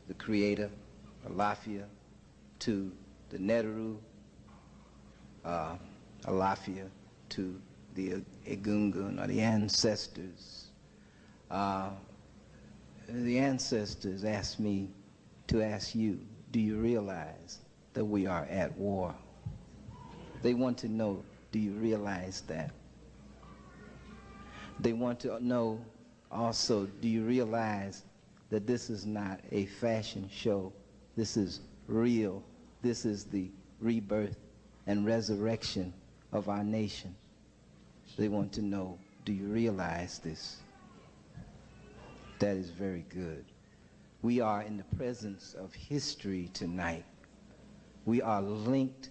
the Creator, Alafia, to the Neteru, Alafia, to the Egungun, or the ancestors. The ancestors asked me to ask you, do you realize that we are at war? They want to know, do you realize that? They want to know also, do you realize that this is not a fashion show? This is real. This is the rebirth and resurrection of our nation. They want to know, do you realize this? That is very good. We are in the presence of history tonight. We are linked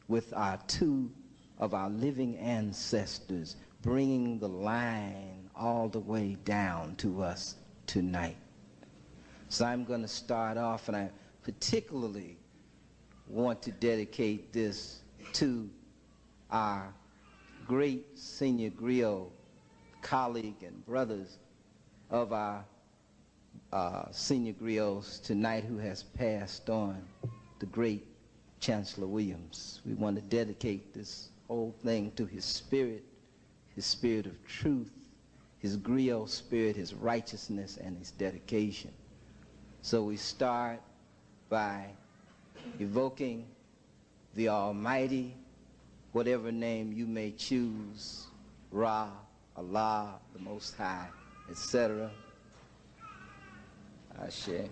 with two of our living ancestors, bringing the line all the way down to us tonight. So I'm going to start off, and I particularly want to dedicate this to our great senior griot colleague and brothers of our senior griots tonight who has passed on, the great Chancellor Williams. We want to dedicate this whole thing to his spirit of truth, his griot spirit, his righteousness, and his dedication. So we start by evoking the Almighty, whatever name you may choose, Ra, Allah, the Most High, etc. Ashe.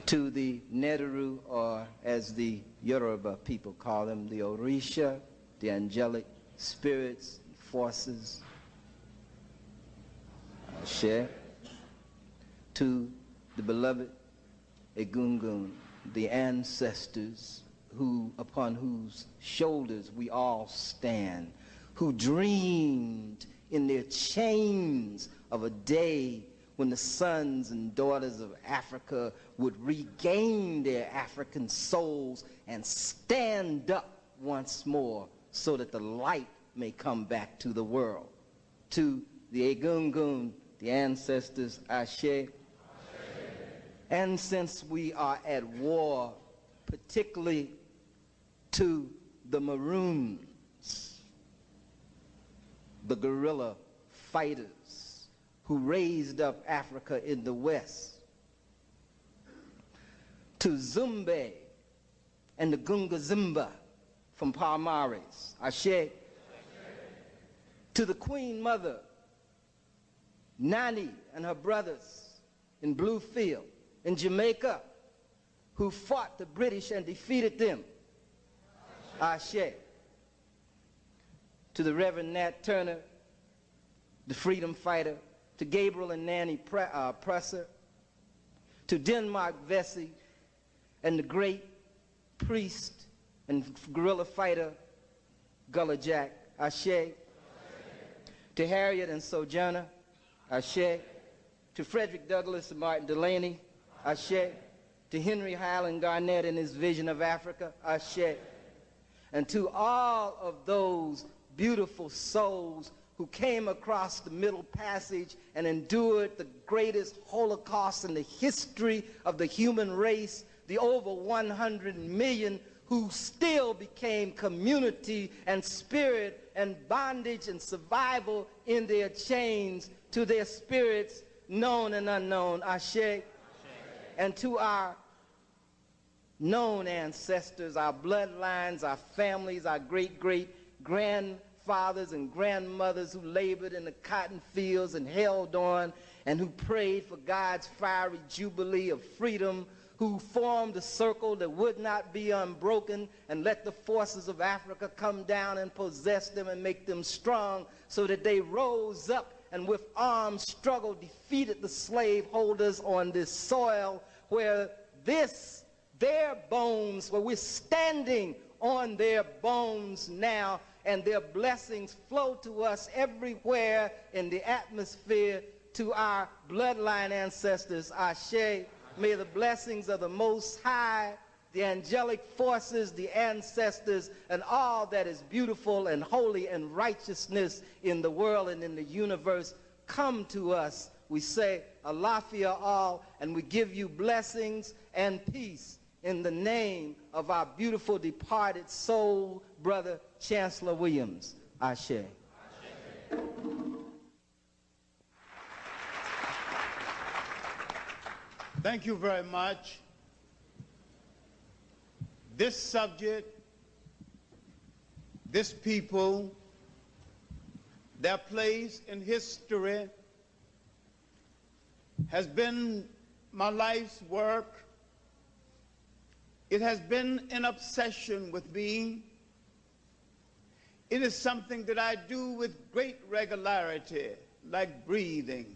To the Neteru, or as the Yoruba people call them, the Orisha, the angelic spirits, forces. Ashe. To the beloved Egungun, the ancestors upon whose shoulders we all stand, who dreamed in their chains of a day when the sons and daughters of Africa would regain their African souls and stand up once more so that the light may come back to the world. To the Egungun, the ancestors, Ashe. And since we are at war, particularly to the Maroons, the guerrilla fighters who raised up Africa in the West, to Zumbe and the Gungazimba from Palmares, Ashe, to the Queen Mother, Nani and her brothers in Bluefield, in Jamaica, who fought the British and defeated them, Ashe. To the Reverend Nat Turner, the freedom fighter, to Gabriel and Nanny Presser, to Denmark Vesey and the great priest and guerrilla fighter Gullah Jack, Ashe. To Harriet and Sojourner, Ashe. To Frederick Douglass and Martin Delaney, Ashe. To Henry Highland Garnett and his vision of Africa, Ashe. And to all of those beautiful souls who came across the Middle Passage and endured the greatest Holocaust in the history of the human race, the over 100 million who still became community and spirit and bondage and survival in their chains, to their spirits, known and unknown, Ashe. And to our known ancestors, our bloodlines, our families, our great-great-grandfathers and grandmothers who labored in the cotton fields and held on, and who prayed for God's fiery jubilee of freedom, who formed a circle that would not be unbroken and let the forces of Africa come down and possess them and make them strong, so that they rose up and with armed struggle defeated the slaveholders on this soil where their bones, where we're standing on their bones now, and their blessings flow to us everywhere in the atmosphere. To our bloodline ancestors, Ashe. May the blessings of the Most High, the angelic forces, the ancestors, and all that is beautiful and holy and righteousness in the world and in the universe come to us we say Alafia all, and we give you blessings and peace in the name of our beautiful departed soul brother Chancellor Williams. Ashe. Thank you very much. This subject, this people, their place in history has been my life's work. It has been an obsession with me. It is something that I do with great regularity, like breathing.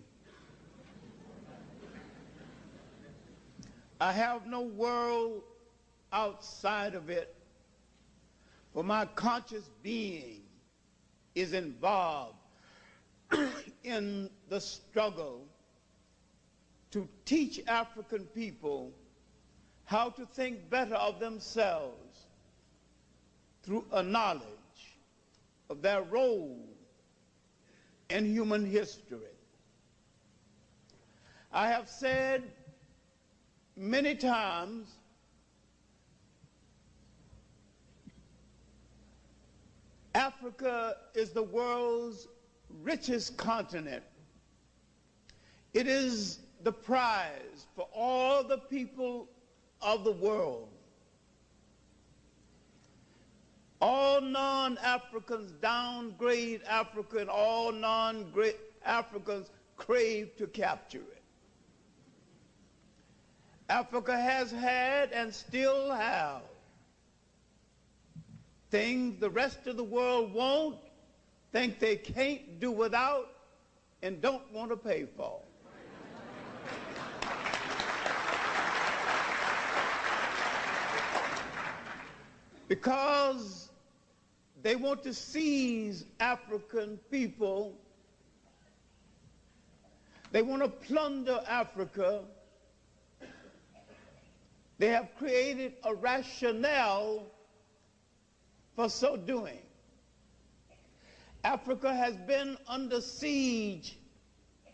I have no world outside of it, for my conscious being is involved in the struggle to teach African people how to think better of themselves through a knowledge of their role in human history. I have said many times Africa is the world's richest continent. It is the prize for all the people of the world. All non-Africans downgrade Africa, and all non-Africans crave to capture it. Africa has had and still have things the rest of the world won't, think they can't do without, and don't want to pay for. Because they want to seize African people, they want to plunder Africa. They have created a rationale for so doing. Africa has been under siege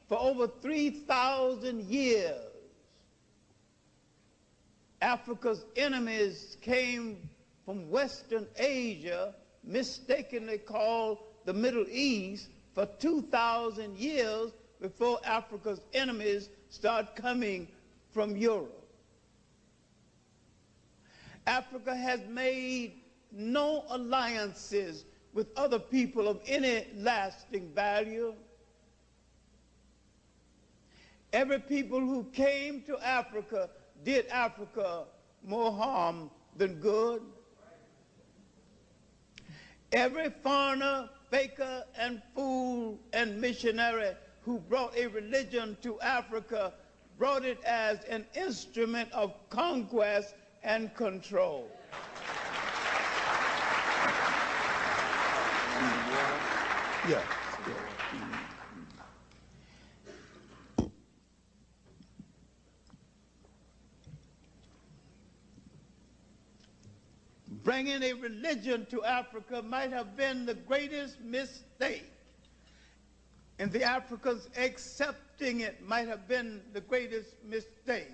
for over 3,000 years. Africa's enemies came from Western Asia, mistakenly called the Middle East, for 2,000 years before Africa's enemies start coming from Europe. Africa has made no alliances with other people of any lasting value. Every people who came to Africa did Africa more harm than good. Every foreigner, faker, and fool and missionary who brought a religion to Africa brought it as an instrument of conquest and control. Yes. Bringing a religion to Africa might have been the greatest mistake, and the Africans accepting it might have been the greatest mistake,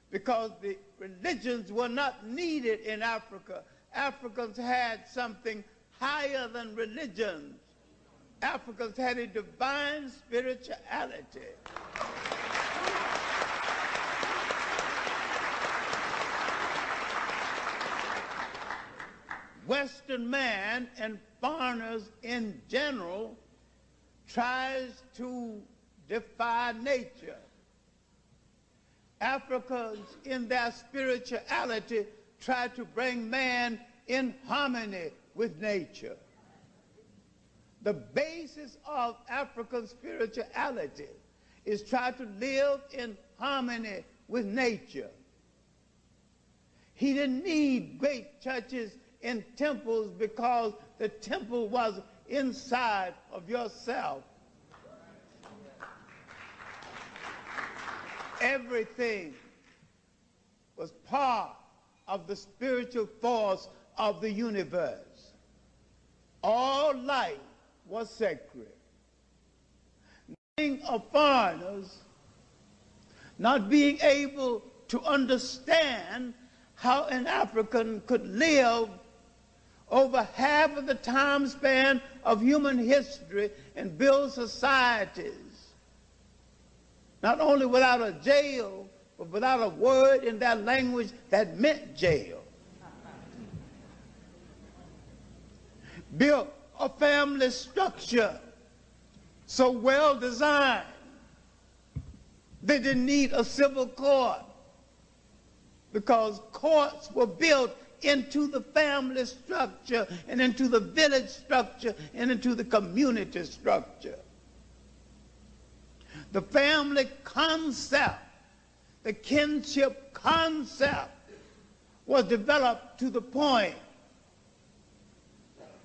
because the religions were not needed in Africa. Africans had something higher than religions. Africans had a divine spirituality. Western man and foreigners in general tries to defy nature. Africans in their spirituality try to bring man in harmony with nature. The basis of African spirituality is try to live in harmony with nature. He didn't need great churches and temples because the temple was inside of yourself. Everything was part of the spiritual force of the universe. All life was sacred. of foreigners not being able to understand how an African could live over half of the time span of human history and build societies, not only without a jail, but without a word in their language that meant jail. Built a family structure so well designed, they didn't need a civil court because courts were built into the family structure and into the village structure and into the community structure. The family concept, the kinship concept was developed to the point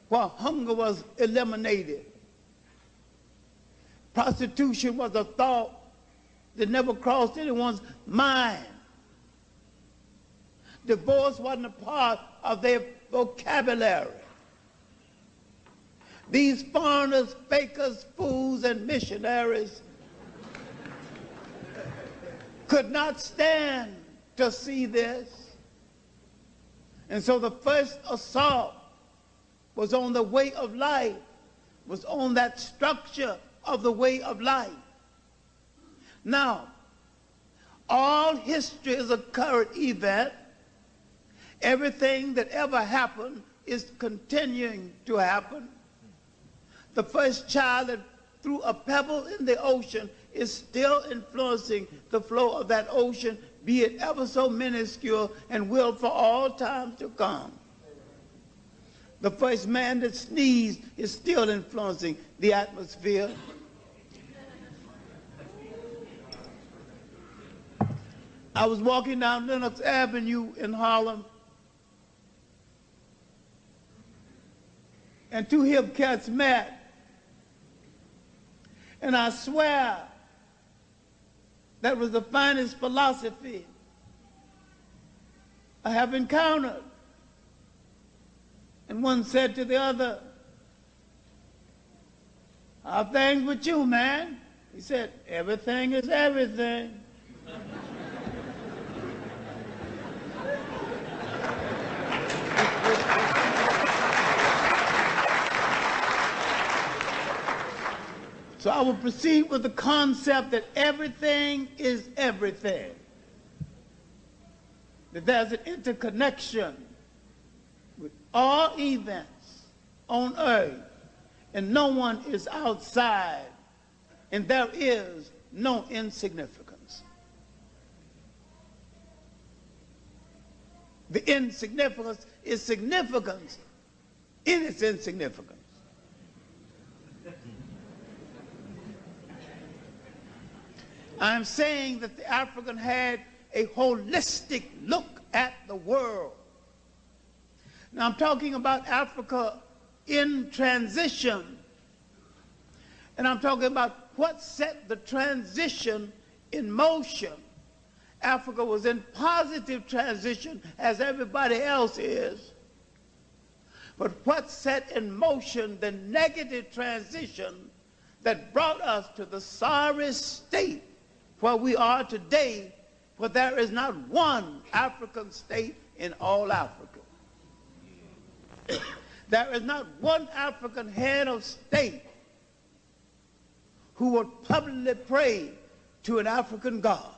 where hunger was eliminated. Prostitution was a thought that never crossed anyone's mind. Divorce wasn't a part of their vocabulary. These foreigners, fakers, fools, and missionaries could not stand to see this. And so the first assault was on the way of life, was on that structure of the way of life. Now, all history is a current event. Everything that ever happened is continuing to happen. The first child that threw a pebble in the ocean is still influencing the flow of that ocean, be it ever so minuscule, and will for all time to come. The first man that sneezed is still influencing the atmosphere. I was walking down Lenox Avenue in Harlem, and two hip cats met, and I swear that was the finest philosophy I have encountered. And one said to the other, "How things with you, man?" He said, "Everything is everything." So I will proceed with the concept that everything is everything. That there's an interconnection with all events on earth, and no one is outside, and there is no insignificance. The insignificance is significance in its insignificance. I'm saying that the African had a holistic look at the world. Now I'm talking about Africa in transition, and I'm talking about what set the transition in motion. Africa was in positive transition as everybody else is, but what set in motion the negative transition that brought us to the sorry state where we are today, where there is not one African state in all Africa. There is not one African head of state who would publicly pray to an African God.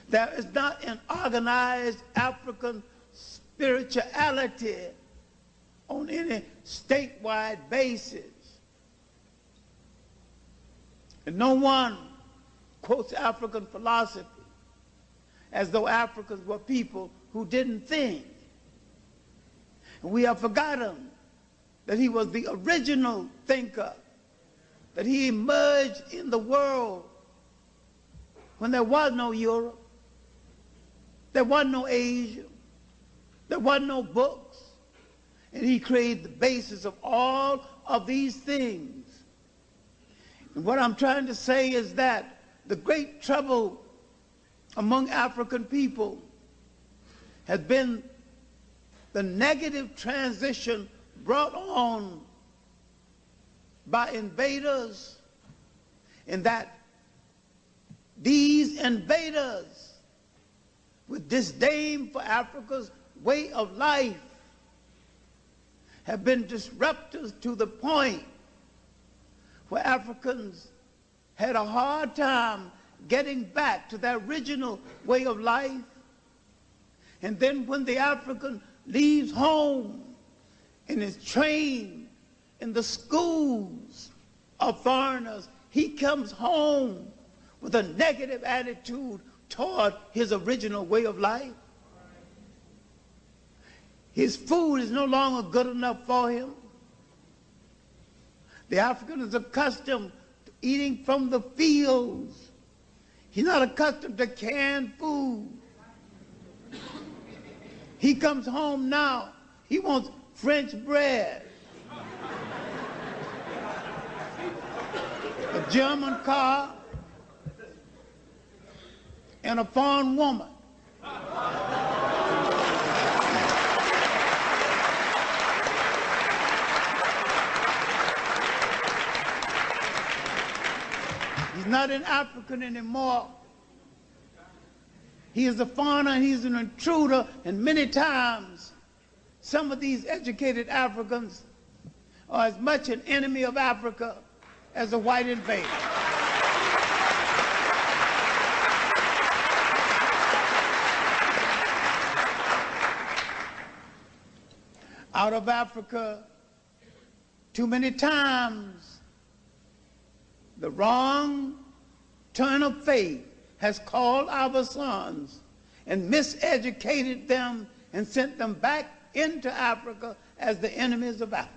There is not an organized African spirituality on any statewide basis. And no one quotes African philosophy as though Africans were people who didn't think. And we have forgotten that he was the original thinker, that he emerged in the world when there was no Europe, there was no Asia, there was no books, and he created the basis of all of these things. And what I'm trying to say is that the great trouble among African people has been the negative transition brought on by invaders, and that these invaders, with disdain for Africa's way of life, have been disruptors to the point where Africans had a hard time getting back to their original way of life. And then when the African leaves home and is trained in the schools of foreigners, he comes home with a negative attitude toward his original way of life. His food is no longer good enough for him. The African is accustomed to eating from the fields. He's not accustomed to canned food. He comes home now, he wants French bread, a German car, and a foreign woman. He's not an African anymore. He is a foreigner, and he's an intruder, and many times some of these educated Africans are as much an enemy of Africa as a white invader. Out of Africa, too many times, the wrong turn of faith has called our sons and miseducated them and sent them back into Africa as the enemies of Africa.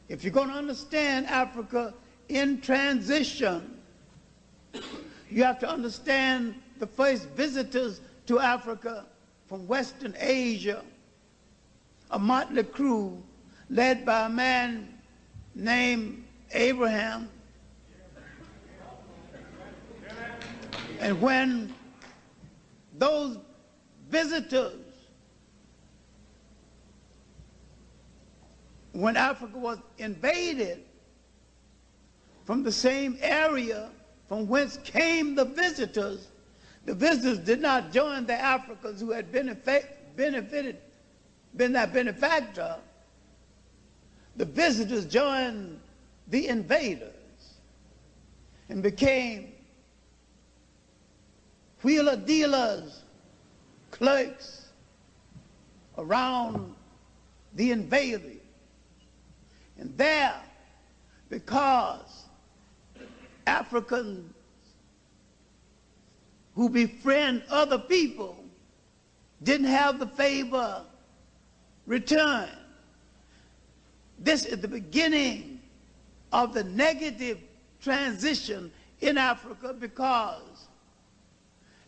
If you're going to understand Africa in transition, you have to understand the first visitors to Africa from Western Asia, a motley crew led by a man named Abraham. And when those visitors, when Africa was invaded from the same area from whence came the visitors did not join the Africans who had been that benefactor. The visitors joined the invaders and became wheeler dealers, clerks around the invaders. And there, because Africans who befriend other people didn't have the favor returned. This is the beginning of the negative transition in Africa, because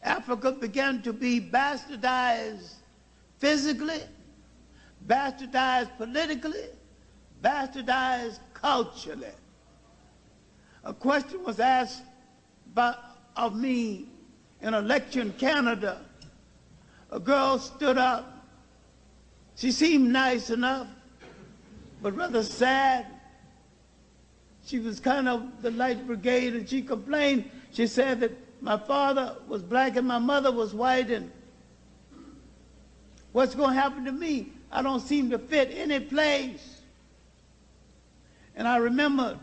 Africa began to be bastardized physically, bastardized politically, bastardized culturally. A question was asked of me in a lecture in Canada. A girl stood up. She seemed nice enough, but rather sad. She was kind of the Light Brigade, and she complained. She said that my father was black and my mother was white, and what's going to happen to me? I don't seem to fit any place. And I remember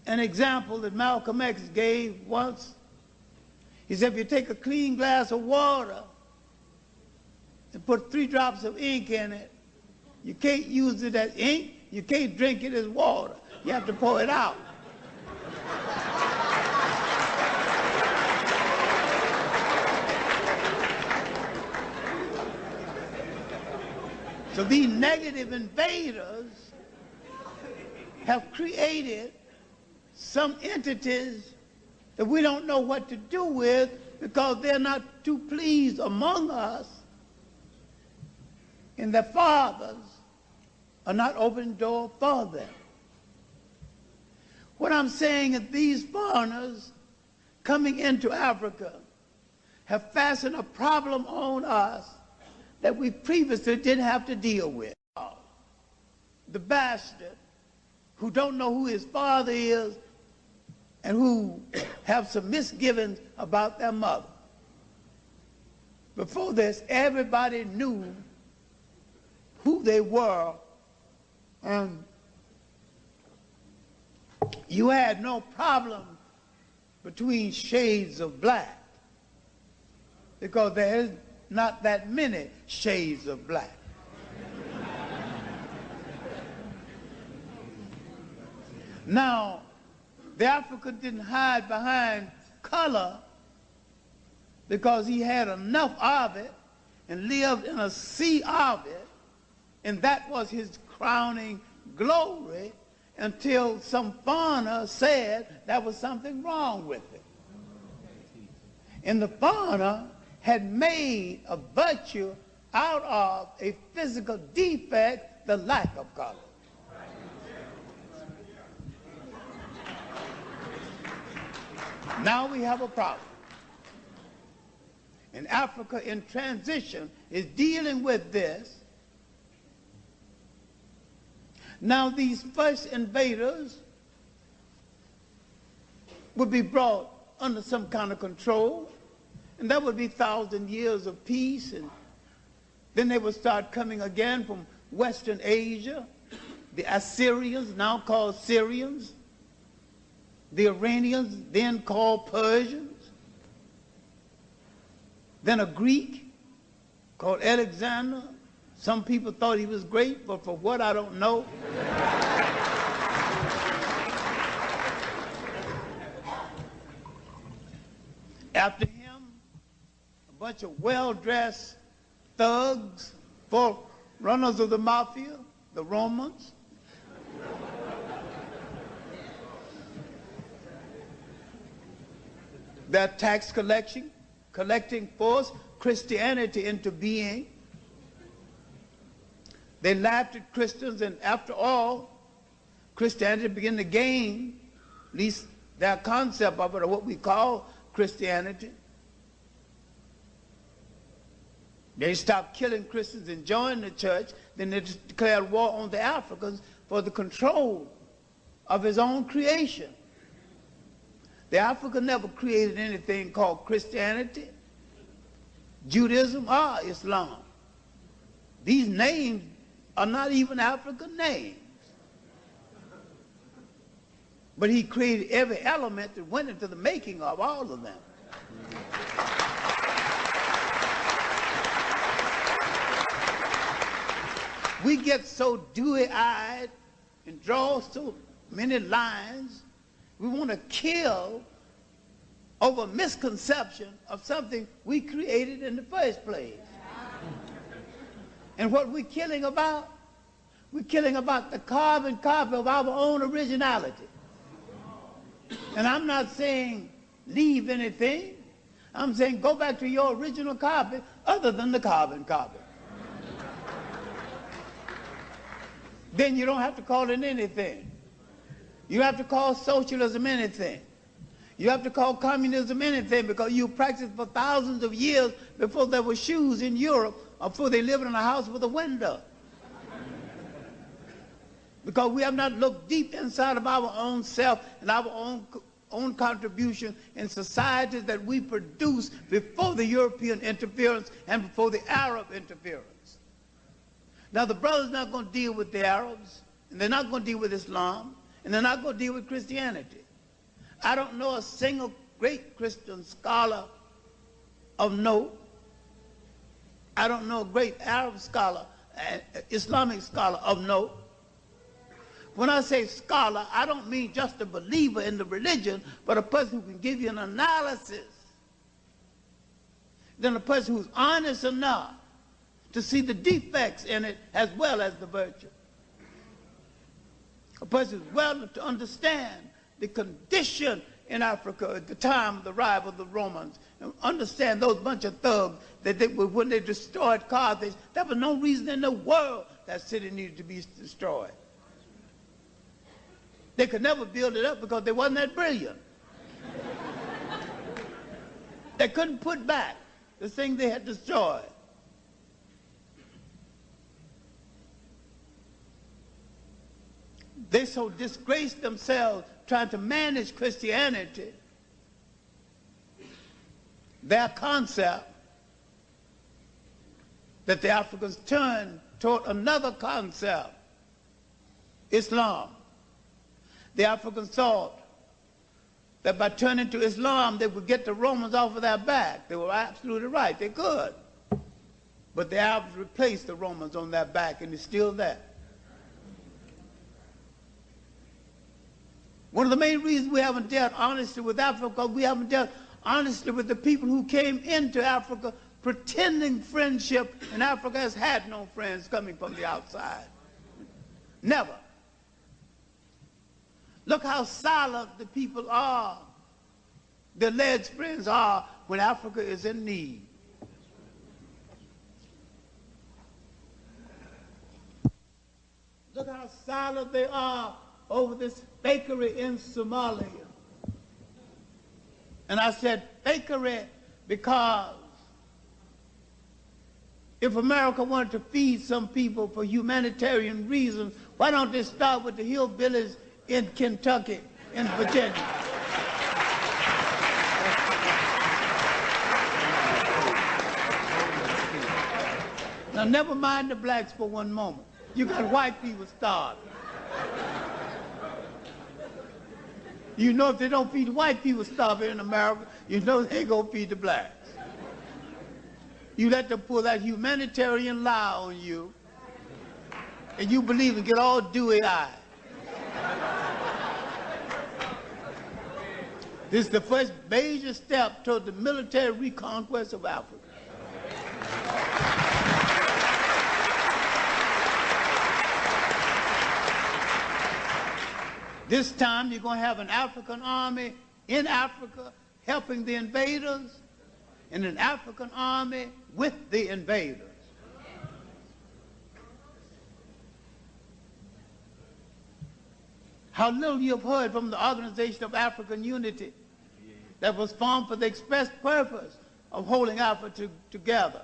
an example that Malcolm X gave once. He said, if you take a clean glass of water and put 3 drops of ink in it, you can't use it as ink, you can't drink it as water. You have to pour it out. So these negative invaders have created some entities that we don't know what to do with, because they're not too pleased among us, and their fathers are not opening the door for them. What I'm saying is these foreigners coming into Africa have fastened a problem on us that we previously didn't have to deal with. the bastard who don't know who his father is and who have some misgivings about their mother. Before this, everybody knew who they were, and you had no problem between shades of black, because there is not that many shades of black. Now, the African didn't hide behind color because he had enough of it and lived in a sea of it, and that was his crowning glory, until some foreigner said there was something wrong with it. And the foreigner had made a virtue out of a physical defect, the lack of color. Now we have a problem. And Africa in transition is dealing with this. Now these first invaders would be brought under some kind of control, and that would be 1,000 years of peace, and then they would start coming again from Western Asia, the Assyrians, now called Syrians, the Iranians, then called Persians, then a Greek called Alexander. Some people thought he was great, but for what, I don't know. After him, a bunch of well-dressed thugs, runners of the mafia, the Romans. Their tax collecting force Christianity into being. They laughed at Christians, and after all, Christianity began to gain, at least their concept of it, or what we call Christianity. They stopped killing Christians and joined the church. Then they declared war on the Africans for the control of his own creation. The African never created anything called Christianity, Judaism, or Islam. These names are not even African names. But he created every element that went into the making of all of them. We get so dewy-eyed and draw so many lines. We want to kill over misconception of something we created in the first place. And what we're killing about? We're killing about the carbon copy of our own originality. And I'm not saying leave anything. I'm saying go back to your original copy other than the carbon copy. Then you don't have to call it anything. You have to call socialism anything. You have to call communism anything, because you practiced for thousands of years before there were shoes in Europe, or before they lived in a house with a window. Because we have not looked deep inside of our own self and our own contribution in societies that we produced before the European interference and before the Arab interference. Now the brothers are not going to deal with the Arabs, and they're not going to deal with Islam, and they're not going to deal with Christianity. I don't know a single great Christian scholar of note. I don't know a great Arab scholar, Islamic scholar of note. When I say scholar, I don't mean just a believer in the religion, but a person who can give you an analysis. Then a person who's honest enough to see the defects in it as well as the virtue. A person who's well to understand the condition in Africa at the time of the arrival of the Romans, and understand those bunch of thugs that when they destroyed Carthage, there was no reason in the world that city needed to be destroyed. They could never build it up because they wasn't that brilliant. They couldn't put back the thing they had destroyed. They so disgraced themselves trying to manage Christianity, their concept, that the Africans turned toward another concept, Islam. The Africans thought that by turning to Islam, they would get the Romans off of their back. They were absolutely right. They could. But the Arabs replaced the Romans on their back, and it's still there. One of the main reasons we haven't dealt honestly with Africa, we haven't dealt honestly with the people who came into Africa pretending friendship, and Africa has had no friends coming from the outside. Never. Look how silent the people are, the alleged friends are, when Africa is in need. Look how silent they are over this fakery in Somalia. And I said fakery because if America wanted to feed some people for humanitarian reasons, why don't they start with the hillbillies in Kentucky, in Virginia? Now, never mind the blacks for one moment. You got white people starving. You know if they don't feed white people starving in America, you know they ain't gonna feed the blacks. You let them pull that humanitarian lie on you, and you believe and get all dewy-eyed. This is the first major step toward the military reconquest of Africa. This time you're going to have an African army in Africa helping the invaders, and an African army with the invaders. How little you have heard from the Organization of African Unity that was formed for the express purpose of holding Africa together.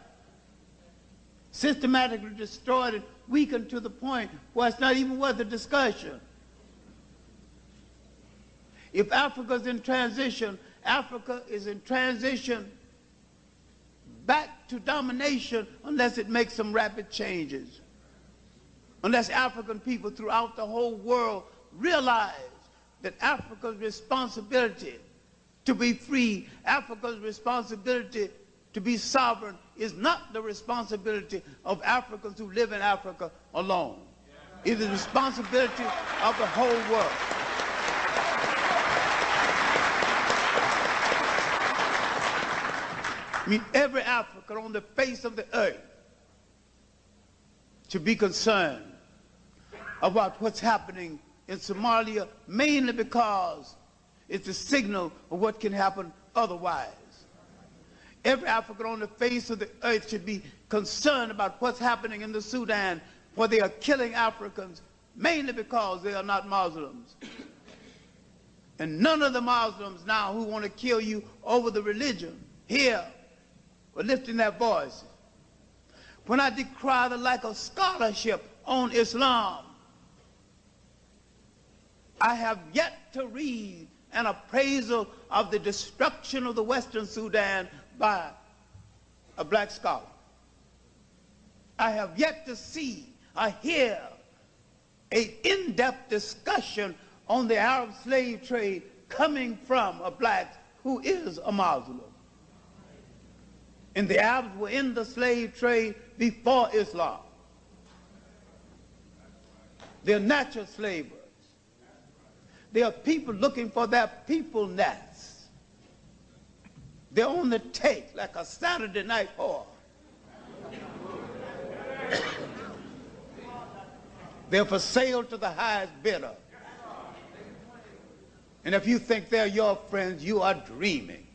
Systematically destroyed and weakened to the point where it's not even worth a discussion. If Africa's in transition, Africa is in transition back to domination unless it makes some rapid changes. Unless African people throughout the whole world realize that Africa's responsibility to be free, Africa's responsibility to be sovereign is not the responsibility of Africans who live in Africa alone. It is the responsibility of the whole world. I mean, every African on the face of the earth should be concerned about what's happening in Somalia, mainly because it's a signal of what can happen otherwise. Every African on the face of the earth should be concerned about what's happening in the Sudan, where they are killing Africans, mainly because they are not Muslims. And none of the Muslims now who want to kill you over the religion here are lifting their voices. When I decry the lack of scholarship on Islam, I have yet to read an appraisal of the destruction of the Western Sudan by a black scholar. I have yet to see or hear an in-depth discussion on the Arab slave trade coming from a black who is a Muslim. And the Arabs were in the slave trade before Islam. They're natural slavers. They are people looking for their people-ness. They're on the take like a Saturday night whore. They're for sale to the highest bidder. And if you think they're your friends, you are dreaming.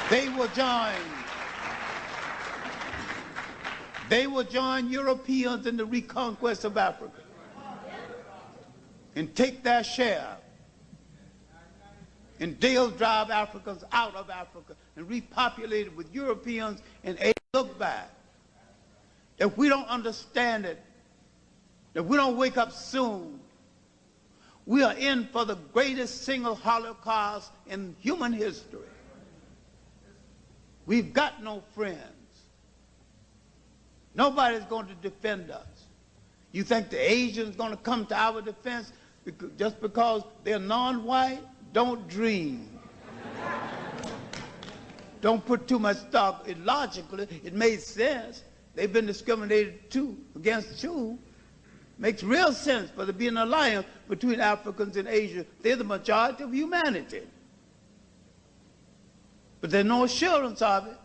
They will join Europeans in the reconquest of Africa and take their share. And they'll drive Africans out of Africa and repopulate it with Europeans and look back. If we don't understand it, that we don't wake up soon, we are in for the greatest single Holocaust in human history. We've got no friends. Nobody's going to defend us. You think the Asians going to come to our defense just because they're non-white? Don't dream. Don't put too much stock. Logically, it made sense. They've been discriminated too, against too. Makes real sense for there to be an alliance between Africans and Asia. They're the majority of humanity. But there's no assurance of it.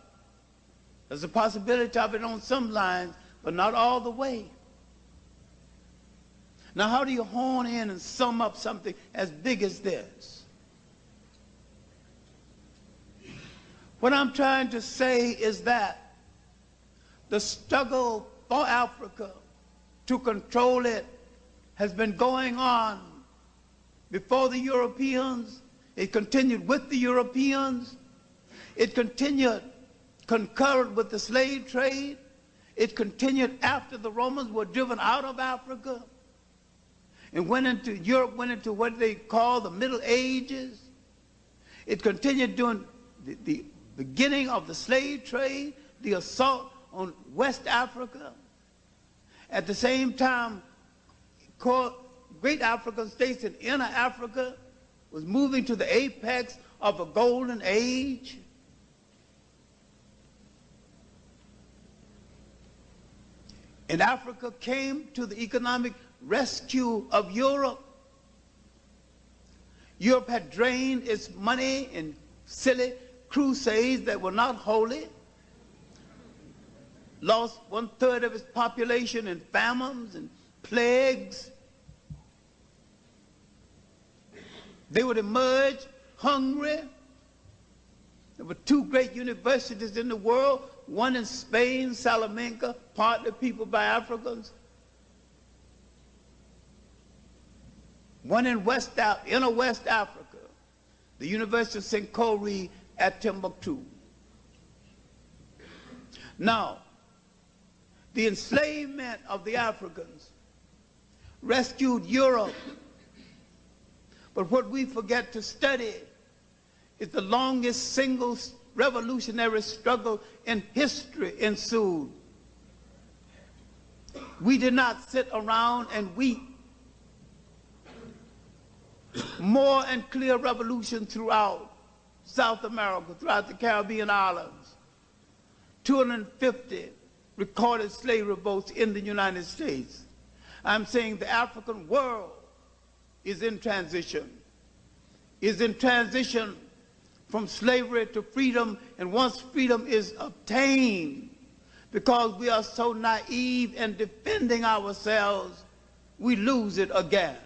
There's a possibility of it on some lines, but not all the way. Now, how do you hone in and sum up something as big as this? What I'm trying to say is that the struggle for Africa to control it has been going on before the Europeans. It continued with the Europeans. It continued concurrent with the slave trade. It continued after the Romans were driven out of Africa and went into Europe, went into what they call the Middle Ages. It continued during the beginning of the slave trade, the assault on West Africa. At the same time, great African states in inner Africa was moving to the apex of a golden age. And Africa came to the economic rescue of Europe. Europe had drained its money in silly crusades that were not holy, lost 1/3 of its population in famines and plagues. They would emerge hungry. There were 2 great universities in the world, one in Spain, Salamanca, partly peopled by Africans. One in inner West Africa, the University of St. Corey at Timbuktu. Now, the enslavement of the Africans rescued Europe. But what we forget to study is the longest single revolutionary struggle in history ensued. We did not sit around and weep. More and clear revolution throughout South America, throughout the Caribbean islands. 250 recorded slave revolts in the United States. I'm saying the African world is in transition from slavery to freedom, and once freedom is obtained, because we are so naive in defending ourselves, we lose it again.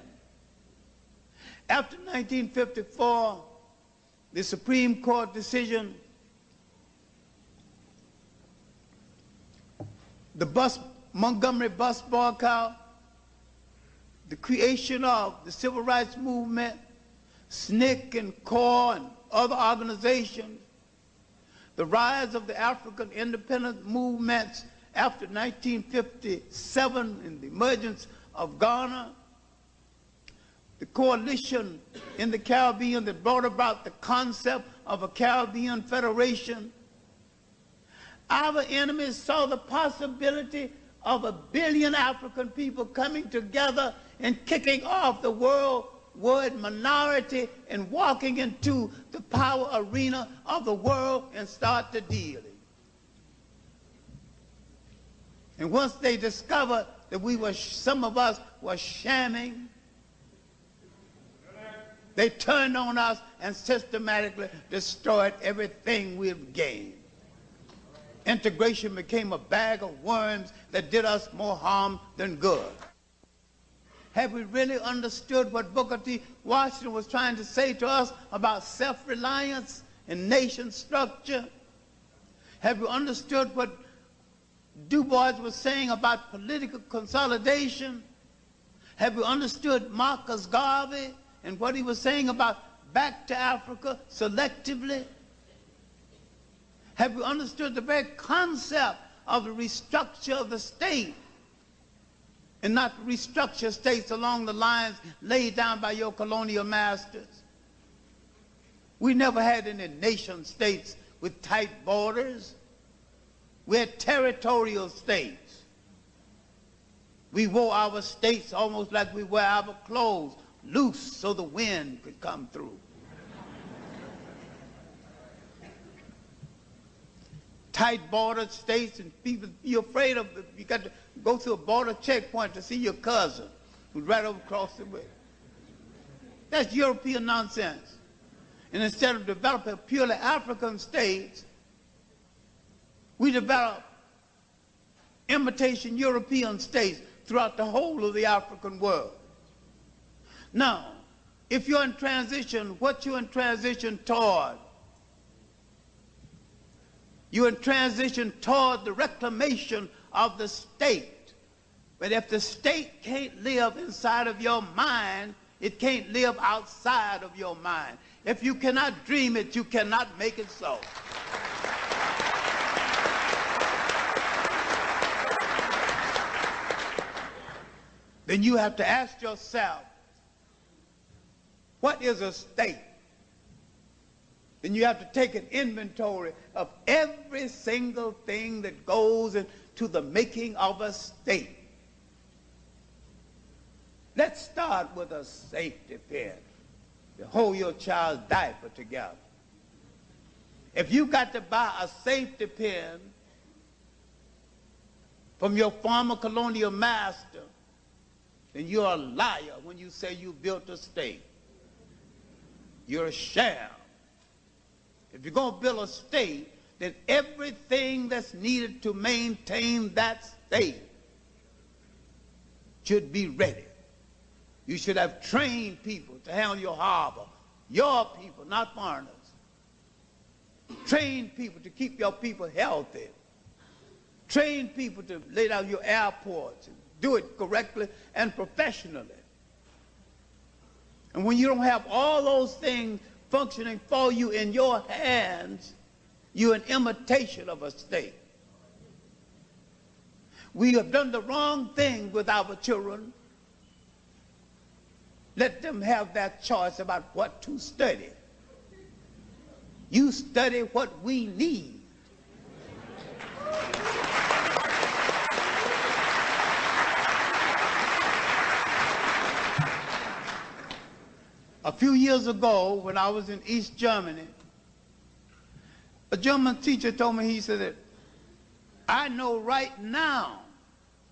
After 1954, the Supreme Court decision, the Montgomery bus boycott, the creation of the Civil Rights Movement, SNCC and CORE and other organizations, the rise of the African independent movements after 1957 and the emergence of Ghana, the coalition in the Caribbean that brought about the concept of a Caribbean Federation. Our enemies saw the possibility of 1 billion African people coming together and kicking off the worldwide minority and walking into the power arena of the world and start the dealing. And once they discovered that some of us were shamming, they turned on us and systematically destroyed everything we've gained. Integration became a bag of worms that did us more harm than good. Have we really understood what Booker T. Washington was trying to say to us about self-reliance and nation structure? Have we understood what Du Bois was saying about political consolidation? Have we understood Marcus Garvey and what he was saying about back to Africa selectively? Have we understood the very concept of the restructure of the state? and not restructure states along the lines laid down by your colonial masters. We never had any nation states with tight borders. We had territorial states. We wore our states almost like we wear our clothes, loose so the wind could come through. Tight bordered states, and people, you're afraid of it. You got to go through a border checkpoint to see your cousin who's right over across the way. That's European nonsense. And instead of developing purely African states, we develop imitation European states throughout the whole of the African world. Now, if you're in transition, what you're in transition toward? You're in transition toward the reclamation of the state. But if the state can't live inside of your mind, it can't live outside of your mind. If you cannot dream it, you cannot make it so. Then you have to ask yourself, what is a state? Then you have to take an inventory of every single thing that goes into the making of a state. Let's start with a safety pin to hold your child's diaper together. If you got to buy a safety pin from your former colonial master, then you're a liar when you say you built a state. You're a sham. If you're going to build a state, then everything that's needed to maintain that state should be ready. You should have trained people to handle your harbor. Your people, not foreigners. Train people to keep your people healthy. Train people to lay down your airports and do it correctly and professionally. And when you don't have all those things functioning for you in your hands, you're an imitation of a state. We have done the wrong thing with our children. Let them have that choice about what to study. You study what we need. A few years ago, when I was in East Germany, a German teacher told me, he said that, I know right now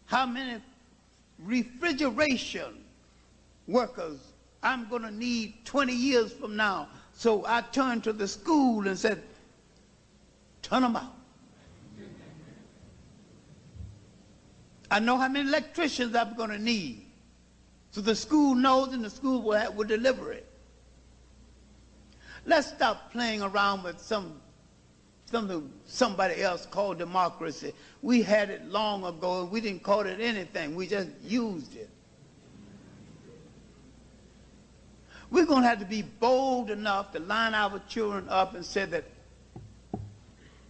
how many refrigeration workers I'm going to need 20 years from now. So I turned to the school and said, turn them out. I know how many electricians I'm going to need. So the school knows, and the school will deliver it. Let's stop playing around with something somebody else called democracy. We had it long ago, and we didn't call it anything. We just used it. We're going to have to be bold enough to line our children up and say that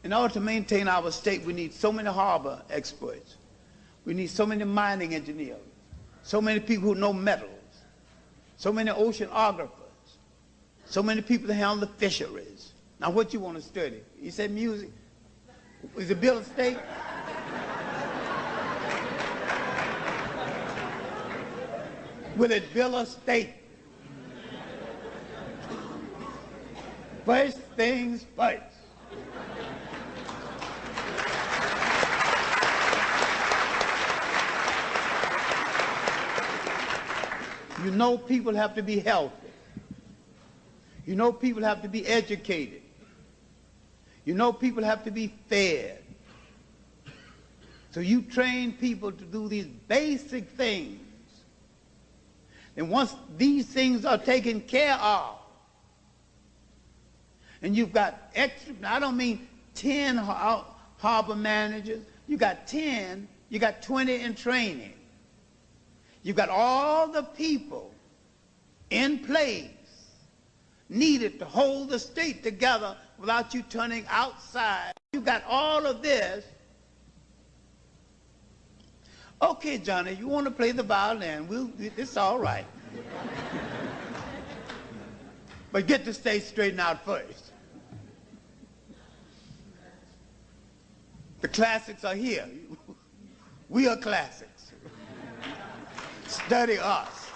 in order to maintain our state, we need so many harbor experts. We need so many mining engineers. So many people who know metals, so many oceanographers, so many people that handle the fisheries. Now what you want to study? You said music. Is it build a state? Will it build a state? First things first. You know people have to be healthy. You know people have to be educated. You know people have to be fed. So you train people to do these basic things. And once these things are taken care of, and you've got extra, I don't mean 10 harbor managers, you got 10, you got 20 in training. You've got all the people in place needed to hold the state together without you turning outside. You've got all of this. Okay, Johnny, you want to play the violin? It's all right. But get the stage straightened out first. The classics are here. We are classics. Study us.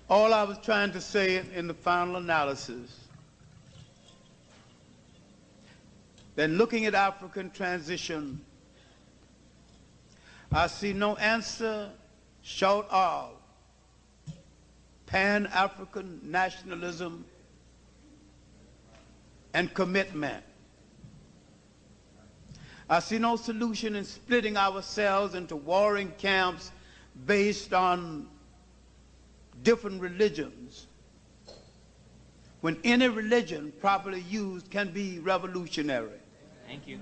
All I was trying to say in the final analysis, that looking at African transition, I see no answer short of Pan-African nationalism and commitment. I see no solution in splitting ourselves into warring camps based on different religions, when any religion properly used can be revolutionary. Thank you.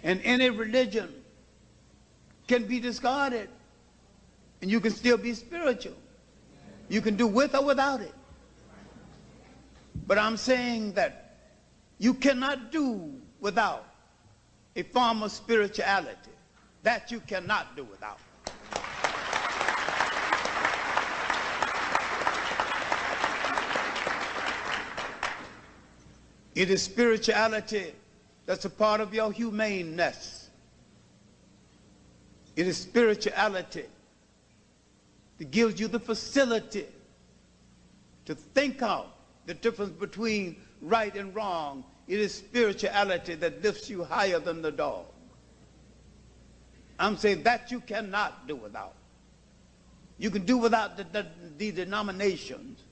And any religion can be discarded, and you can still be spiritual. You can do with or without it. But I'm saying that you cannot do without a form of spirituality. That you cannot do without. It is spirituality that's a part of your humaneness. It is spirituality that gives you the facility to think out the difference between right and wrong. It is spirituality that lifts you higher than the dog. I'm saying that you cannot do without. You can do without the denominations.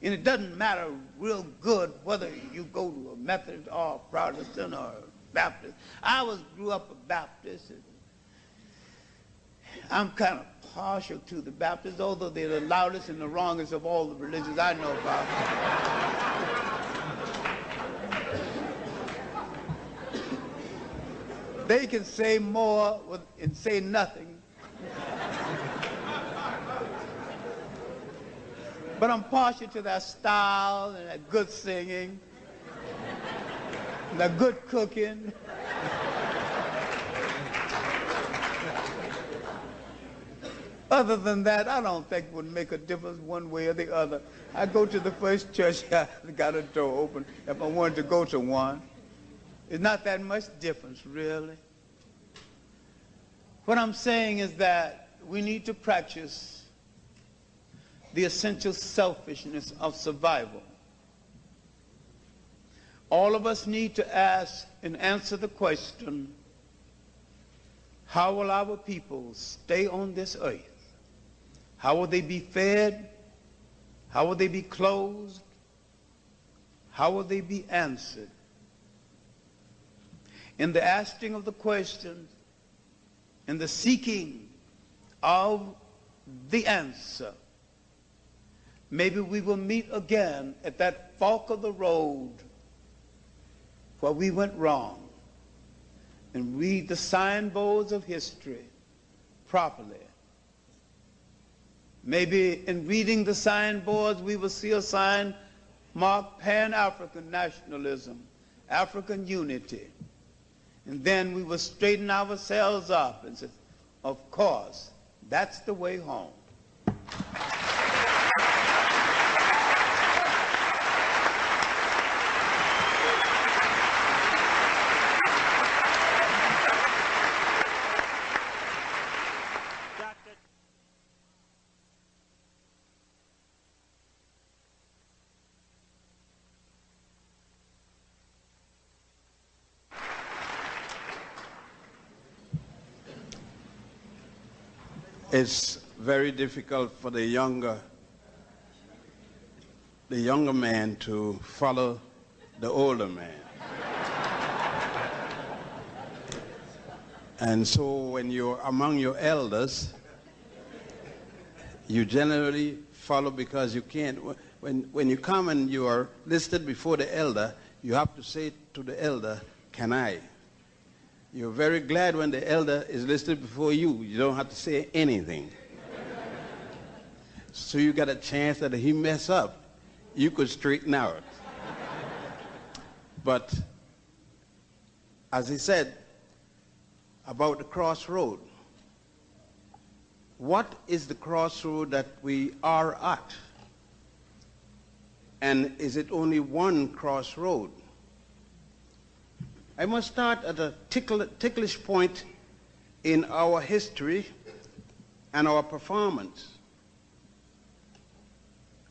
And it doesn't matter real good whether you go to a Methodist or a Protestant or a Baptist. I grew up a Baptist. I'm kind of partial to the Baptists, although they're the loudest and the wrongest of all the religions I know about. They can say more and say nothing. But I'm partial to that style and that good singing, and that good cooking. Other than that, I don't think it would make a difference one way or the other. I go to the first church, I got a door open if I wanted to go to one. It's not that much difference, really. What I'm saying is that we need to practice the essential selfishness of survival. All of us need to ask and answer the question, how will our people stay on this earth? How will they be fed? How will they be clothed? How will they be answered? In the asking of the questions, in the seeking of the answer, maybe we will meet again at that fork of the road where we went wrong and read the signboards of history properly. Maybe in reading the signboards we will see a sign marked Pan-African nationalism, African unity. And then we will straighten ourselves up and say, of course, that's the way home. It's very difficult for the younger man to follow the older man. And so when you're among your elders, you generally follow because you can't. When you come and you are listed before the elder, you have to say to the elder, can I? You're very glad when the elder is listed before you. You don't have to say anything. So you got a chance that if he mess up, you could straighten out. But as he said about the crossroad, what is the crossroad that we are at? And is it only one crossroad? I must start at a ticklish point in our history and our performance.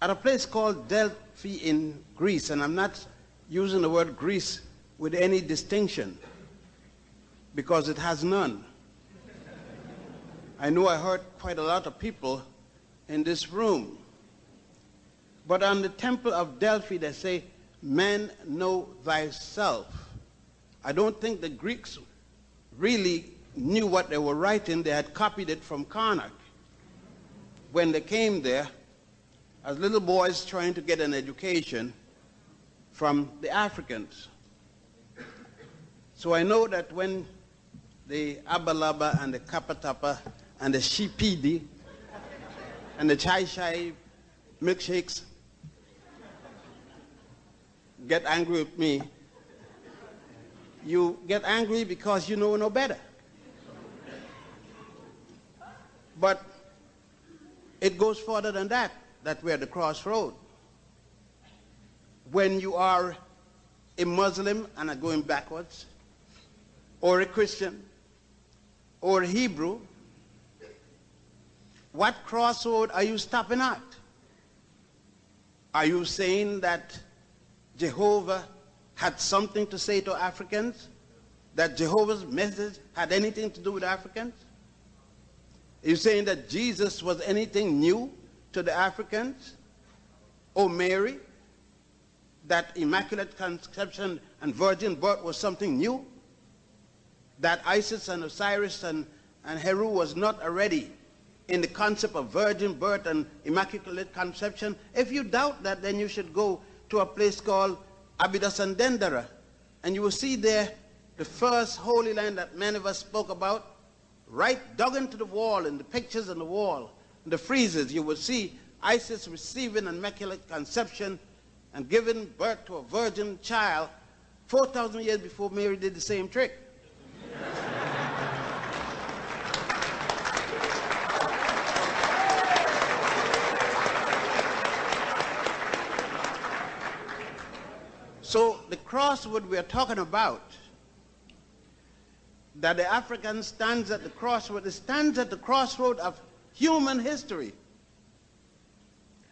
At a place called Delphi in Greece, and I'm not using the word Greece with any distinction, because it has none. I know I heard quite a lot of people in this room. But on the temple of Delphi, they say, man, know thyself. I don't think the Greeks really knew what they were writing. They had copied it from Clarke. When they came there, as little boys trying to get an education from the Africans. So I know that when the Abalaba and the Kapatapa and the Shipidi and the Chai milkshakes get angry with me, you get angry because you know no better. But it goes further than that, that we're at the crossroad. When you are a Muslim and are going backwards, or a Christian, or a Hebrew, what crossroad are you stopping at? Are you saying that Jehovah had something to say to Africans? That Jehovah's message had anything to do with Africans? Are you saying that Jesus was anything new to the Africans? Or Mary? That Immaculate Conception and virgin birth was something new? That Isis and Osiris and Heru was not already in the concept of virgin birth and Immaculate Conception? If you doubt that, then you should go to a place called Abydos and Dendera, and you will see there the first Holy Land that many of us spoke about, right dug into the wall, in the pictures on the wall, in the friezes, you will see Isis receiving an Immaculate Conception and giving birth to a virgin child 4,000 years before Mary did the same trick. So the crossroad we are talking about, that the African stands at the crossroad, it stands at the crossroad of human history.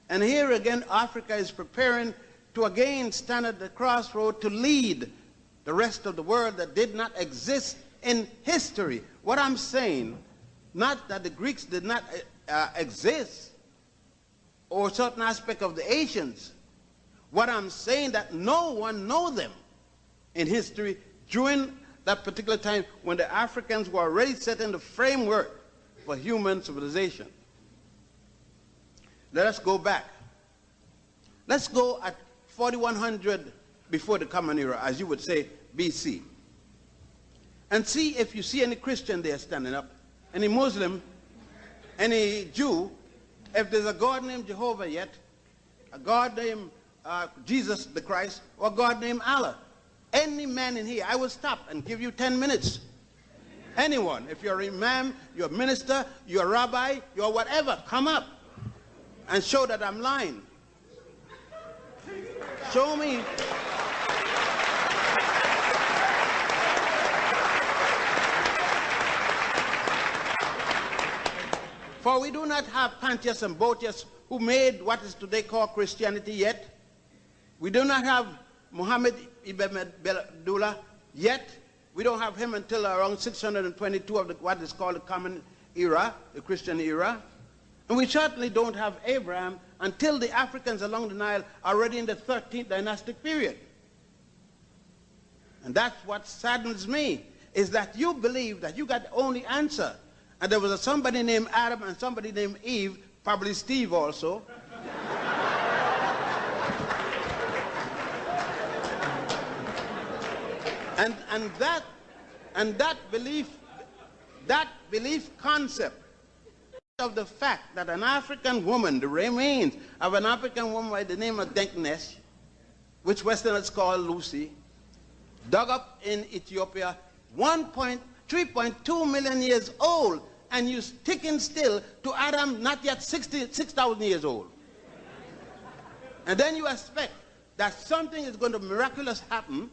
And here again, Africa is preparing to again stand at the crossroad to lead the rest of the world that did not exist in history. What I'm saying, not that the Greeks did not exist, or certain aspect of the Asians. What I'm saying, that no one know them in history during that particular time when the Africans were already setting the framework for human civilization. Let us go back. Let's go at 4100 before the Common Era, as you would say, BC. And see if you see any Christian there standing up, any Muslim, any Jew, if there's a God named Jehovah yet, a God named Jesus the Christ, or a God named Allah. Any man in here, I will stop and give you 10 minutes. Anyone, if you're an imam, you're a minister, you're a rabbi, you're whatever, come up and show that I'm lying. Show me. For we do not have Pontius and Boetius who made what is today called Christianity yet. We do not have Muhammad ibn Abdullah yet. We don't have him until around 622 of what is called the Common Era, the Christian era. And we certainly don't have Abraham until the Africans along the Nile are already in the 13th dynastic period. And that's what saddens me, is that you believe that you got the only answer. And there was somebody named Adam and somebody named Eve, probably Steve also. and that belief concept of the fact that an African woman, the remains of an African woman by the name of Denknesh, which Westerners call Lucy, dug up in Ethiopia, 3.2 million years old, and you sticking still to Adam, not yet 6,000 years old. And then you expect that something is going to miraculous happen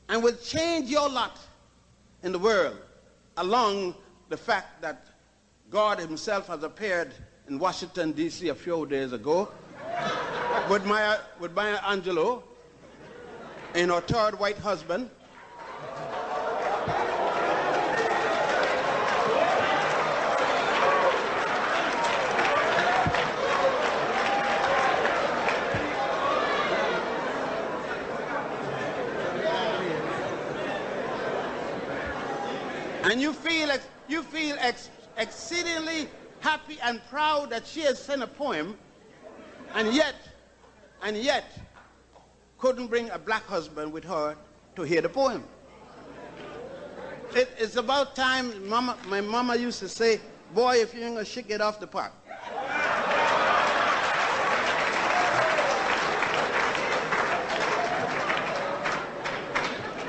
and will change your lot in the world, along the fact that God himself has appeared in Washington, D.C. a few days ago with Maya Angelou and her third white husband. And you feel exceedingly happy and proud that she has sent a poem, and yet couldn't bring a black husband with her to hear the poem. It's about time. My mama used to say, boy, if you ain't gonna shake it off the pot.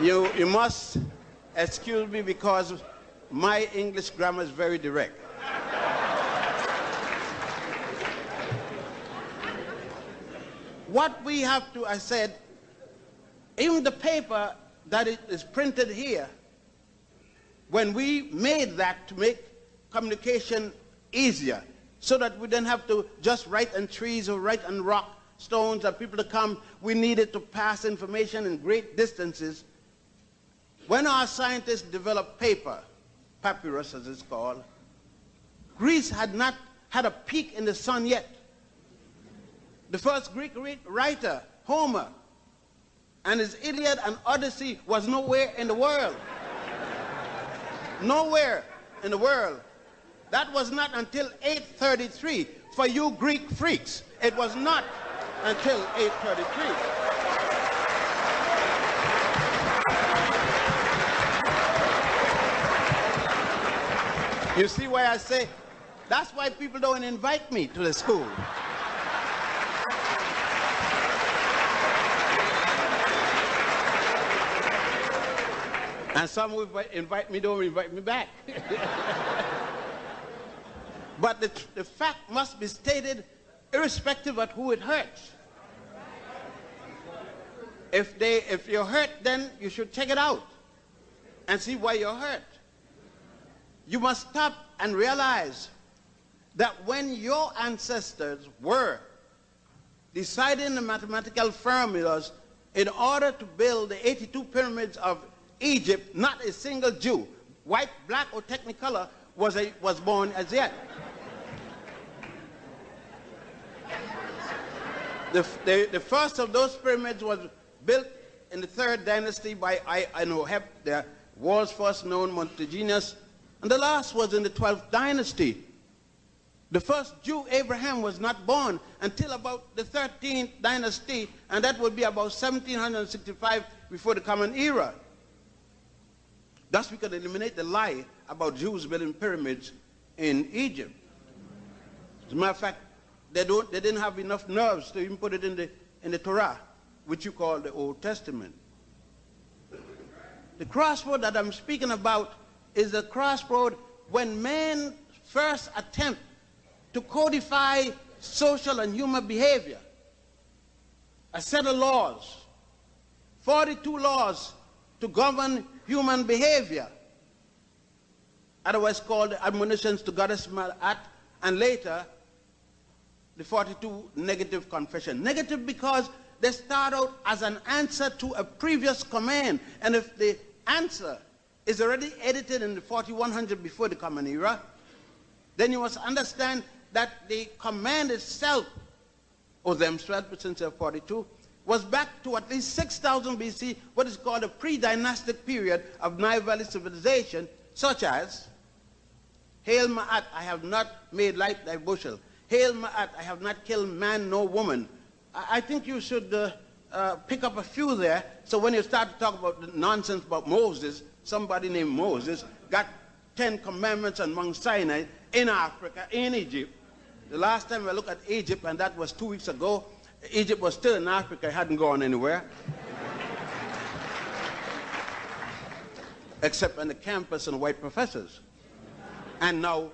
You must excuse me because my English grammar is very direct. What we have to, I said, even the paper that is printed here, when we made that to make communication easier, so that we didn't have to just write on trees or write on rock stones and people to come, we needed to pass information in great distances. When our scientists developed paper, papyrus as it's called, Greece had not had a peak in the sun yet. The first Greek writer, Homer, and his Iliad and Odyssey was nowhere in the world. Nowhere in the world. That was not until 833. For you Greek freaks, it was not until 833. You see why I say, that's why people don't invite me to the school. And some who invite me don't invite me back. But the fact must be stated irrespective of who it hurts. If you're hurt, then you should check it out and see why you're hurt. You must stop and realize that when your ancestors were deciding the mathematical formulas in order to build the 82 pyramids of Egypt, not a single Jew, white, black, or technicolor, was born as yet. The first of those pyramids was built in the 3rd dynasty by Amenhotep, the world's first known Monteginus, and the last was in the 12th dynasty. The first Jew, Abraham, was not born until about the 13th dynasty, and that would be about 1765 before the Common Era. Thus, we could eliminate the lie about Jews building pyramids in Egypt. As a matter of fact, they didn't have enough nerves to even put it in the Torah, which you call the Old Testament. The crossroad that I'm speaking about is the crossroad when man first attempt to codify social and human behavior. A set of laws, 42 laws to govern human behavior, otherwise called the Admonitions to Goddess Ma'at, and later the 42 negative confession. Negative because they start out as an answer to a previous command, and if the answer is already edited in the 4100 before the Common Era, then you must understand that the command itself, or themselves, since they're 42, was back to at least 6000 BC, what is called a pre-dynastic period of Nile Valley civilization, such as, Hail Ma'at, I have not made light thy bushel. Hail Ma'at, I have not killed man nor woman. I think you should pick up a few there, so when you start to talk about the nonsense about Moses, somebody named Moses got 10 commandments on Mount Sinai, in Africa, in Egypt. The last time I looked at Egypt, and that was 2 weeks ago, Egypt was still in Africa, it hadn't gone anywhere. Except on the campus and white professors. And now,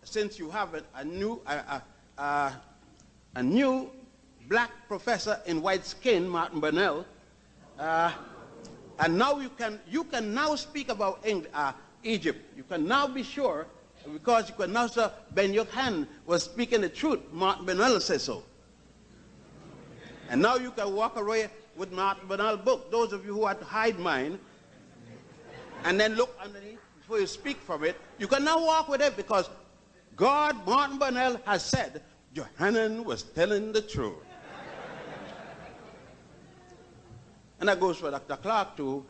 since you have a new black professor in white skin, Martin Burnell, and now you can now speak about Egypt. You can now be sure, because you can now say Ben Yochanan was speaking the truth. Martin Burnell says so. And now you can walk away with Martin Burnell's book. Those of you who had to hide mine, and then look underneath before you speak from it, you can now walk with it because Martin Burnell has said, Yochanan was telling the truth. And that goes for Dr. Clarke too.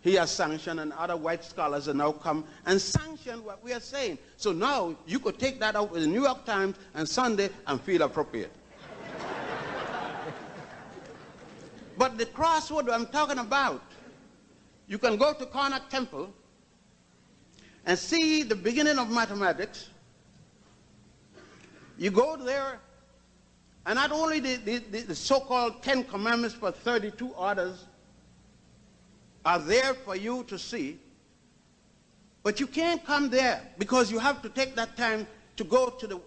He has sanctioned, and other white scholars have now come and sanctioned what we are saying. So now you could take that out with the New York Times and Sunday and feel appropriate. But the crossroad I'm talking about, you can go to Karnak Temple and see the beginning of mathematics. You go there, and not only the so-called 10 commandments for 32 orders are there for you to see, but you can't come there because you have to take that time to go to the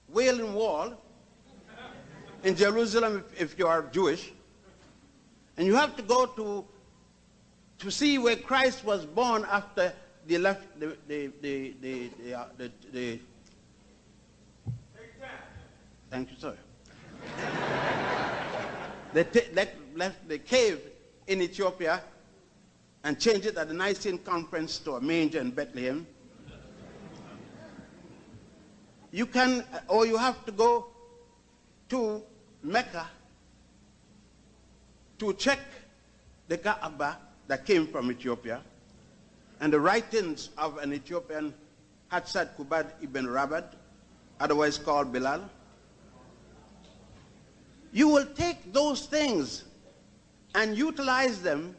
Wailing Wall in Jerusalem if you are Jewish, and you have to go to see where Christ was born after they left thank you, sir. They left the cave in Ethiopia and changed it at the Nicene Conference to a manger in Bethlehem. You can, or you have to go to Mecca to check the Kaaba that came from Ethiopia and the writings of an Ethiopian, Hatzat Kubad ibn Rabad, otherwise called Bilal. You will take those things and utilize them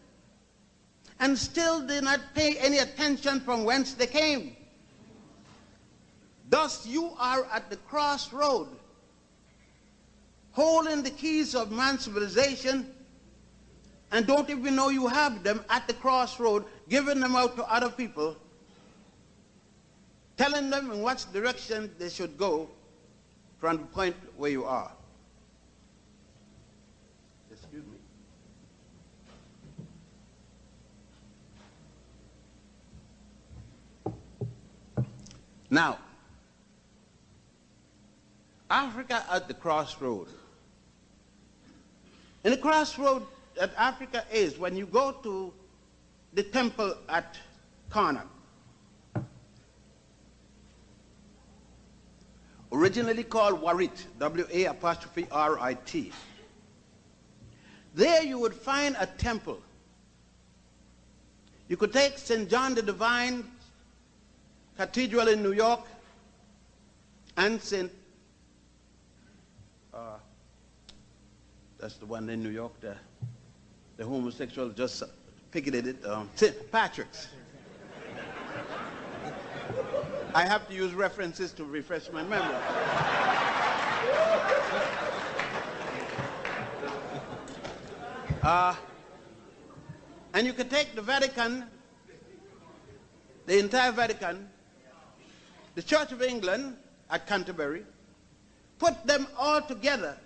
and still do not pay any attention from whence they came. Thus you are at the crossroad, holding the keys of man's civilization and don't even know you have them at the crossroad, giving them out to other people, telling them in what direction they should go from the point where you are. Excuse me. Now, Africa at the crossroad. In the crossroad that Africa is, when you go to the temple at Karnak, originally called Warit, W-A''R''I''T. There you would find a temple. You could take St. John the Divine Cathedral in New York and that's the one in New York, the homosexual just picketed it, St. Patrick's. I have to use references to refresh my memory. And you can take the Vatican, the entire Vatican, the Church of England at Canterbury, put them all together.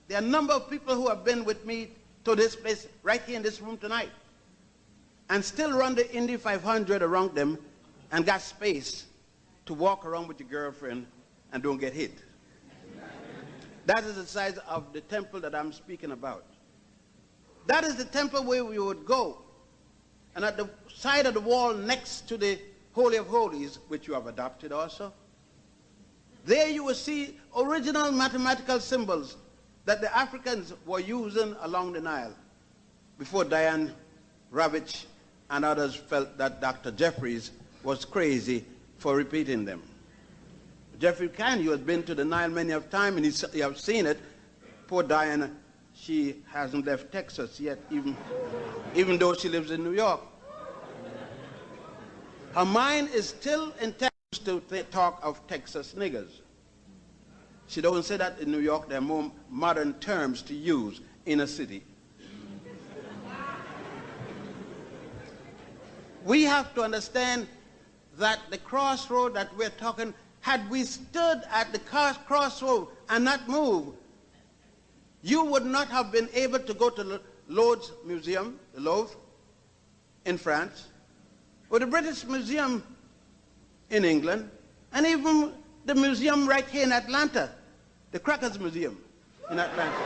There are a number of people who have been with me to this place right here in this room tonight and still run the Indy 500 around them and got space to walk around with your girlfriend and don't get hit. That is the size of the temple that I'm speaking about. That is the temple where we would go. And at the side of the wall next to the Holy of Holies, which you have adopted also, there you will see original mathematical symbols that the Africans were using along the Nile before Diane Ravitch and others felt that Dr. Jeffries was crazy for repeating them. Jeffrey Canyu has been to the Nile many a time and you have seen it. Poor Diane, she hasn't left Texas yet, even though she lives in New York. Her mind is still intact. to talk of Texas niggers. She don't say that in New York. There are more modern terms to use in a city. We have to understand that the crossroad that we're talking, had we stood at the crossroad and not moved, you would not have been able to go to the Louvre Museum, the Louvre, in France, or the British Museum in England, and even the museum right here in Atlanta, the Clarke Museum in Atlanta.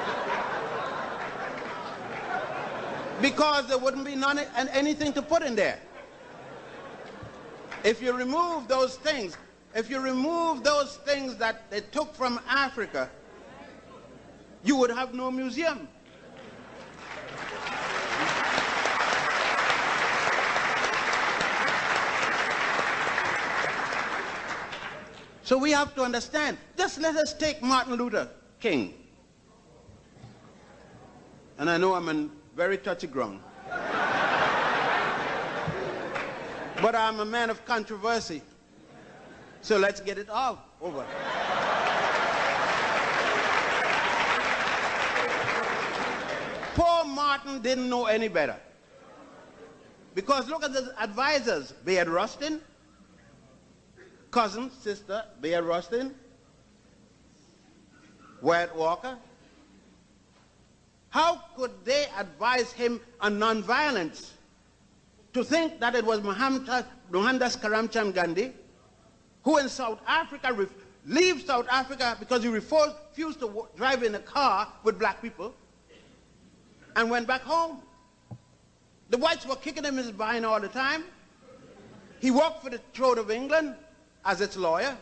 Because there wouldn't be anything to put in there. If you remove those things, that they took from Africa, you would have no museum. So we have to understand. Just let us take Martin Luther King. And I know I'm in very touchy ground. But I'm a man of controversy. So let's get it over. Poor Martin didn't know any better. Because look at the advisors. Bayard Rustin, cousin, sister, Bayard Rustin, Wyatt Walker. How could they advise him on nonviolence? To think that it was Mohandas Karamchand Gandhi, who in South Africa, leave South Africa because he refused to drive in a car with black people, and went back home. The whites were kicking him in his behind all the time. He worked for the throne of England as its lawyer,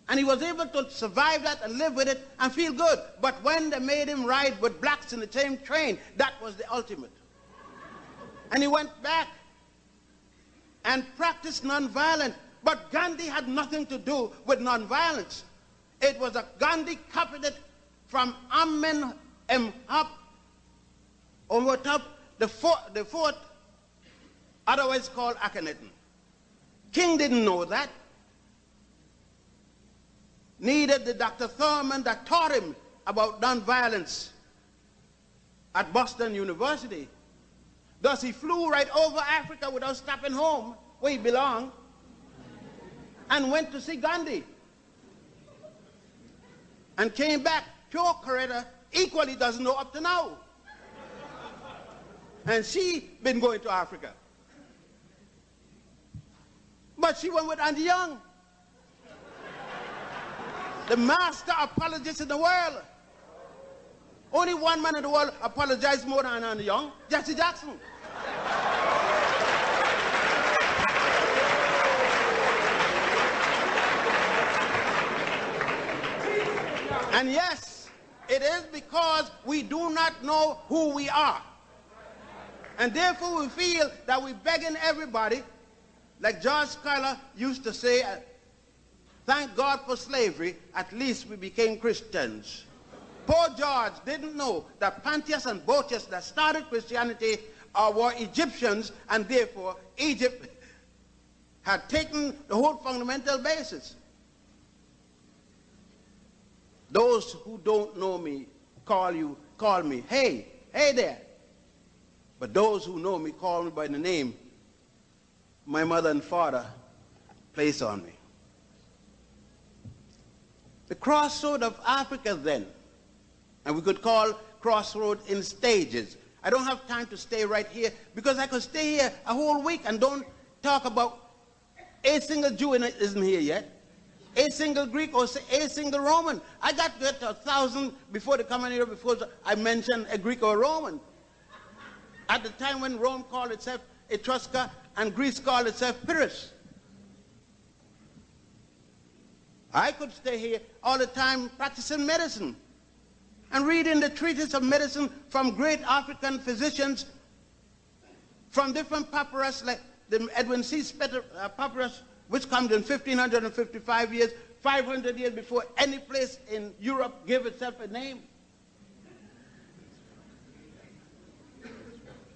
and he was able to survive that and live with it and feel good. But when they made him ride with blacks in the same train, that was the ultimate. And he went back and practiced nonviolence. But Gandhi had nothing to do with nonviolence. It was Gandhi copied it from Amen Mhop, the fourth, otherwise called Akhenaten. King didn't know that. Neither did Dr. Thurman that taught him about nonviolence at Boston University. Thus he flew right over Africa without stopping home, where he belonged, and went to see Gandhi. And came back. Pure Coretta equally doesn't know up to now. And she been going to Africa. But she went with Andy Young, the master apologist in the world. Only one man in the world apologized more than Andy Young, Jesse Jackson. And yes, it is because we do not know who we are. And therefore we feel that we're begging everybody, like George Schuyler used to say, thank God for slavery, at least we became Christians. Poor George didn't know that Pontius and Boetius that started Christianity were Egyptians, and therefore Egypt had taken the whole fundamental basis. Those who don't know me call me, hey there. But those who know me call me by the name my mother and father placed on me. The crossroad of Africa then, and we could call crossroad in stages. I don't have time to stay right here because I could stay here a whole week and don't talk about a single Jew isn't here yet, a single Greek or a single Roman. I got to get to 1,000 before they come in here before I mention a Greek or a Roman. At the time when Rome called itself Etrusca and Greece called itself Pyrrhus. I could stay here all the time practicing medicine and reading the treatise of medicine from great African physicians from different papyrus, like the Edwin C. Spetter papyrus, which comes in 1555 years, 500 years before any place in Europe gave itself a name.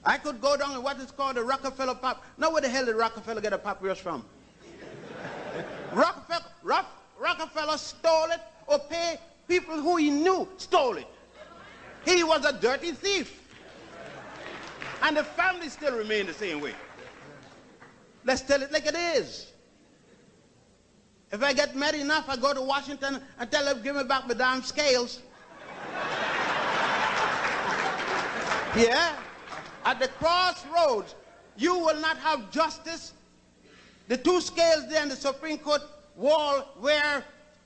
I could go down to what is called the Rockefeller papyrus. Now where the hell did Rockefeller get a papyrus from? Rockefeller stole it or pay people who he knew stole it. He was a dirty thief. And the family still remain the same way. Let's tell it like it is. If I get mad enough, I go to Washington and tell them, give me back my damn scales. Yeah? At the crossroads, you will not have justice. The two scales there in the Supreme Court wall where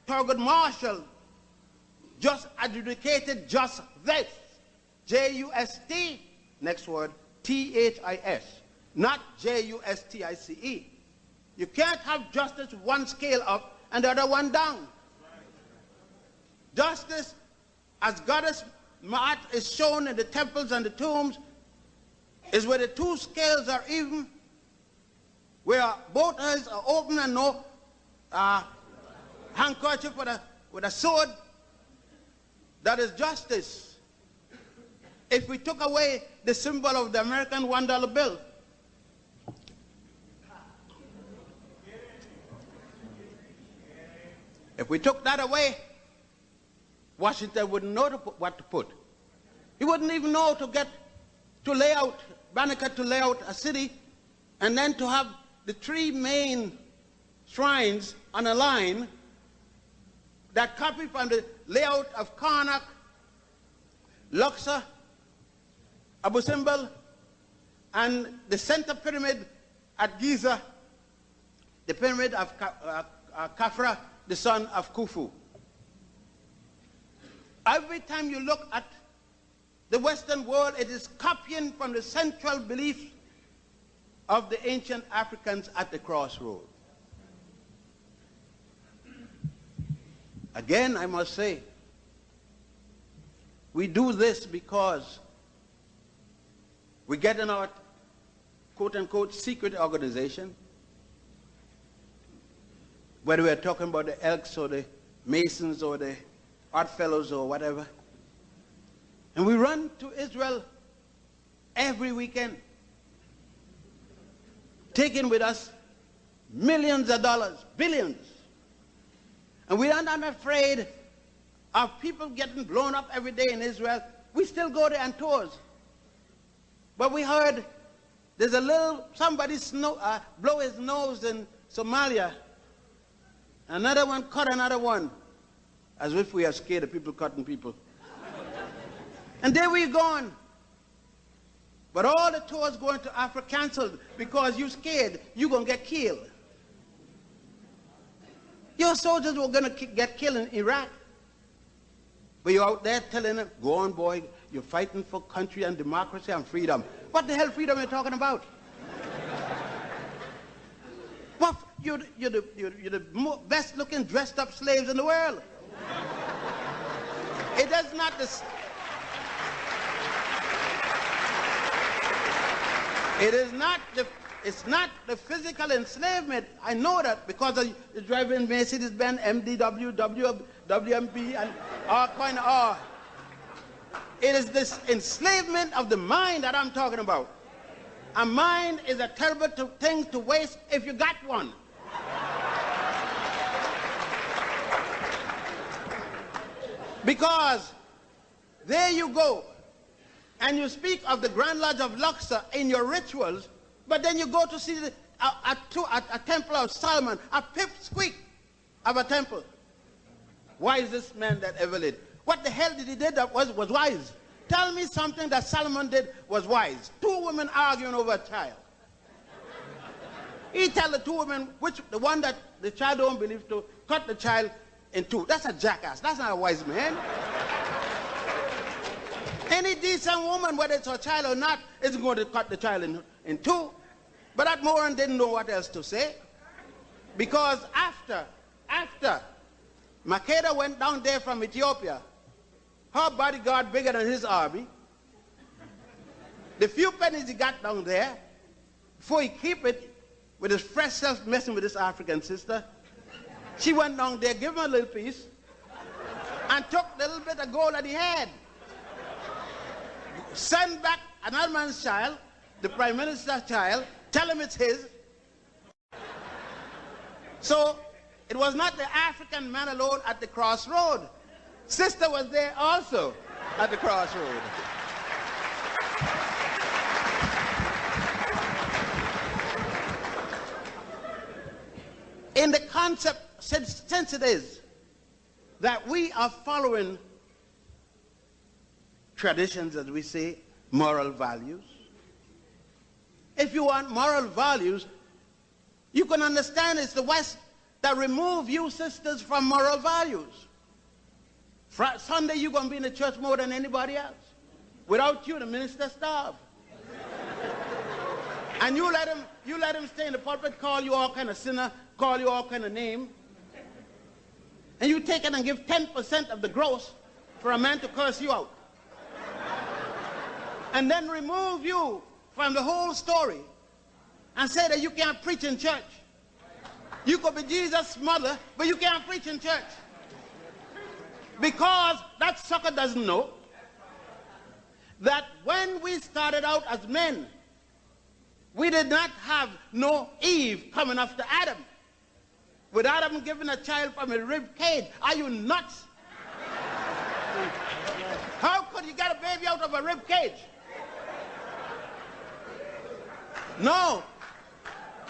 Thurgood Marshall just adjudicated just this. J-U-S-T, next word, T-H-I-S, not J-U-S-T-I-C-E. You can't have justice one scale up and the other one down. Justice, as Goddess Ma'at is shown in the temples and the tombs, is where the two scales are even, where both eyes are open and no handkerchief with a sword. That is justice. If we took away the symbol of the American $1 bill, if we took that away, Washington wouldn't know what to put. He wouldn't even know to lay out, Banneker to lay out a city, and then to have the three main shrines on a line that copy from the layout of Karnak, Luxor, Abu Simbel, and the center pyramid at Giza, the pyramid of Khafra, the son of Khufu. Every time you look at the Western world, it is copying from the central beliefs of the ancient Africans at the crossroads. Again, I must say, we do this because we get in our quote-unquote secret organization, whether we're talking about the Elks or the Masons or the Oddfellows or whatever, and we run to Israel every weekend, taking with us millions of dollars, billions. And we are not afraid of people getting blown up every day in Israel. We still go there on tours. But we heard there's a little, somebody blow his nose in Somalia. Another one cut another one. As if we are scared of people cutting people. And there we're gone. But all the tours going to Africa canceled because you're scared you're going to get killed. Your soldiers were going to get killed in Iraq. But you're out there telling them, go on, boy, you're fighting for country and democracy and freedom. What the hell freedom are you talking about? Well, you're the best looking dressed up slaves in the world. It does not... It's not the physical enslavement. I know that because of the driving Mercedes-Benz, MDW, WMB, and all kind of... It is this enslavement of the mind that I'm talking about. A mind is a terrible thing to waste if you got one. Because there you go, and you speak of the Grand Lodge of Luxor in your rituals, but then you go to see a temple of Solomon, a pipsqueak of a temple. Why is this man that ever lived? What the hell did he do that was wise? Tell me something that Solomon did was wise. Two women arguing over a child. He tell the two women, the one that the child don't believe to, cut the child in two. That's a jackass. That's not a wise man. Any decent woman, whether it's her child or not, isn't going to cut the child in two. But that moron didn't know what else to say. Because after Makeda went down there from Ethiopia, her bodyguard bigger than his army, the few pennies he got down there, before he keep it with his fresh self messing with his African sister, she went down there, gave him a little piece, and took the little bit of gold that he had. Send back another man's child, the prime minister's child, tell him it's his. So it was not the African man alone at the crossroad. Sister was there also at the crossroad. In the concept, since it is that we are following traditions, as we say, moral values. If you want moral values, you can understand it's the West that remove you sisters from moral values. Sunday you're going to be in the church more than anybody else. Without you, the minister starve. And you let him stay in the pulpit, call you all kind of sinner, call you all kind of name. And you take it and give 10% of the gross for a man to curse you out. And then remove you from the whole story and say that you can't preach in church. You could be Jesus' mother, but you can't preach in church. Because that sucker doesn't know that when we started out as men, we did not have no Eve coming after Adam. With Adam giving a child from a rib cage. Are you nuts? How could you get a baby out of a rib cage? No.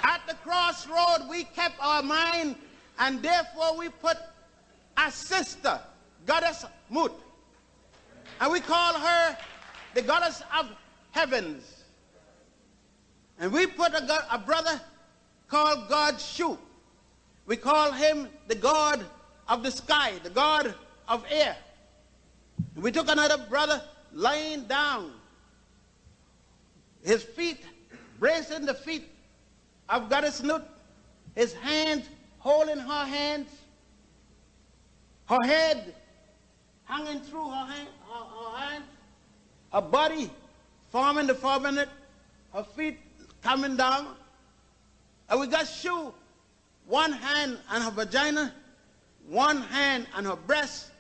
At the crossroad, we kept our mind, and therefore we put a sister, goddess Mut. And we call her the goddess of heavens. And we put a brother called God Shu. We call him the god of the sky, the god of air. And we took another brother lying down, his feet bracing the feet of goddess Nut, his hands holding her hands, her head hanging through her hands, her body forming the firmament, her feet coming down. And we got Shu, one hand on her vagina, one hand on her breast,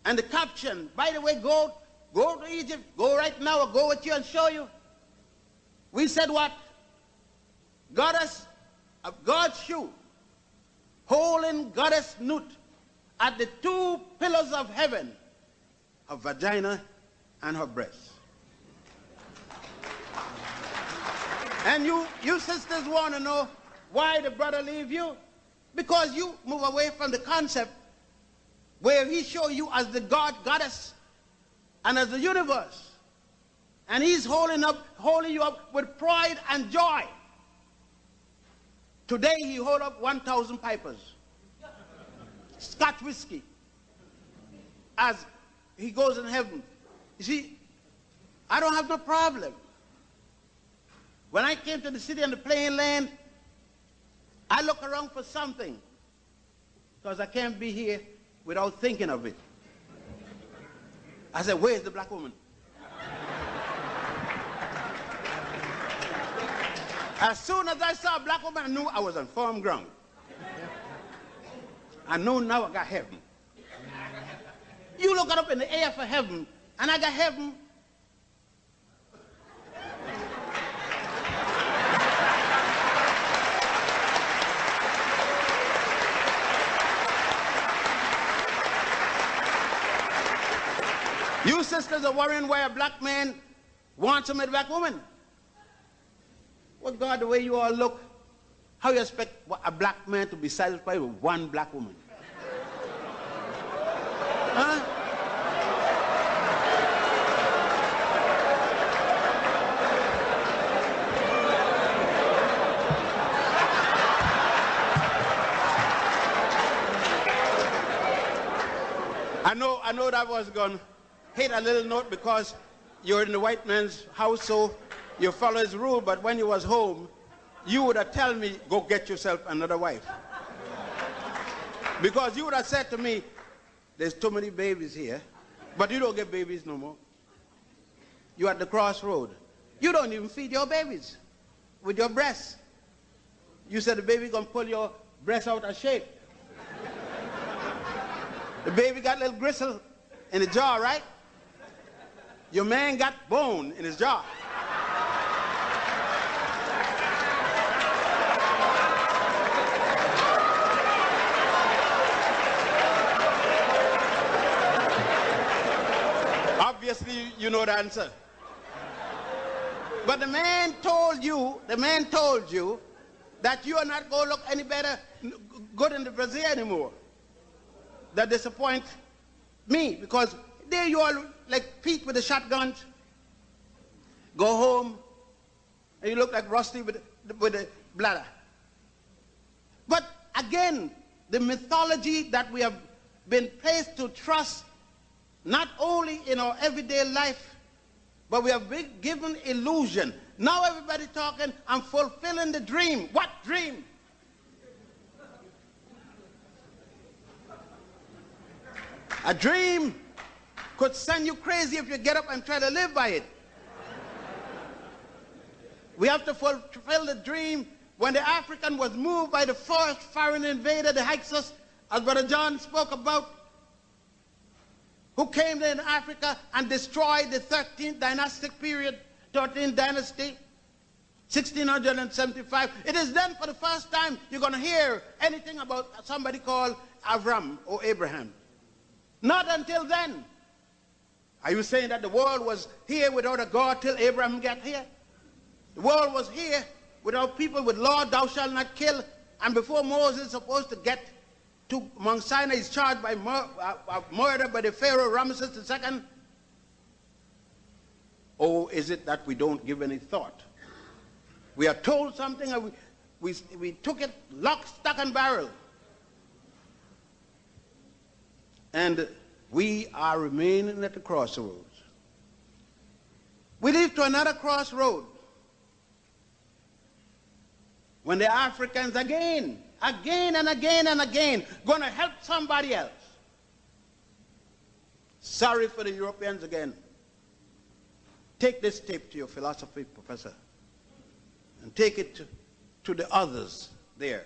and the caption, by the way, go to Egypt, go right now, I'll go with you and show you. We said what? Goddess of God's Shu, holding goddess Nut at the two pillars of heaven, her vagina and her breast. And you sisters want to know why the brother leave you? Because you move away from the concept where he show you as the God, goddess, and as the universe. And he's holding you up with pride and joy. Today he hold up 1,000 pipers, Scotch whiskey, as he goes in heaven. You see, I don't have no problem. When I came to the city and the plain land, I look around for something, because I can't be here without thinking of it. I said, where's the black woman? As soon as I saw a black woman, I knew I was on firm ground. I know now I got heaven. You look up in the air for heaven, and I got heaven. You sisters are worrying why a black man wants to meet a black woman. Well, God, the way you all look, how you expect a black man to be satisfied with one black woman? Huh? I know that was going to hit a little note because you're in the white man's house, so you follow his rule, but when you was home, you would have told me, go get yourself another wife. Because you would have said to me, there's too many babies here, but you don't get babies no more. You're at the crossroad. You don't even feed your babies with your breasts. You said the baby gonna pull your breast out of shape. The baby got a little gristle in the jaw, right? Your man got bone in his jaw. you know the answer. But the man told you that you are not going to look any better, good in the Brazil anymore. That disappoints me, because there you are like Pete with the shotguns. Go home and you look like Rusty with the bladder. But again, the mythology that we have been placed to trust, not only in our everyday life, but we have been given illusion. Now everybody talking, I'm fulfilling the dream. What dream? A dream could send you crazy if you get up and try to live by it. We have to fulfill the dream. When the African was moved by the first foreign invader, the Hyksos, as Brother John spoke about, who came there in Africa and destroyed the 13th dynastic period, 13th dynasty, 1675. It is then for the first time you're going to hear anything about somebody called Avram or Abraham. Not until then. Are you saying that the world was here without a God till Abraham got here? The world was here without people with law, thou shalt not kill, and before Moses is supposed to get to Mount Sinai, he's charged by murder by the Pharaoh Ramesses II. Or is it that we don't give any thought? We are told something and we took it lock, stock, and barrel. And we are remaining at the crossroads. We lead to another crossroad. When the Africans again and again going to help somebody else. Sorry for the Europeans again. Take this tape to your philosophy professor and take it to the others there.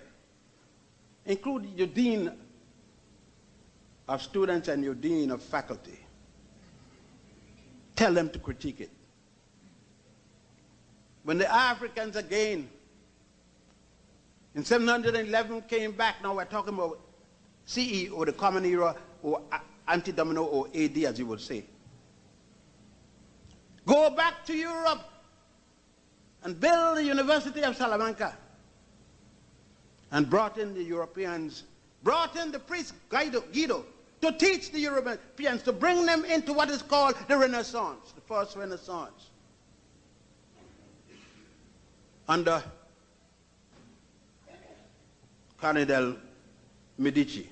Include your dean of students and your dean of faculty. Tell them to critique it. When the Africans again in 711 came back, now we're talking about CE or the Common Era or Anti-Domino or AD as you would say. Go back to Europe and build the University of Salamanca and brought in the Europeans, brought in the priest Guido to teach the Europeans, to bring them into what is called the Renaissance, the first Renaissance. Under Cardinal Medici,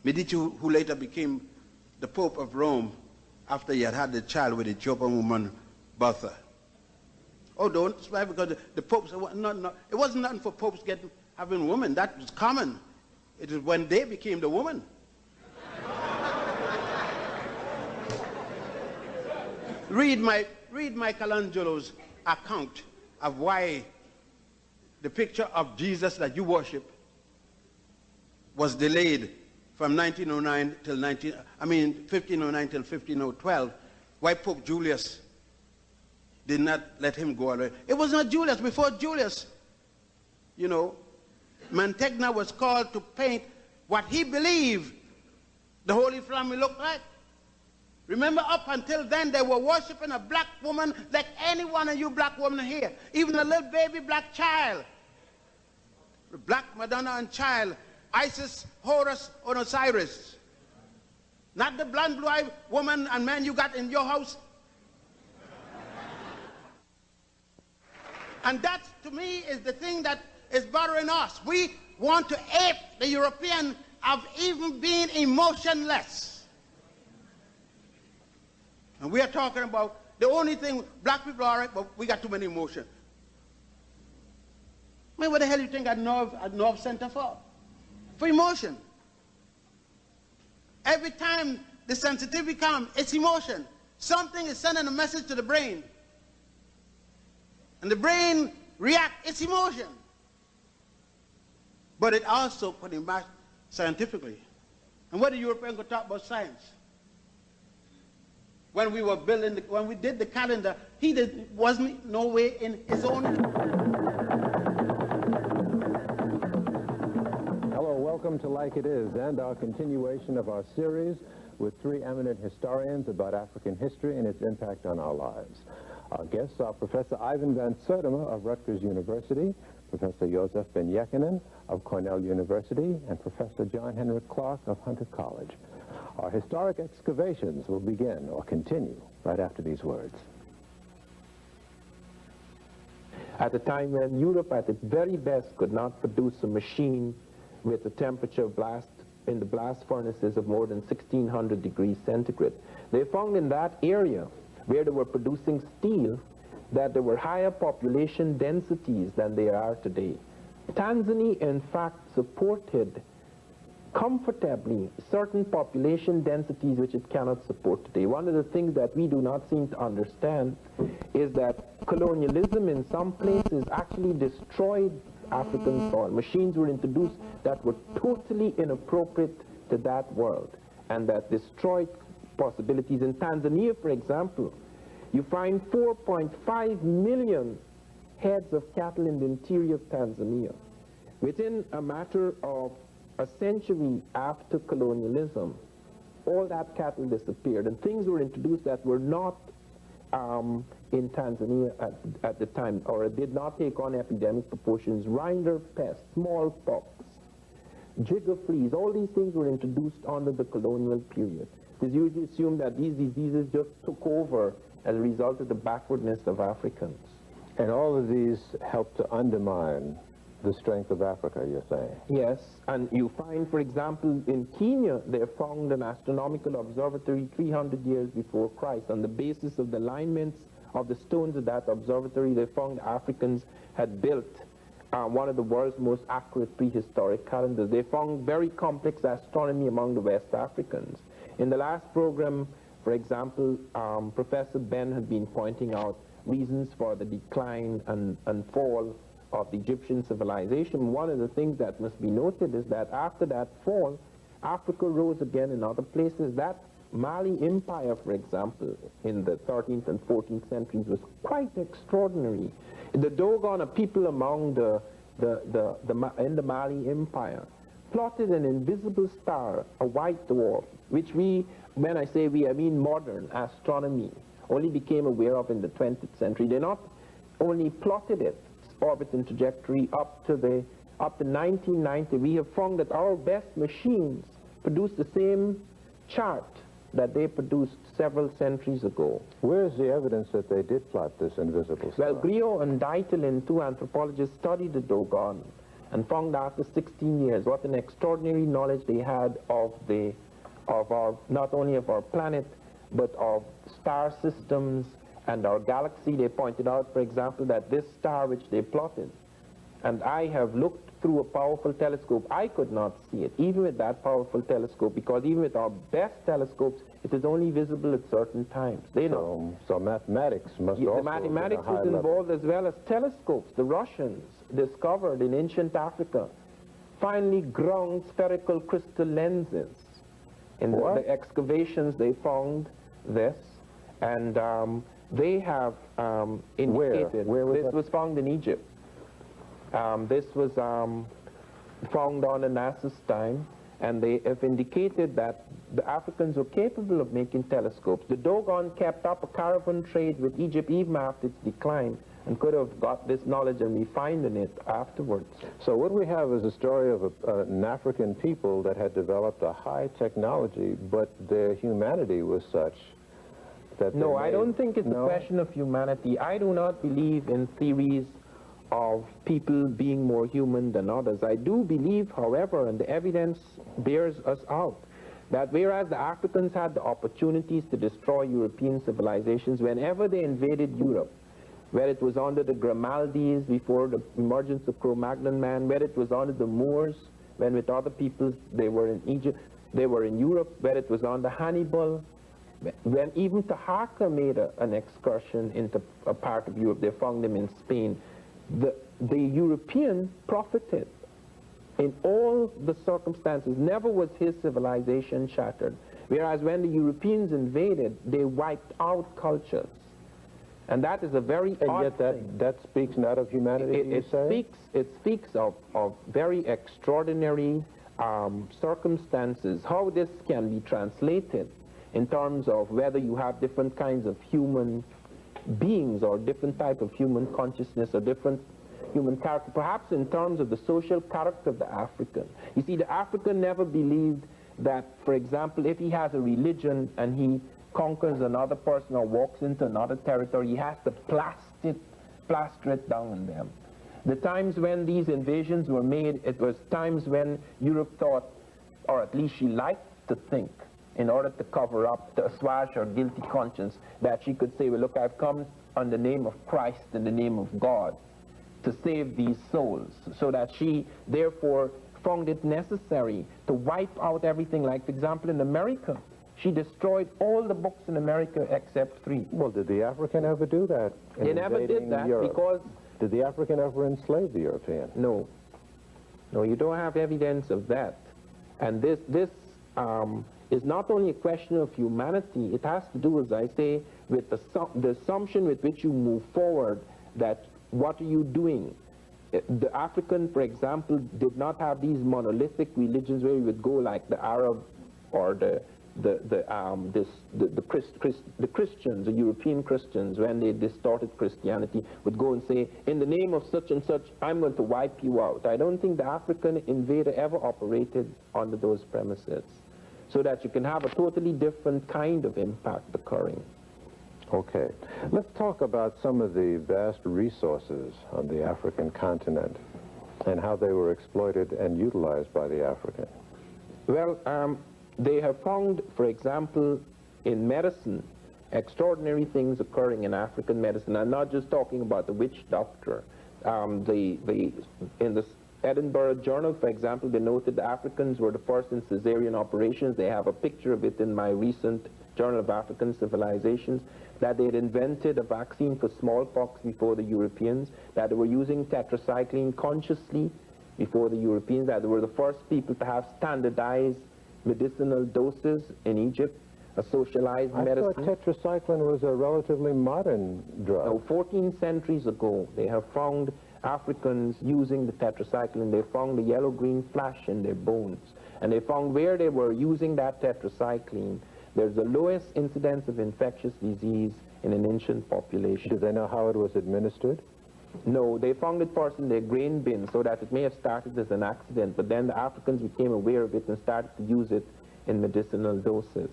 who later became the Pope of Rome after he had had the child with the Ethiopian woman, Bertha. Oh, don't smile, because the popes, it wasn't nothing for popes having women. That was common. It is when they became the woman. Read Michelangelo's account of why the picture of Jesus that you worship was delayed from 1509 till 1512. Why Pope Julius did not let him go away. It was not Julius. Before Julius, you know, Mantegna was called to paint what he believed the Holy Family looked like. Remember, up until then, they were worshiping a black woman like any one of you black women here. Even a little baby black child. The black Madonna and child, Isis, Horus, or Osiris. Not the blonde, blue-eyed woman and man you got in your house. And that, to me, is the thing that is bothering us. We want to ape the European of even being emotionless. And we are talking about the only thing, black people are right, but we got too many emotions. I mean, what the hell do you think a nerve center for? For emotion. Every time the sensitivity comes, it's emotion. Something is sending a message to the brain. And the brain reacts, it's emotion. But it also put it back scientifically. And what the Europeans could talk about science? When we were building, when we did the calendar, wasn't no way in his own. Hello, welcome to Like It Is and our continuation of our series with three eminent historians about African history and its impact on our lives. Our guests are Professor Ivan Van Sertima of Rutgers University, Professor Joseph Ben Yekinen of Cornell University, and Professor John Henrik Clarke of Hunter College. Our historic excavations will begin or continue right after these words. At a time when Europe at its very best could not produce a machine with a temperature blast in the blast furnaces of more than 1600 degrees centigrade. They found in that area where they were producing steel that there were higher population densities than there are today. Tanzania, in fact, supported comfortably certain population densities which it cannot support today. One of the things that we do not seem to understand is that colonialism in some places actually destroyed African soil. Machines were introduced that were totally inappropriate to that world and that destroyed possibilities. In Tanzania, for example, you find 4.5 million heads of cattle in the interior of Tanzania. Within a matter of a century after colonialism, all that cattle disappeared, and things were introduced that were not in Tanzania at the time, or did not take on epidemic proportions. Rinderpest, smallpox, jigger fleas, all these things were introduced under the colonial period. It's usually assumed that these diseases just took over as a result of the backwardness of Africans. And all of these help to undermine the strength of Africa, you're saying? Yes, and you find, for example, in Kenya, they found an astronomical observatory 300 years before Christ. On the basis of the alignments of the stones of that observatory, they found Africans had built one of the world's most accurate prehistoric calendars. They found very complex astronomy among the West Africans. In the last program, for example, Professor Ben had been pointing out reasons for the decline and fall of the Egyptian civilization. One of the things that must be noted is that after that fall, Africa rose again in other places. That Mali Empire, for example, in the 13th and 14th centuries was quite extraordinary. The Dogon, a people among in the Mali Empire, plotted an invisible star, a white dwarf, which we, when I say we, I mean modern astronomy, only became aware of in the 20th century. They not only plotted its orbit and trajectory up to 1990. We have found that our best machines produce the same chart that they produced several centuries ago. Where's the evidence that they did plot this invisible star? Well, Griot and Deitlin, two anthropologists, studied the Dogon and found after 16 years what an extraordinary knowledge they had of our, not only of our planet, but of star systems and our galaxy. They pointed out, for example, that this star which they plotted, and I have looked through a powerful telescope, I could not see it, even with that powerful telescope, because even with our best telescopes, it is only visible at certain times. They know. So mathematics must also the mathematics was involved as well as telescopes. The Russians discovered in ancient Africa finely ground spherical crystal lenses. In the excavations they found this, and they have indicated. Where was this that? was found in Egypt. This was found on the NASA's time, and they have indicated that the Africans were capable of making telescopes. The Dogon kept up a caravan trade with Egypt even after its decline, and could have got this knowledge and refined in it afterwards. So what we have is a story of an African people that had developed a high technology, but their humanity was such that No, I don't think it's a question of humanity. I do not believe in theories of people being more human than others. I do believe, however, and the evidence bears us out, that whereas the Africans had the opportunities to destroy European civilizations whenever they invaded Europe, where it was under the Grimaldis before the emergence of Cro-Magnon man, where it was under the Moors, when with other peoples they were in Egypt, they were in Europe, where it was under Hannibal, when even Taharqa made an excursion into a part of Europe, they found them in Spain. The European profited in all the circumstances. Never was his civilization shattered. Whereas when the Europeans invaded, they wiped out cultures. And that is a very odd thing. That speaks not of humanity, It speaks of very extraordinary circumstances, how this can be translated in terms of whether you have different kinds of human beings or different type of human consciousness or different human character, perhaps in terms of the social character of the African. You see, the African never believed that, for example, if he has a religion and he conquers another person or walks into another territory, he has to plaster it down on them. The times when these invasions were made, it was times when Europe thought, or at least she liked to think, in order to cover up, to assuage her guilty conscience, that she could say, well, look, I've come on the name of Christ in the name of God to save these souls, so that she therefore found it necessary to wipe out everything. Like, for example, in America, she destroyed all the books in America except 3. Well, did the African ever do that? They never did that Europe? because... Did the African ever enslave the European? No. No, you don't have evidence of that. And this is not only a question of humanity, it has to do, as I say, with the assumption with which you move forward, that what are you doing? The African, for example, did not have these monolithic religions where you would go like the Arab or the Christians, the European Christians, when they distorted Christianity, would go and say, in the name of such and such, I'm going to wipe you out. I don't think the African invader ever operated under those premises, so that you can have a totally different kind of impact occurring. Okay. Let's talk about some of the vast resources on the African continent and how they were exploited and utilized by the African. Well, they have found, for example, in medicine, extraordinary things occurring in African medicine. I'm not just talking about the witch doctor. In the Edinburgh Journal, for example, they noted the Africans were the first in cesarean operations. They have a picture of it in my recent Journal of African Civilizations, that they had invented a vaccine for smallpox before the Europeans, that they were using tetracycline consciously before the Europeans, that they were the first people to have standardized medicinal doses in Egypt, a socialized medicine. I thought tetracycline was a relatively modern drug. No, 14 centuries ago, they have found Africans using the tetracycline. They found the yellow-green flash in their bones. And they found where they were using that tetracycline, there's the lowest incidence of infectious disease in an ancient population. Do they know how it was administered? No, they found it first in their grain bin, so that it may have started as an accident, but then the Africans became aware of it and started to use it in medicinal doses.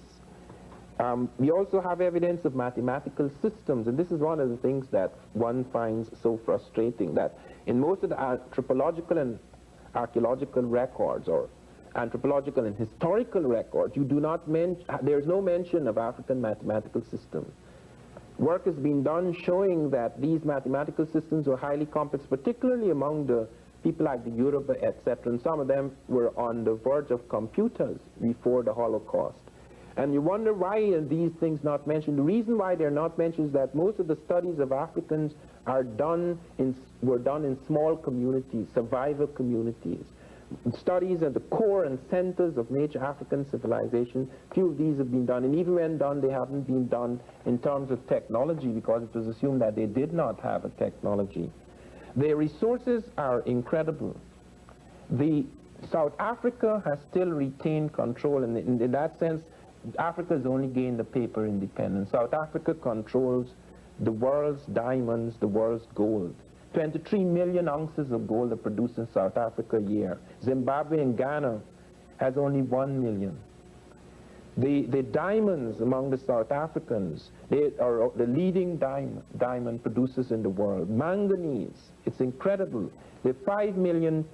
We also have evidence of mathematical systems, and this is one of the things that one finds so frustrating, that in most of the anthropological and archaeological records, or anthropological and historical records, you do not there's no mention of African mathematical systems. Work has been done showing that these mathematical systems were highly complex, particularly among the people like the Yoruba, etc., and some of them were on the verge of computers before the Holocaust. And you wonder why are these things not mentioned. The reason why they're not mentioned is that most of the studies of Africans were done in small communities, survival communities. Studies at the core and centers of major African civilization, few of these have been done, and even when done, they haven't been done in terms of technology, because it was assumed that they did not have a technology. Their resources are incredible. South Africa has still retained control, and in that sense, Africa has only gained the paper independence. South Africa controls the world's diamonds, the world's gold. 23 million ounces of gold are produced in South Africa a year. Zimbabwe and Ghana has only 1 million. The diamonds among the South Africans, they are the leading diamond producers in the world. Manganese, it's incredible. They have 5 million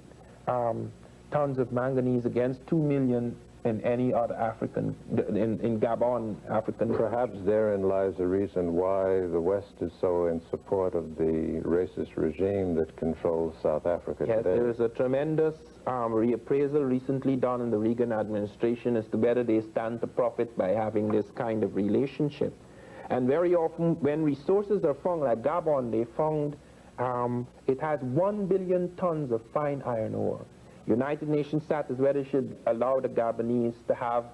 tons of manganese against 2 million in any other African, in Gabon, African. Perhaps therein lies the reason why the West is so in support of the racist regime that controls South Africa today. Yes, there is a tremendous reappraisal recently done in the Reagan administration as to whether they stand to profit by having this kind of relationship. And very often when resources are found, like Gabon, they found it has 1 billion tons of fine iron ore. United Nations sat as whether it should allow the Gabonese to have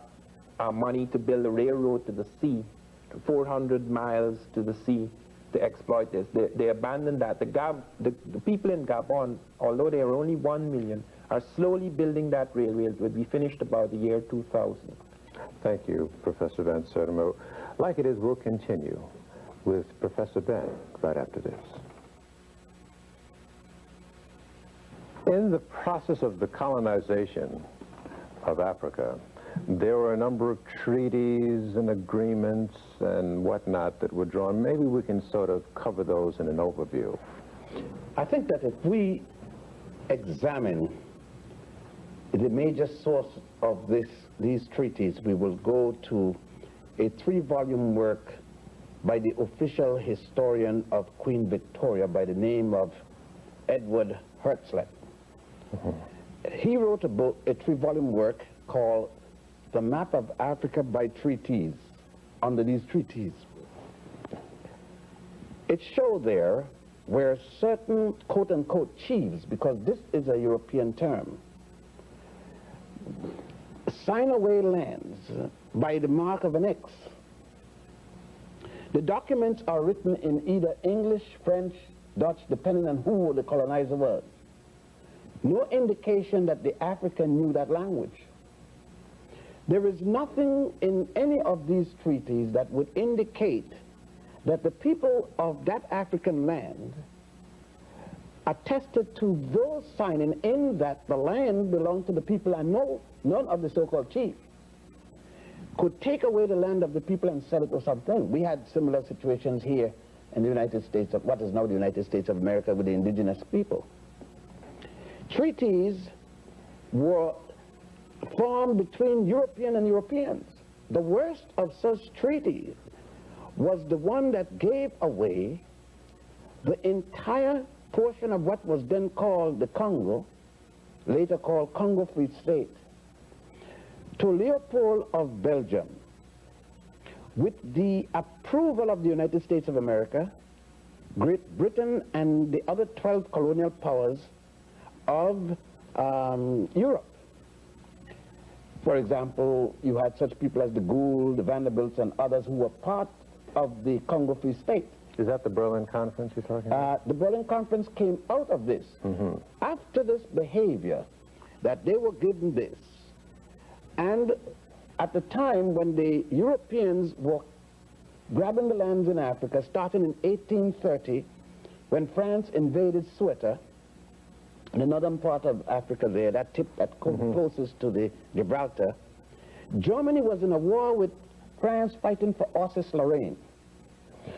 money to build a railroad to the sea, 400 miles to the sea, to exploit this. They abandoned that. The people in Gabon, although they are only 1 million, are slowly building that railway. It will be finished about the year 2000. Thank you, Professor Van Sertima. Like it is, we'll continue with Professor Ben right after this. In the process of the colonization of Africa, there were a number of treaties and agreements and whatnot that were drawn. Maybe we can sort of cover those in an overview. I think that if we examine the major source of these treaties, we will go to a 3-volume work by the official historian of Queen Victoria by the name of Edward Hertzlet. He wrote a 3-volume work called The Map of Africa by Treaties, under these treaties. It showed there where certain quote-unquote chiefs, because this is a European term, sign away lands by the mark of an X. The documents are written in either English, French, Dutch, depending on who the colonizer was. No indication that the African knew that language. There is nothing in any of these treaties that would indicate that the people of that African land attested to those signing in that the land belonged to the people, and none of the so-called chief could take away the land of the people and sell it or something. We had similar situations here in the United States, of what is now the United States of America, with the indigenous people. Treaties were formed between European and Europeans. The worst of such treaties was the one that gave away the entire portion of what was then called the Congo, later called Congo Free State, to Leopold of Belgium, with the approval of the United States of America, Great Britain, and the other 12 colonial powers of Europe. For example, you had such people as the Gould, the Vanderbilts, and others who were part of the Congo Free State. Is that the Berlin Conference you're talking about? The Berlin Conference came out of this. After this behavior, that they were given this, and at the time when the Europeans were grabbing the lands in Africa, starting in 1830, when France invaded Ceuta, in the northern part of Africa there, that tip that closest to the Gibraltar, Germany was in a war with France fighting for Alsace-Lorraine.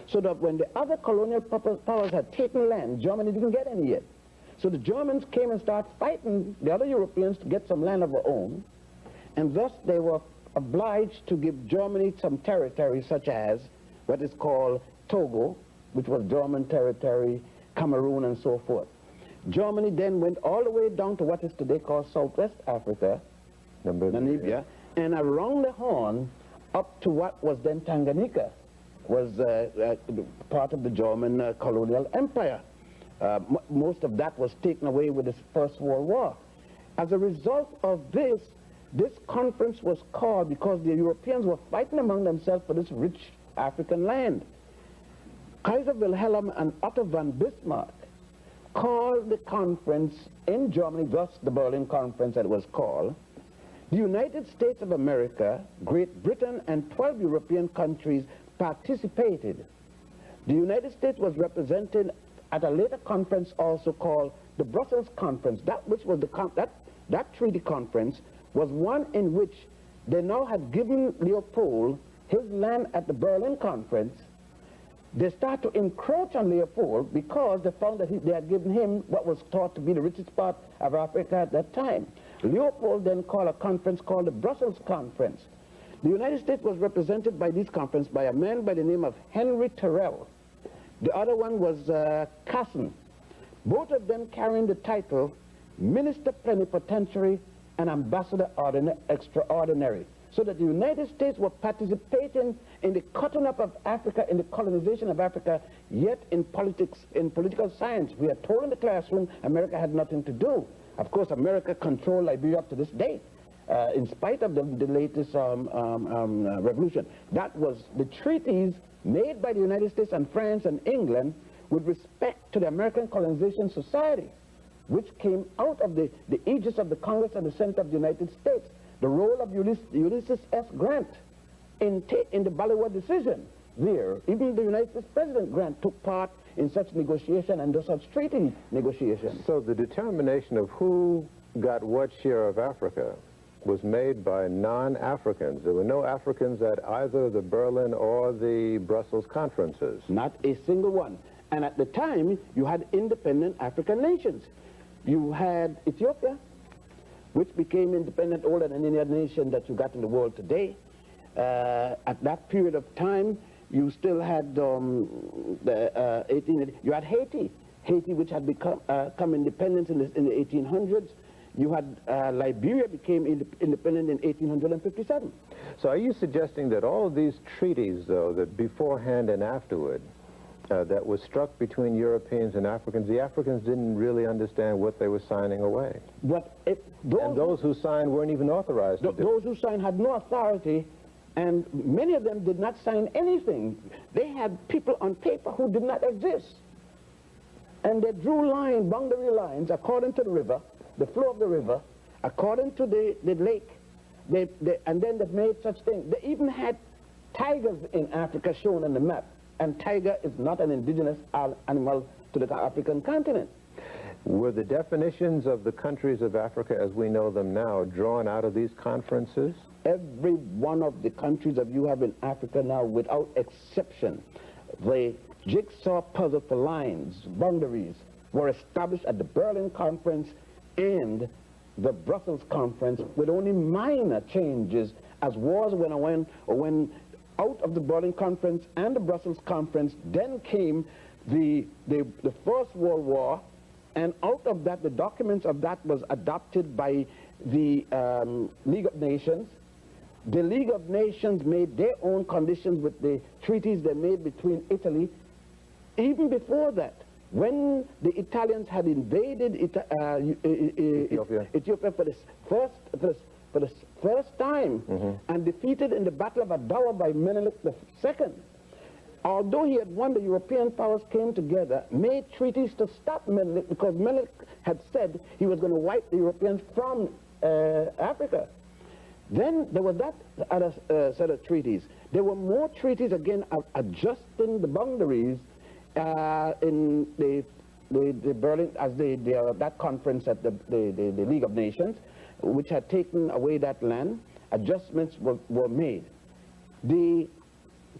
So that when the other colonial powers had taken land, Germany didn't get any yet. So the Germans came and started fighting the other Europeans to get some land of their own, and thus they were obliged to give Germany some territory, such as what is called Togo, which was German territory, Cameroon, and so forth. Germany then went all the way down to what is today called Southwest Africa, Namibia, and around the Horn up to what was then Tanganyika, was part of the German colonial empire. Most of that was taken away with the First World War. As a result of this, this conference was called because the Europeans were fighting among themselves for this rich African land. Kaiser Wilhelm and Otto von Bismarck called the conference in Germany, thus the Berlin Conference that it was called. The United States of America, Great Britain, and 12 European countries participated. The United States was represented at a later conference also called the Brussels Conference. That which was that treaty conference was one in which they now had given Leopold his land at the Berlin Conference. They started to encroach on Leopold because they found that they had given him what was thought to be the richest part of Africa at that time. Leopold then called a conference called the Brussels Conference. The United States was represented by this conference by a man by the name of Henry Terrell. The other one was Casson. Both of them carrying the title Minister Plenipotentiary and Ambassador Extraordinary. So that the United States were participating in the cutting up of Africa, in the colonization of Africa, yet in politics, in political science. We are told in the classroom America had nothing to do. Of course, America controlled Liberia up to this date, in spite of the latest revolution. That was the treaties made by the United States and France and England with respect to the American colonization society. which came out of the aegis of the Congress and the Senate of the United States. The role of Ulysses S. Grant in the Baliwa decision there. Even the United States President Grant took part in such negotiation and such treaty negotiations. So the determination of who got what share of Africa was made by non-Africans. There were no Africans at either the Berlin or the Brussels conferences. Not a single one. And at the time, you had independent African nations. You had Ethiopia, which became independent older than any other nation that you got in the world today. At that period of time, you still had you had Haiti, which had become independent in the 1800s. You had Liberia became independent in 1857. So are you suggesting that all of these treaties, though, that beforehand and afterward, that was struck between Europeans and Africans, the Africans didn't really understand what they were signing away? And those who signed weren't even authorized to do it. Those who signed had no authority, and many of them did not sign anything. They had people on paper who did not exist. And they drew boundary lines according to the river, the flow of the river, according to the lake, and then they made such things. They even had tigers in Africa shown on the map, and tiger is not an indigenous animal to the African continent. Were the definitions of the countries of Africa as we know them now drawn out of these conferences? Every one of the countries that you have in Africa now, without exception, the jigsaw puzzle for lines, boundaries, were established at the Berlin Conference and the Brussels Conference with only minor changes as wars when out of the Berlin Conference and the Brussels Conference. Then came the First World War, and out of that, the documents of that was adopted by the League of Nations. The League of Nations made their own conditions with the treaties they made between Italy. Even before that, when the Italians had invaded Ethiopia for the first time, and defeated in the Battle of Adawa by Menelik II, although he had won, the European powers came together, made treaties to stop Menelik, because Menelik had said he was going to wipe the Europeans from Africa. Then there was that other set of treaties. There were more treaties, again, adjusting the boundaries in the Berlin, as that conference at the League of Nations, which had taken away that land. Adjustments were made. The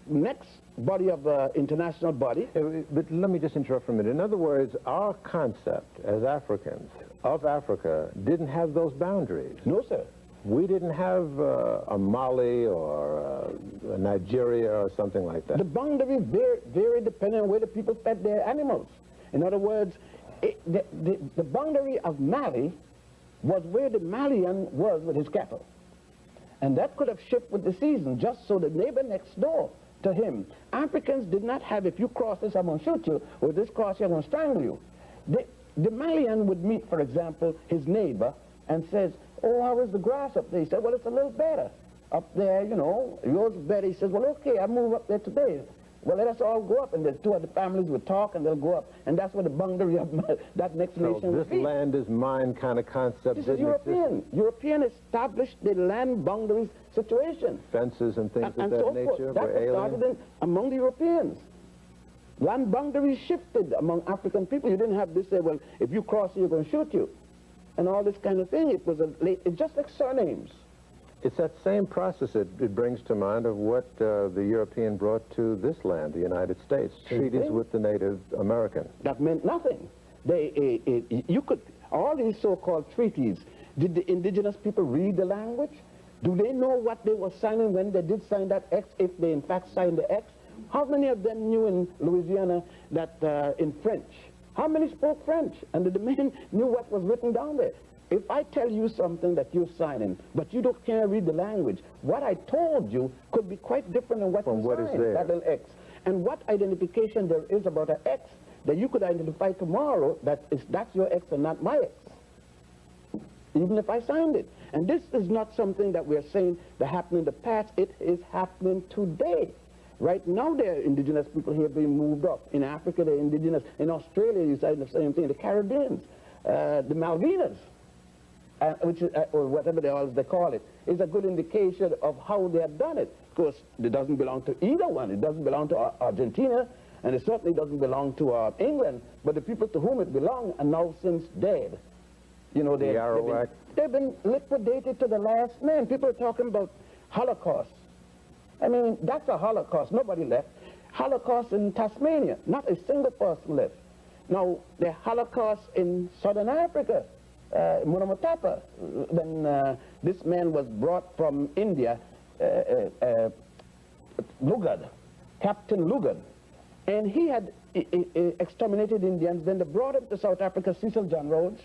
next body of international body. But let me just interrupt for a minute. In other words, our concept as Africans of Africa didn't have those boundaries. No, sir. We didn't have a Mali or a Nigeria or something like that. The boundaries very dependent on where the people fed their animals. In other words, the boundary of Mali was where the Malian was with his cattle. And that could have shifted with the season, just so the neighbor next door to him. Africans did not have, if you cross this, I'm going to shoot you, or this cross here, I'm going to strangle you. The Malian would meet, for example, his neighbor and says, oh, how is the grass up there? He said, well, it's a little better up there, you know. Yours is better. He says, well, okay, I'll move up there today. Well, let us all go up, and the two other families would talk, and they'll go up. And that's where the boundary of that next nation would be. This land is mine kind of concept This is European. European established the land boundaries situation. Fences and things of that so nature that were alien? started among the Europeans. Land boundaries shifted among African people. You didn't have this say, well, if you cross here, you're going to shoot you. And all this kind of thing. It was it's just like surnames. It's that same process it brings to mind of what the European brought to this land, the United States, treaties with the Native American. That meant nothing. All these so-called treaties, did the indigenous people read the language? Do they know what they were signing when they did sign that X, if they in fact signed the X? How many of them knew in Louisiana that in French? How many spoke French? And the men knew what was written down there. If I tell you something that you're signing, but you can't read the language, what I told you could be quite different than what you signed, is there. that little X. And what identification there is about an X that you could identify tomorrow that's your X and not my X, even if I signed it. And this is not something that we're saying that happened in the past. It is happening today. Right now, there are indigenous people here being moved up. In Africa, they're indigenous. In Australia, you say the same thing. The Caribbeans. the Malvinas, which is, or whatever else they call it, is a good indication of how they have done it. Of course, it doesn't belong to either one. It doesn't belong to Argentina, and it certainly doesn't belong to England, but the people to whom it belonged are now since dead. You know, they've been liquidated to the last man. People are talking about Holocaust. I mean, that's a Holocaust. Nobody left. Holocaust in Tasmania, not a single person left. Now, the Holocaust in Southern Africa, Munamatapa, when this man was brought from India, Lugard, Captain Lugard, and he had exterminated Indians. Then they brought him to South Africa, Cecil John Rhodes.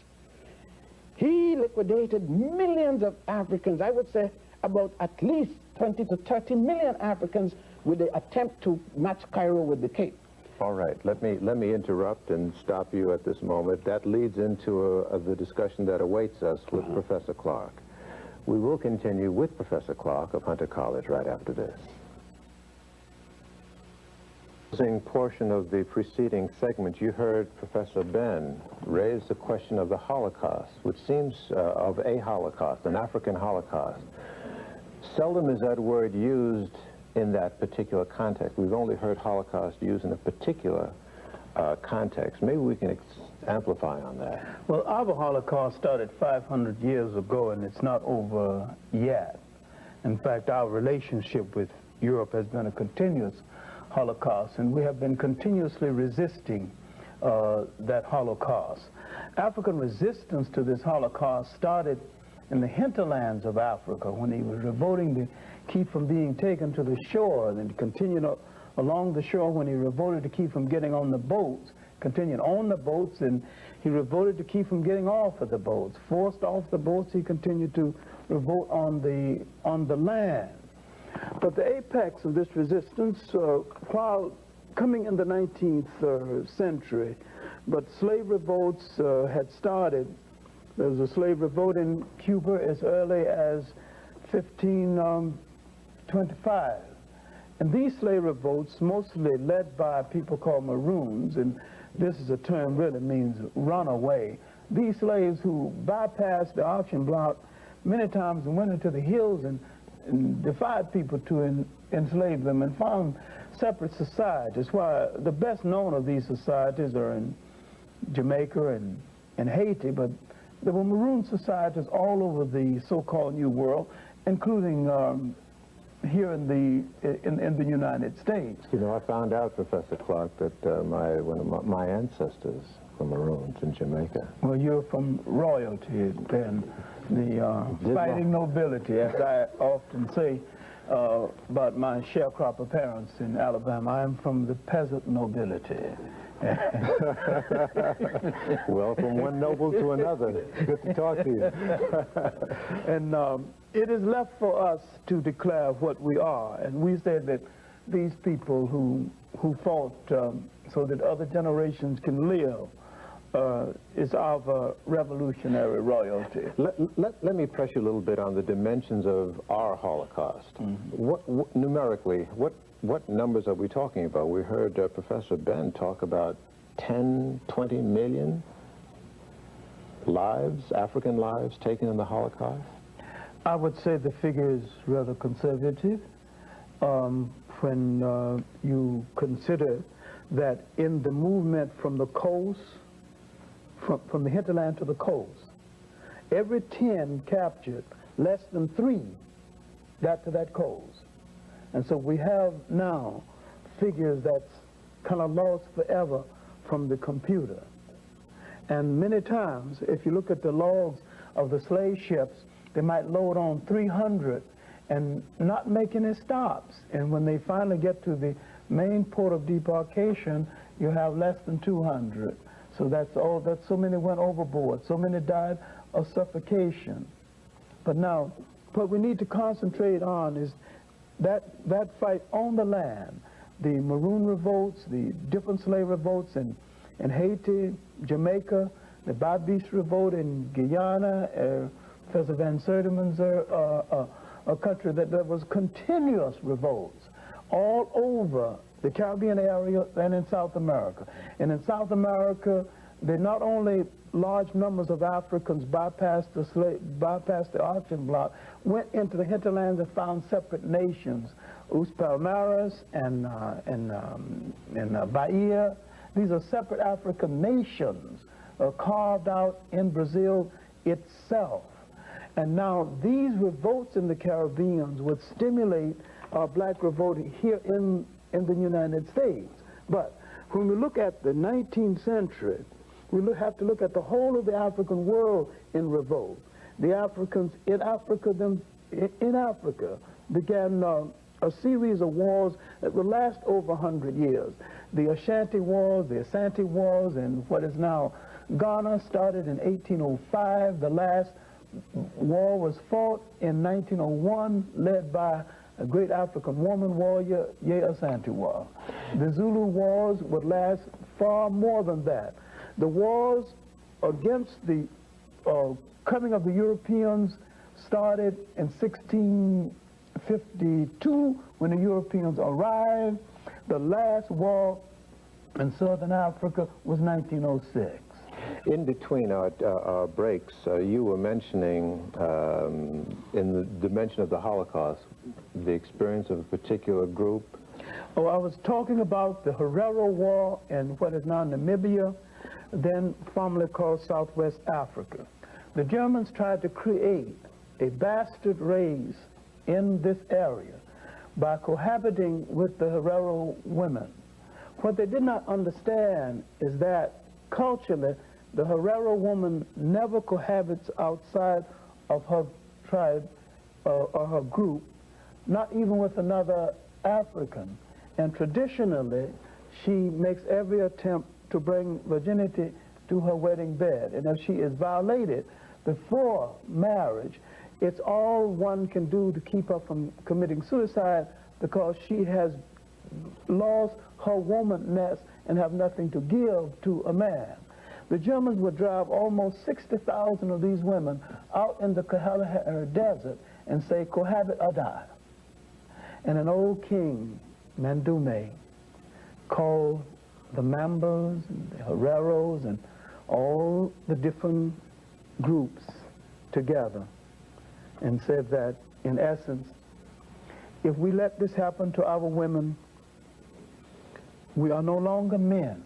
He liquidated millions of Africans. I would say about at least 20 to 30 million Africans with the attempt to match Cairo with the Cape. All right, let me interrupt and stop you at this moment. That leads into the discussion that awaits us with Professor Clarke. We will continue with Professor Clarke of Hunter College right after this. In portion of the preceding segment, you heard Professor Ben raise the question of the Holocaust, which seems of a Holocaust, an African Holocaust. Seldom is that word used in that particular context. We've only heard Holocaust used in a particular context. Maybe we can amplify on that. Well, our Holocaust started 500 years ago, and it's not over yet. In fact, our relationship with Europe has been a continuous Holocaust, and we have been continuously resisting that Holocaust. African resistance to this Holocaust started in the hinterlands of Africa when he was revolting to keep from being taken to the shore, and then continued along the shore when he revolted to keep from getting on the boats, continued on the boats, and he revolted to keep from getting off of the boats. Forced off the boats, he continued to revolt on the land. But the apex of this resistance, while coming in the 19th century, but slave revolts had started. There was a slave revolt in Cuba as early as 1525. And these slave revolts, mostly led by people called Maroons, and this is a term really means runaway. These slaves who bypassed the auction block many times and went into the hills and defied people to enslave them and found separate societies. Why the best known of these societies are in Jamaica and Haiti, but there were Maroon societies all over the so-called New World, including here in the United States. You know, I found out, Professor Clarke, that one of my ancestors were Maroons in Jamaica. Well, you're from royalty, then, the fighting nobility, as I often say about my sharecropper parents in Alabama. I am from the peasant nobility. Well, from one noble to another. Good to talk to you. And it is left for us to declare what we are. And we said that these people who fought so that other generations can live is our revolutionary royalty. Let me press you a little bit on the dimensions of our Holocaust. Mm-hmm. Numerically, what numbers are we talking about? We heard Professor Ben talk about 10, 20 million lives, African lives taken in the Holocaust? I would say the figure is rather conservative when you consider that in the movement from the coast, from the hinterland to the coast, every 10 captured, less than 3 got to that coast. And so we have now figures that's kind of lost forever from the computer. And many times, if you look at the logs of the slave ships, they might load on 300 and not make any stops. And when they finally get to the main port of debarkation, you have less than 200. So that's so many went overboard, so many died of suffocation. But now, what we need to concentrate on is that fight on the land, the Maroon revolts, the different slave revolts in Haiti, Jamaica, the Babis revolt in Guyana, Professor Van Sertiman's a country that there was continuous revolts all over the Caribbean area and in South America. And in South America, they not only large numbers of Africans bypassed the auction block, went into the hinterlands and found separate nations, Us Palmares and Bahia. These are separate African nations carved out in Brazil itself. And now these revolts in the Caribbean would stimulate black revolt here in the United States. But when we look at the 19th century, we have to look at the whole of the African world in revolt. The Africans in Africa began a series of wars that would last over 100 years. The Ashanti Wars, the Asante Wars, and what is now Ghana started in 1805. The last war was fought in 1901, led by a great African woman warrior, Ye Asante War. The Zulu Wars would last far more than that. The wars against the coming of the Europeans started in 1652 when the Europeans arrived. The last war in Southern Africa was 1906. In between our breaks, you were mentioning, in the dimension of the Holocaust, the experience of a particular group. Oh, I was talking about the Herero War in what is now Namibia, then formerly called Southwest Africa. The Germans tried to create a bastard race in this area by cohabiting with the Herero women. What they did not understand is that culturally, the Herero woman never cohabits outside of her tribe or her group, not even with another African. And traditionally, she makes every attempt to bring virginity to her wedding bed. And if she is violated before marriage, it's all one can do to keep her from committing suicide, because she has lost her womanness and have nothing to give to a man. The Germans would drive almost 60,000 of these women out in the Kalahari Desert and say, cohabit or die. And an old king, Mandume, called the Mambas, and the Hereros, and all the different groups together and said that, in essence, if we let this happen to our women, we are no longer men.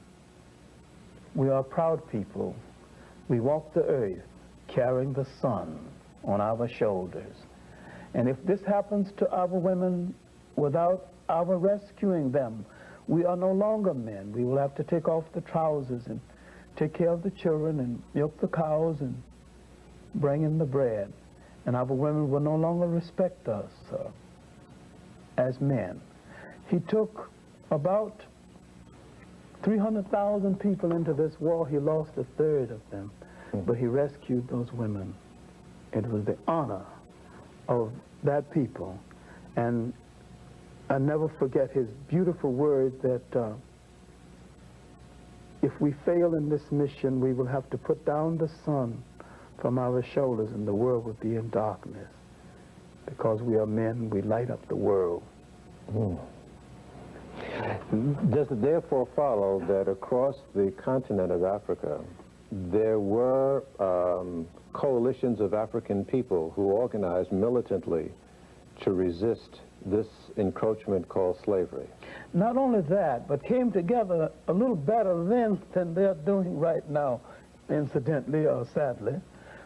We are proud people. We walk the earth carrying the sun on our shoulders. And if this happens to our women without our rescuing them, we are no longer men. We will have to take off the trousers and take care of the children and milk the cows and bring in the bread. And our women will no longer respect us as men. He took about 300,000 people into this war. He lost a third of them, but he rescued those women. It was the honor of that people. And I never forget his beautiful word that if we fail in this mission, we will have to put down the sun from our shoulders and the world will be in darkness. Because we are men, we light up the world. Does it therefore follow that across the continent of Africa, there were coalitions of African people who organized militantly to resist this encroachment called slavery? Not only that, but came together a little better then than they're doing right now, incidentally or sadly.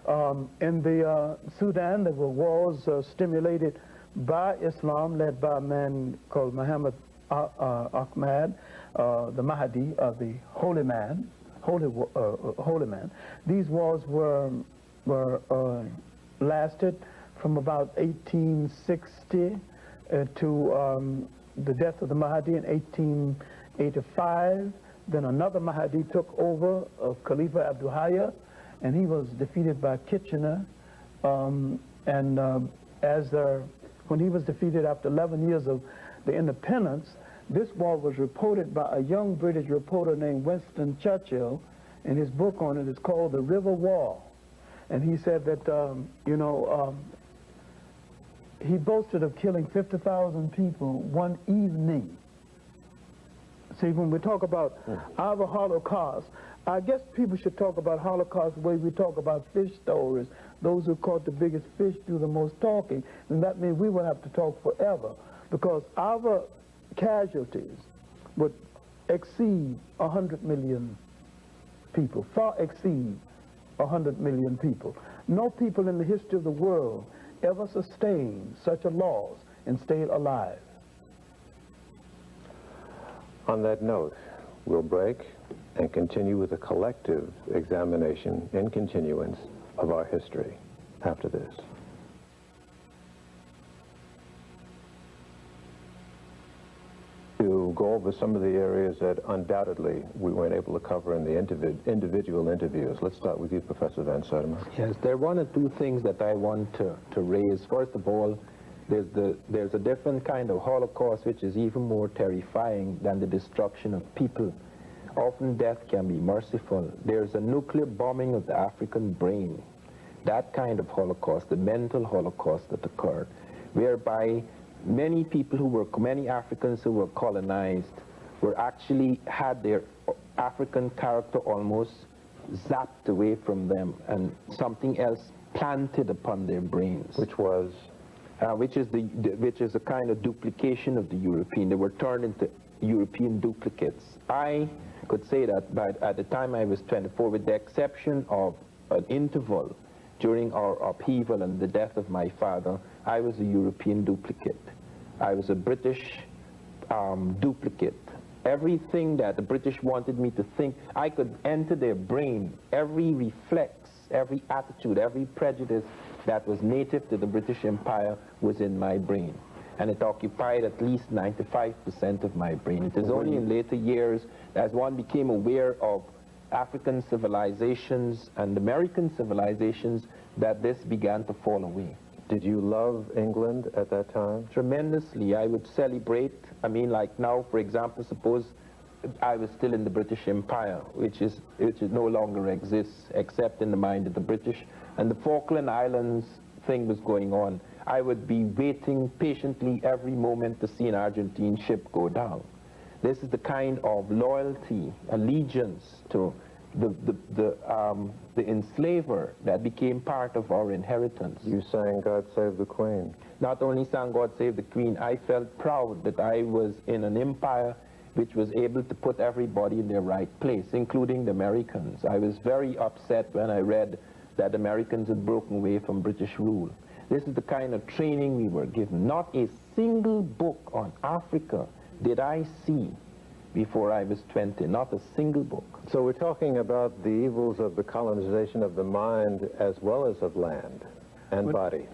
In the Sudan, there were wars stimulated by Islam, led by a man called Muhammad Ahmad, the Mahdi, the holy man. These wars were lasted from about 1860 to the death of the Mahdi in 1885. Then another Mahdi took over, Khalifa Abdul Hayya, and he was defeated by Kitchener. When he was defeated after 11 years of the independence, this war was reported by a young British reporter named Winston Churchill, and his book on it is called The River War. And he said that, he boasted of killing 50,000 people one evening. See, when we talk about our Holocaust, I guess people should talk about Holocaust the way we talk about fish stories. Those who caught the biggest fish do the most talking, and that means we will have to talk forever, because our casualties would exceed 100 million people, far exceed 100 million people. No people in the history of the world ever sustained such a loss and stayed alive. On that note, we'll break and continue with a collective examination in continuance of our history after this. To go over some of the areas that undoubtedly we weren't able to cover in the individual interviews. Let's start with you, Professor Van Sertima. Yes, there are one or two things that I want to raise. First of all, there's a different kind of Holocaust which is even more terrifying than the destruction of people. Often death can be merciful. There's a nuclear bombing of the African brain. That kind of Holocaust, the mental Holocaust that occurred, whereby many people many Africans who were colonized were actually had their African character almost zapped away from them and something else planted upon their brains. Which was? Which is a kind of duplication of the European. They were turned into European duplicates. I could say that at the time I was 24, with the exception of an interval during our upheaval and the death of my father, I was a European duplicate. I was a British duplicate. Everything that the British wanted me to think, I could enter their brain. Every reflex, every attitude, every prejudice that was native to the British Empire was in my brain. And it occupied at least 95% of my brain. It is only in later years, as one became aware of African civilizations and American civilizations, that this began to fall away. Did you love England at that time? Tremendously. I would celebrate, I mean, like now, for example, suppose I was still in the British Empire, which no longer exists except in the mind of the British, and the Falkland Islands thing was going on. I would be waiting patiently every moment to see an Argentine ship go down. This is the kind of loyalty, allegiance to the enslaver that became part of our inheritance. You sang God Save the Queen. Not only sang God Save the Queen, I felt proud that I was in an empire which was able to put everybody in their right place, including the Americans. I was very upset when I read that Americans had broken away from British rule. This is the kind of training we were given. Not a single book on Africa did I see before I was 20, not a single book. So we're talking about the evils of the colonization of the mind as well as of land and body.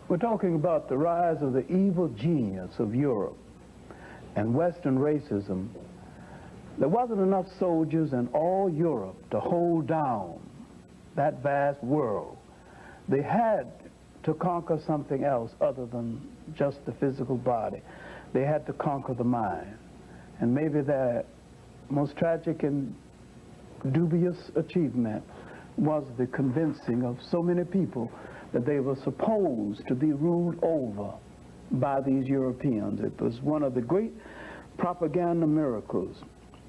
We're talking about the rise of the evil genius of Europe and Western racism. There wasn't enough soldiers in all Europe to hold down that vast world. They had to conquer something else other than just the physical body. They had to conquer the mind. And maybe their most tragic and dubious achievement was the convincing of so many people that they were supposed to be ruled over by these Europeans. It was one of the great propaganda miracles.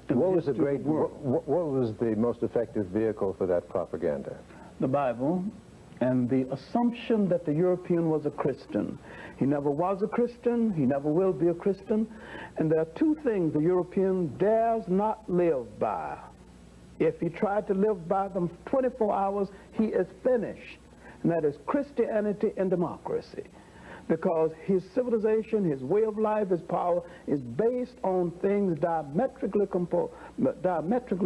What was the most effective vehicle for that propaganda? The Bible and the assumption that the European was a Christian. He never was a Christian, he never will be a Christian, and there are two things the European dares not live by. If he tried to live by them 24 hours, he is finished, and that is Christianity and democracy. Because his civilization, his way of life, his power is based on things diametrically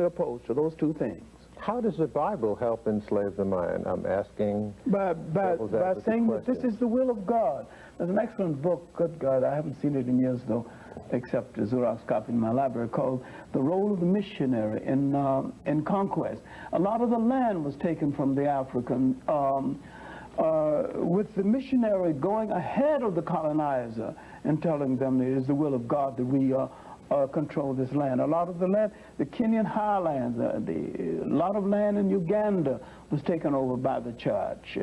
opposed to those two things. How does the Bible help enslave the mind? I'm asking. By saying that this is the will of God. There's an excellent book, good God, I haven't seen it in years though, except a Xerox copy in my library, called The Role of the Missionary in Conquest. A lot of the land was taken from the African, with the missionary going ahead of the colonizer and telling them it is the will of God that we control this land. A lot of the land, the Kenyan highlands, a lot of land in Uganda was taken over by the church.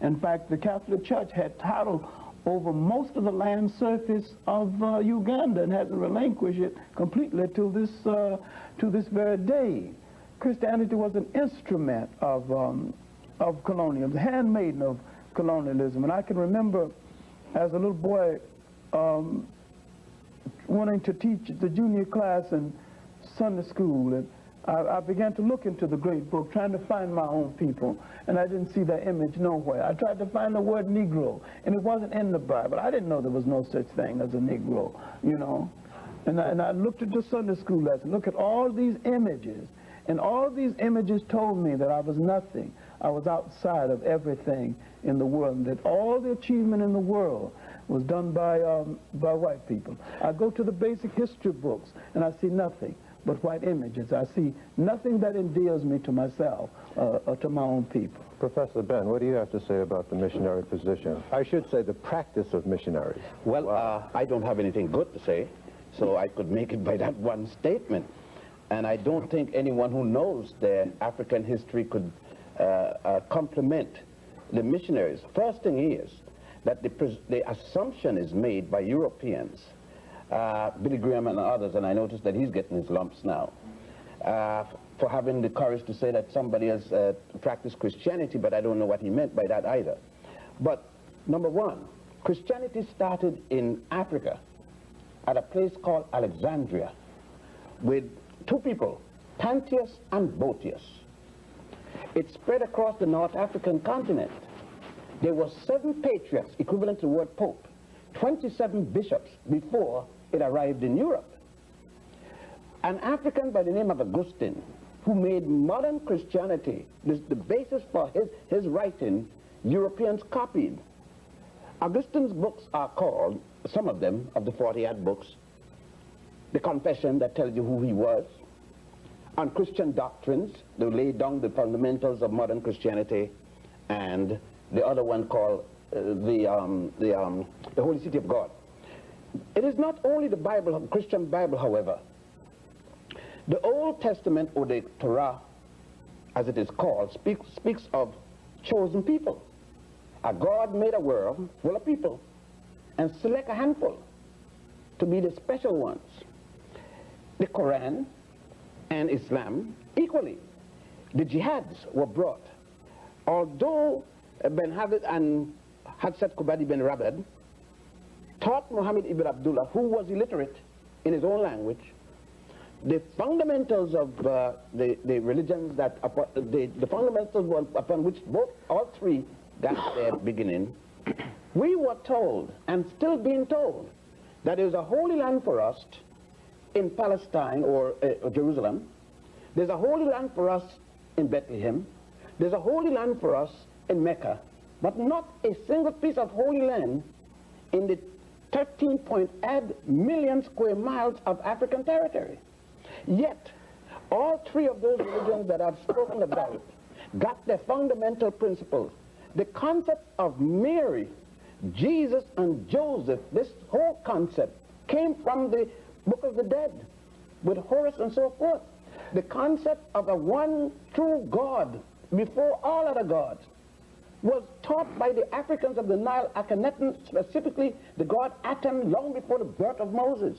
In fact, the Catholic Church had title over most of the land surface of Uganda and hasn't relinquished it completely to this very day. Christianity was an instrument of colonialism, the handmaiden of colonialism. And I can remember as a little boy wanting to teach the junior class in Sunday school, and I began to look into the great book, trying to find my own people, and I didn't see that image nowhere. I tried to find the word Negro, and it wasn't in the Bible. I didn't know there was no such thing as a Negro, you know. And I looked at the Sunday school lesson, look at all these images, and all these images told me that I was nothing. I was outside of everything in the world, and that all the achievement in the world was done by white people. I go to the basic history books, and I see nothing but white images. I see nothing that endears me to myself or to my own people. Professor Ben, what do you have to say about the missionary position? I should say the practice of missionaries. Well, I don't have anything good to say, so I could make it by that one statement. And I don't think anyone who knows their African history could compliment the missionaries. First thing is that the assumption is made by Europeans, Billy Graham and others, and I noticed that he's getting his lumps now, for having the courage to say that somebody has practiced Christianity, but I don't know what he meant by that either. But number one, Christianity started in Africa at a place called Alexandria with two people, Pantius and Boetius. It spread across the North African continent. There were 7 patriarchs, equivalent to the word pope, 27 bishops before it arrived in Europe. An African by the name of Augustine, who made modern Christianity the basis for his writing, Europeans copied. Augustine's books are called, some of them, of the 40-odd books, the Confession that tells you who he was, on Christian doctrines, they laid down the fundamentals of modern Christianity, and the other one called the Holy City of God. It is not only the Bible, Christian Bible, however. The Old Testament, or the Torah, as it is called, speaks of chosen people. A God made a world full of people and select a handful to be the special ones. The Quran and Islam equally. The jihads were brought. Although Ben Hadad and Hadsat Kubadi Ben Rabad taught Muhammad ibn Abdullah, who was illiterate in his own language, the fundamentals of the religions that, the fundamentals upon which all three got their beginning, we were told, and still being told, that there is a holy land for us in Palestine or Jerusalem. There's a holy land for us in Bethlehem. There's a holy land for us in Mecca, but not a single piece of holy land in the 13.8 million square miles of African territory. Yet, all three of those religions that I've spoken about got their fundamental principles. The concept of Mary, Jesus, and Joseph, this whole concept came from the Book of the Dead with Horus and so forth. The concept of a one true God before all other gods was taught by the Africans of the Nile, Akhenaten, specifically the god Atem, long before the birth of Moses.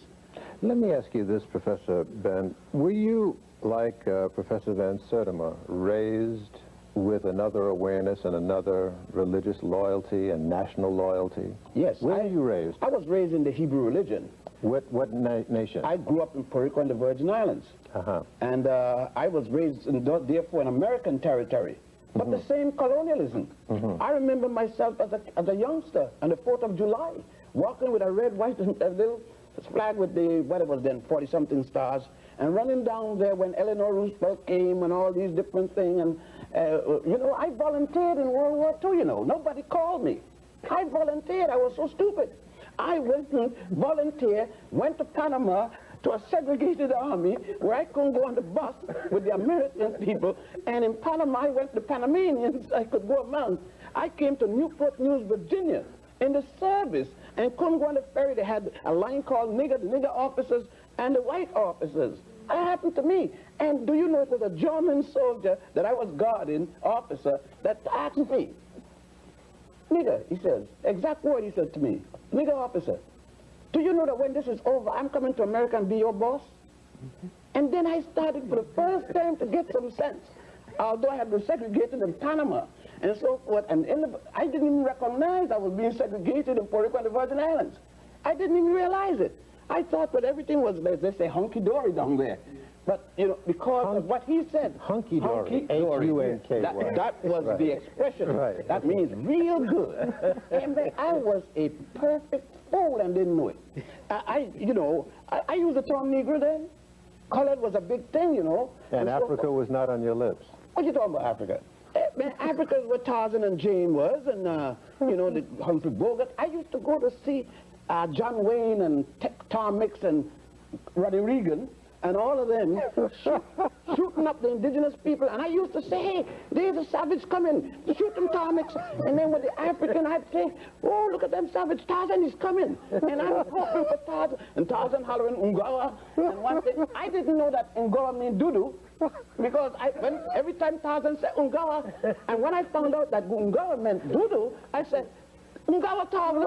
Let me ask you this, Professor Ben. Were you, like Professor Van Sertima, raised with another awareness and another religious loyalty and national loyalty? Yes. Where were you raised? I was raised in the Hebrew religion. What nation? I grew up in Puerto Rico and the Virgin Islands. And I was raised, therefore, in American territory. But the same colonialism. I remember myself as a youngster on the 4th of July, walking with a red, white, and a little flag with the, what it was then, 40-something stars, and running down there when Eleanor Roosevelt came and all these different things. And, you know, I volunteered in World War II, you know. Nobody called me. I volunteered. I was so stupid. I went and volunteered, went to Panama to a segregated army where I couldn't go on the bus with the American people, and in Panama I went to Panamanians I could go among. I came to Newport News, Virginia in the service and couldn't go on the ferry. They had a line called the nigger officers and the white officers. That happened to me. And do you know it was a German soldier that I was guarding, officer, that asked me, nigger, he says, exact word he said to me, nigger officer, do you know that when this is over, I'm coming to America and be your boss? And then I started for the first time to get some sense, although I had been segregated in Panama and so forth, and I didn't even recognize I was being segregated in Puerto Rico and the Virgin Islands. I didn't even realize it. I thought that everything was, as they say, hunky-dory down there. But, you know, because of what he said, hunky-dory, H-U-N-K-Y. That was the expression. Right. That means real good. And then I was a perfect fool and didn't know it. I used the term Negro then. Colored was a big thing, you know. And Africa was not on your lips. What you talking about, Africa? Africa is where Tarzan and Jane was, and, you know, the Humphrey Bogart. I used to go to see John Wayne and Tom Mix and Ronnie Reagan and all of them shooting up the indigenous people. And I used to say, hey, there's a savage coming. Shoot them, Tom Mix. And then with the African, I'd say, oh, look at them savage. Tarzan is coming. And I was hoping for Tarzan. And Tarzan hollering, Ungawa. And one thing, I didn't know that Ungawa means doo-doo. Because every time Tarzan said Ungawa, and when I found out that Ungawa meant doo-doo, I said, Ungawa Tarzan.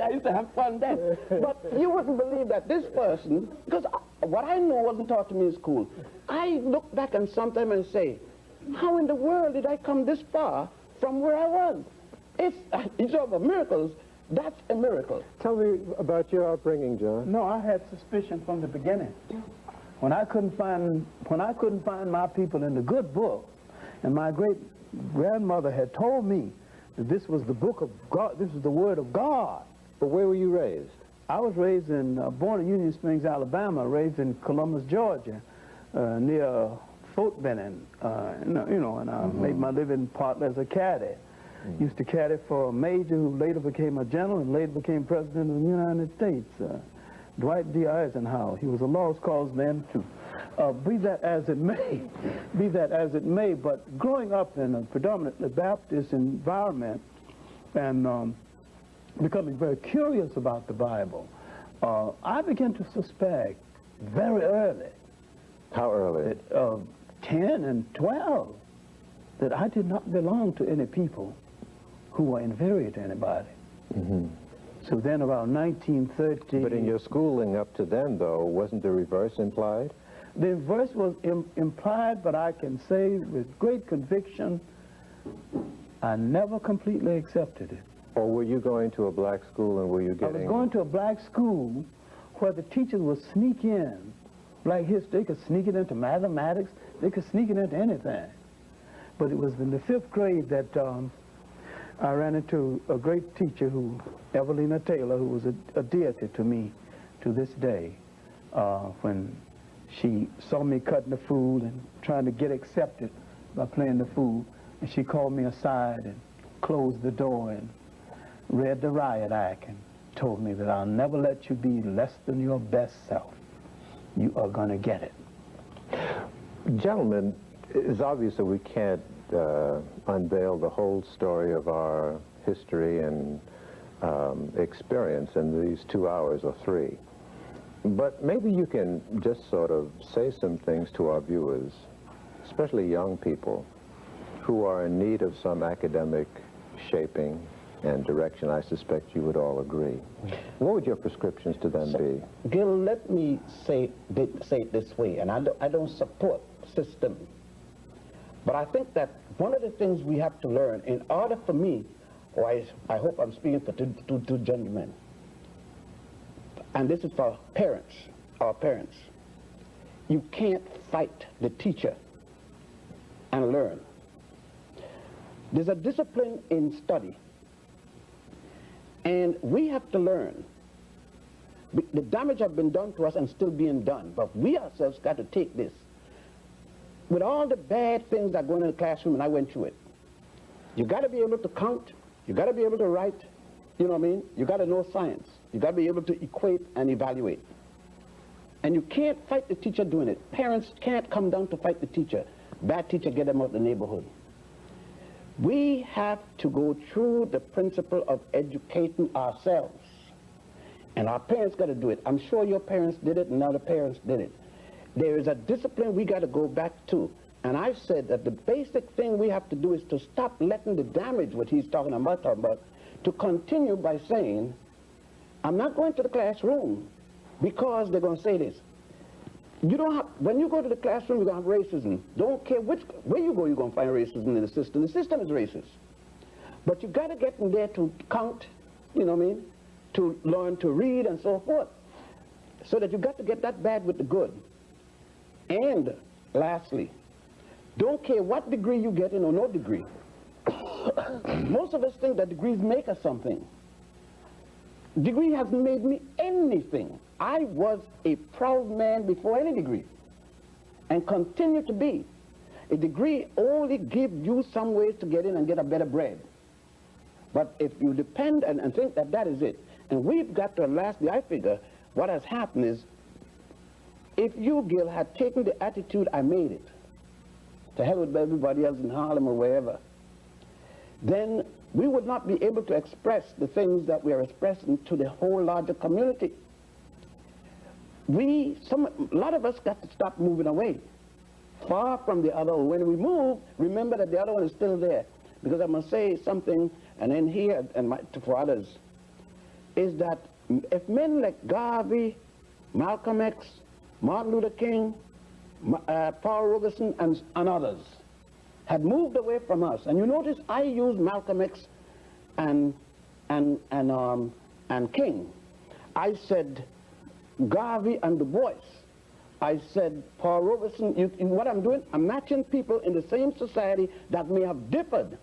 I used to have fun then. But you wouldn't believe that this person, because what I know wasn't taught to me in school. I look back and sometimes and say, how in the world did I come this far from where I was? It's over miracles. That's a miracle. Tell me about your upbringing, John. No, I had suspicion from the beginning. When I couldn't find my people in the good book, and my great grandmother had told me that this was the book of God, this was the word of God. But where were you raised? I was raised born in Union Springs, Alabama, raised in Columbus, Georgia, near Fort Benning, and I made my living partly as a caddy. Used to caddy for a major who later became a general and later became president of the United States. Dwight D. Eisenhower. He was a lost cause man too. Be that as it may, but growing up in a predominantly Baptist environment and becoming very curious about the Bible, I began to suspect very early. How early? At 10 and 12, that I did not belong to any people who were inferior to anybody. So then about 1930... But in your schooling up to then, though, wasn't the reverse implied? The reverse was implied, but I can say with great conviction, I never completely accepted it. Or were you going to a black school and were you getting... I was going to a black school where the teachers would sneak in. Black history, they could sneak it into mathematics, they could sneak it into anything. But it was in the 5th grade that I ran into a great teacher, Evelina Taylor, who was a deity to me to this day. When she saw me cutting the food and trying to get accepted by playing the food, and she called me aside and closed the door and read the riot act and told me that I'll never let you be less than your best self. You are going to get it. Gentlemen, it's obvious that we can't unveil the whole story of our history and experience in these 2 hours or 3. But maybe you can just sort of say some things to our viewers, especially young people, who are in need of some academic shaping and direction. I suspect you would all agree. What would your prescriptions to them be? Gil, let me say it this way, and I don't support system. But I think that one of the things we have to learn, in order for me, or I hope I'm speaking for two gentlemen, and this is for parents, our parents, you can't fight the teacher and learn. There's a discipline in study, and we have to learn. The damage has been done to us and still being done, but we ourselves got to take this. With all the bad things that go on in the classroom, and I went through it, you got to be able to count, you got to be able to write, you know what I mean? You got to know science. You got to be able to equate and evaluate. And you can't fight the teacher doing it. Parents can't come down to fight the teacher. Bad teacher, get them out of the neighborhood. We have to go through the principle of educating ourselves. And our parents got to do it. I'm sure your parents did it and other parents did it. There is a discipline we got to go back to. And I've said that the basic thing we have to do is to stop letting the damage, what he's talking about, to continue by saying, I'm not going to the classroom because they're going to say this. You don't have, when you go to the classroom, you're going to have racism. Don't care where you go, you're going to find racism in the system. The system is racist. But you got to get in there to count, you know what I mean, to learn to read and so forth. So that you got to get that bad with the good. And lastly, don't care what degree you get in or no degree. Most of us think that degrees make us something. Degree hasn't made me anything. I was a proud man before any degree and continue to be. A degree only gives you some ways to get in and get a better bread. But if you depend and think that that is it, and we've got to, lastly, I figure, what has happened is, if you, Gil, had taken the attitude, I made it, to hell with everybody else in Harlem or wherever, then we would not be able to express the things that we are expressing to the whole larger community. A lot of us got to stop moving away, far from the other. When we move, remember that the other one is still there. Because I must say something, and then here, and for others, is that if men like Garvey, Malcolm X, Martin Luther King, Paul Robeson, and others had moved away from us, and you notice I use Malcolm X and King. I said Garvey and Du Bois. I said Paul Robeson. What I'm doing, I'm matching people in the same society that may have differed.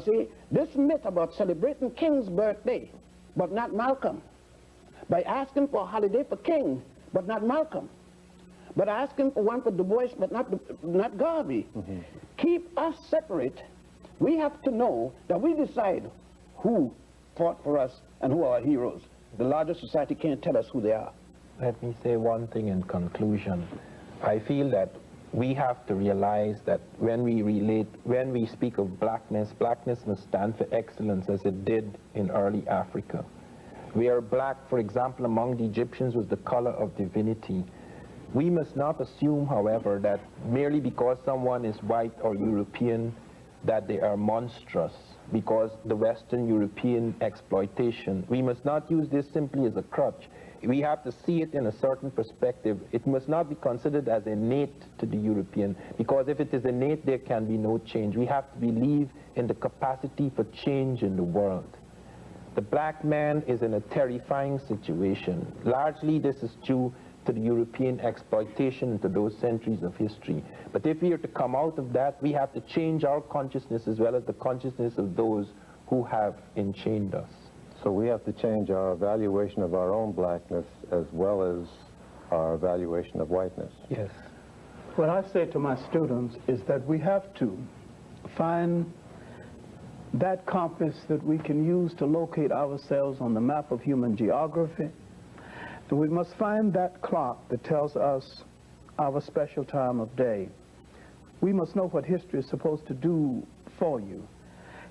See, this myth about celebrating King's birthday, but not Malcolm, by asking for a holiday for King, but not Malcolm, but asking for one for Du Bois, but not Garvey. Keep us separate. We have to know that we decide who fought for us and who are our heroes. The larger society can't tell us who they are. Let me say one thing in conclusion. I feel that we have to realize that when we speak of blackness, blackness must stand for excellence as it did in early Africa. Where black, for example, among the Egyptians was the color of divinity. We must not assume, however, that merely because someone is white or European, that they are monstrous because the Western European exploitation. We must not use this simply as a crutch. We have to see it in a certain perspective. It must not be considered as innate to the European, because if it is innate, there can be no change. We have to believe in the capacity for change in the world. The black man is in a terrifying situation. Largely, this is due to the European exploitation into those centuries of history. But if we are to come out of that, we have to change our consciousness as well as the consciousness of those who have enchained us. So we have to change our evaluation of our own blackness as well as our evaluation of whiteness. Yes. What I say to my students is that we have to find that compass that we can use to locate ourselves on the map of human geography. And we must find that clock that tells us our special time of day. We must know what history is supposed to do for you.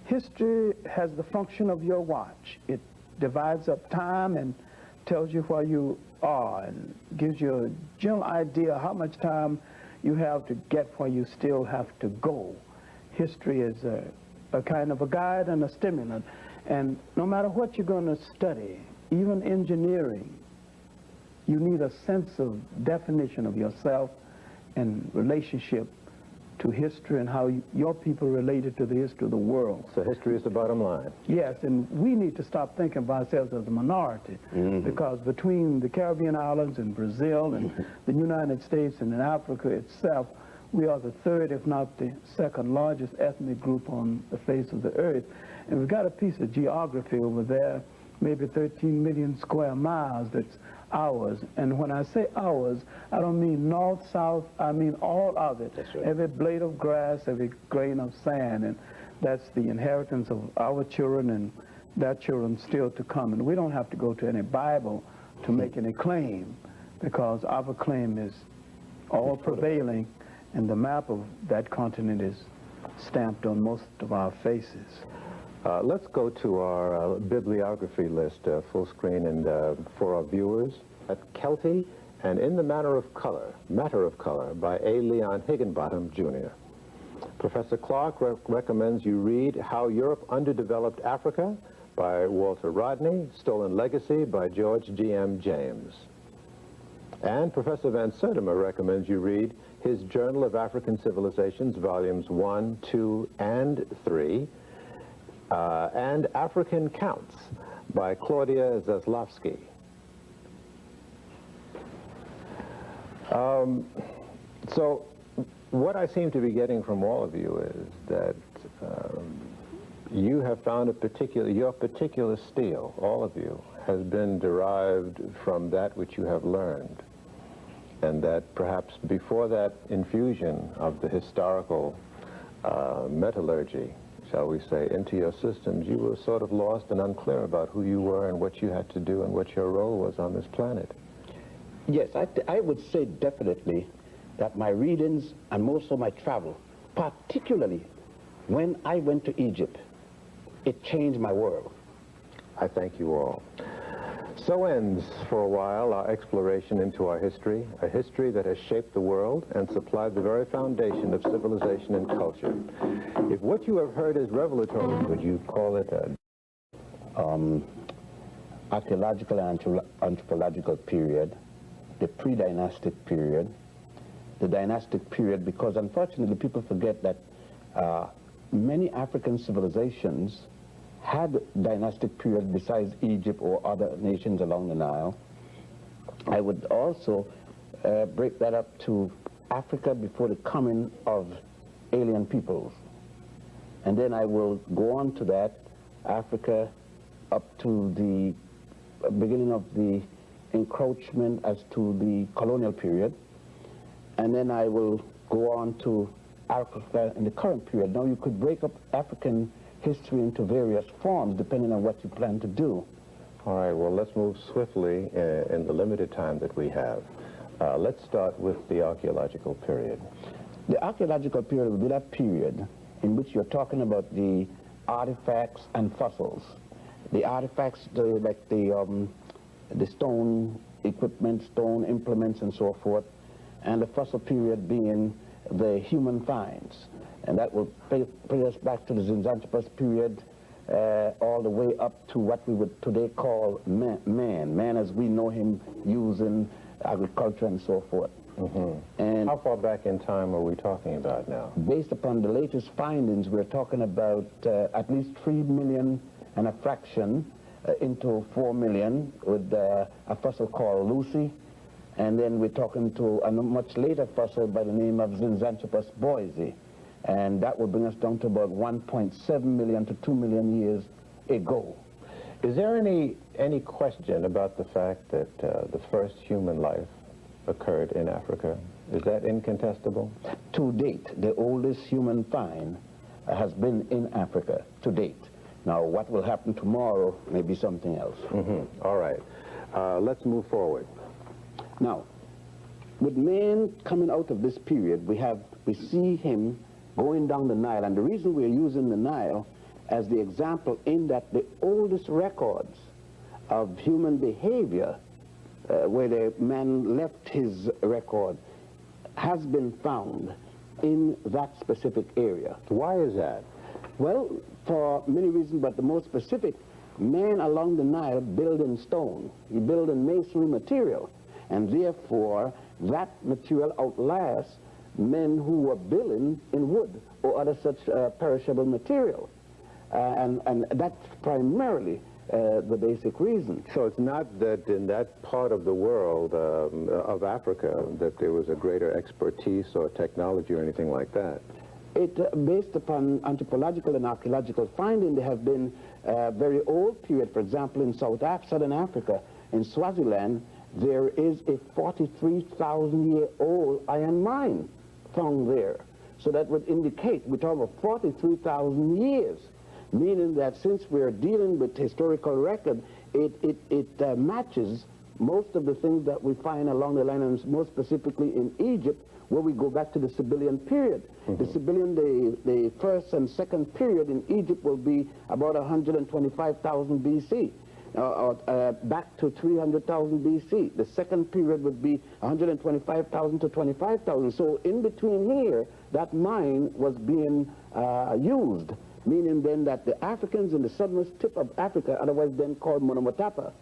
History has the function of your watch. It divides up time and tells you where you are and gives you a general idea how much time you have to get where you still have to go. History is a kind of a guide and a stimulant. And no matter what you're going to study, even engineering, you need a sense of definition of yourself and relationship to history and how your people related to the history of the world. So history is the bottom line. Yes, and we need to stop thinking of ourselves as a minority, because between the Caribbean islands and Brazil and the United States and in Africa itself, we are the third, if not the second largest ethnic group on the face of the earth. And we've got a piece of geography over there, maybe 13 million square miles, that's ours. And when I say ours, I don't mean north, south, I mean all of it. That's right. Every blade of grass, every grain of sand, and that's the inheritance of our children and their children still to come. And we don't have to go to any Bible to make any claim, because our claim is all prevailing, and the map of that continent is stamped on most of our faces. Let's go to our bibliography list, full screen, and for our viewers. At Kelty and In the Matter of Color by A. Leon Higginbottom, Jr. Professor Clarke recommends you read How Europe Underdeveloped Africa by Walter Rodney, Stolen Legacy by George G.M. James. And Professor Van Sertima recommends you read his Journal of African Civilizations, Volumes 1, 2, and 3, and African Counts by Claudia Zaslavsky. So what I seem to be getting from all of you is that you have found your particular steel, all of you, has been derived from that which you have learned. And that perhaps before that infusion of the historical metallurgy, shall we say, into your systems, you were sort of lost and unclear about who you were and what you had to do and what your role was on this planet. Yes, I would say definitely that my readings and most of my travel, particularly when I went to Egypt, it changed my world. I thank you all. So ends, for a while, our exploration into our history, a history that has shaped the world and supplied the very foundation of civilization and culture. If what you have heard is revelatory, would you call it a archaeological and anthropological period, the pre-dynastic period, the dynastic period, because unfortunately people forget that many African civilizations had dynastic periods besides Egypt or other nations along the Nile. I would also break that up to Africa before the coming of alien peoples. And then I will go on to that, Africa up to the beginning of the encroachment as to the colonial period. And then I will go on to Africa in the current period. Now you could break up African history into various forms depending on what you plan to do. All right, well, let's move swiftly in the limited time that we have. Let's start with the archaeological period. The archaeological period will be that period in which you're talking about the artifacts and fossils. The artifacts, like the stone equipment, stone implements, and so forth, and the fossil period being the human finds. And that will bring us back to the Zinjanthropus period, all the way up to what we would today call man as we know him using agriculture and so forth. Mm-hmm. And how far back in time are we talking about now? Based upon the latest findings, we're talking about at least 3 million and a fraction into 4 million with a fossil called Lucy. And then we're talking to a much later fossil by the name of Zinjanthropus boise. And that will bring us down to about 1.7 million to 2 million years ago. Is there any question about the fact that the first human life occurred in Africa? Is that incontestable? To date, the oldest human find has been in Africa, to date. Now, what will happen tomorrow may be something else. Mm-hmm. All right. Let's move forward. Now, with man coming out of this period, we see him going down the Nile, and the reason we're using the Nile as the example in that the oldest records of human behavior, where the man left his record, has been found in that specific area. Why is that? Well, for many reasons, but the most specific, man along the Nile built in stone. He built in masonry material, and therefore that material outlasts men who were building in wood or other such perishable material. And that's primarily the basic reason. So it's not that in that part of the world of Africa that there was a greater expertise or technology or anything like that? Based upon anthropological and archaeological finding, there have been a very old period. For example, in Southern Africa, in Swaziland, there is a 43,000-year-old iron mine found there. So that would indicate we're talking about 43,000 years, meaning that since we're dealing with historical record, it matches most of the things that we find along the line, and more specifically in Egypt, where we go back to the Sibyllian period. Mm-hmm. The Sibyllian, the first and second period in Egypt will be about 125,000 BC. back to 300,000 BC. The second period would be 125,000 to 25,000. So in between here, that mine was being used, meaning then that the Africans in the southernmost tip of Africa, otherwise then called Monomotapa,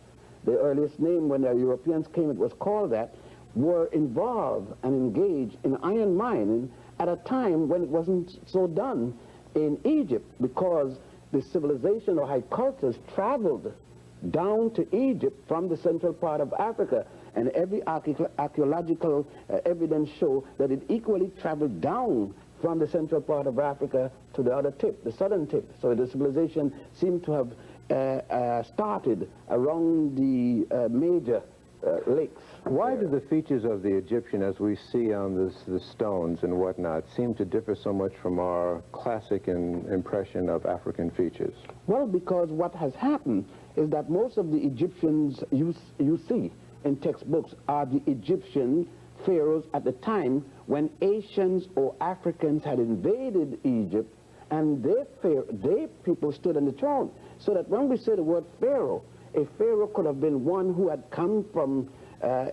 the earliest name when the Europeans came, it was called that, were involved and engaged in iron mining at a time when it wasn't so done in Egypt, because the civilization or high cultures traveled down to Egypt from the central part of Africa, and every archaeological evidence show that it equally traveled down from the central part of Africa to the other tip, the southern tip. So the civilization seemed to have started around the major lakes. Why do the features of the Egyptian, as we see on the stones and whatnot, seem to differ so much from our classic impression of African features? Well, because what has happened is that most of the Egyptians you see in textbooks are the Egyptian pharaohs at the time when Asians or Africans had invaded Egypt, and their people stood on the throne. So that when we say the word pharaoh, a pharaoh could have been one who had come from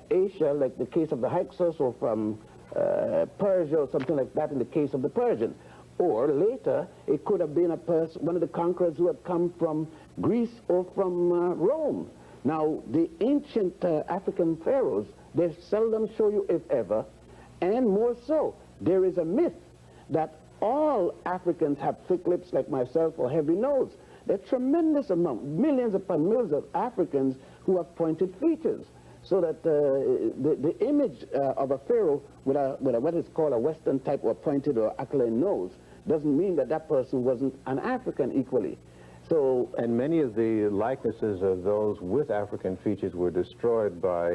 Asia, like the case of the Hyksos, or from Persia or something like that in the case of the Persian. Or later, it could have been one of the conquerors who had come from Greece or from Rome. Now, the ancient African pharaohs, they seldom show you, if ever, and more so, there is a myth that all Africans have thick lips like myself or heavy nose. There are tremendous amount, millions upon millions of Africans who have pointed features. So that the image of a pharaoh with what is called a Western type or pointed or aquiline nose doesn't mean that that person wasn't an African equally. So, and many of the likenesses of those with African features were destroyed by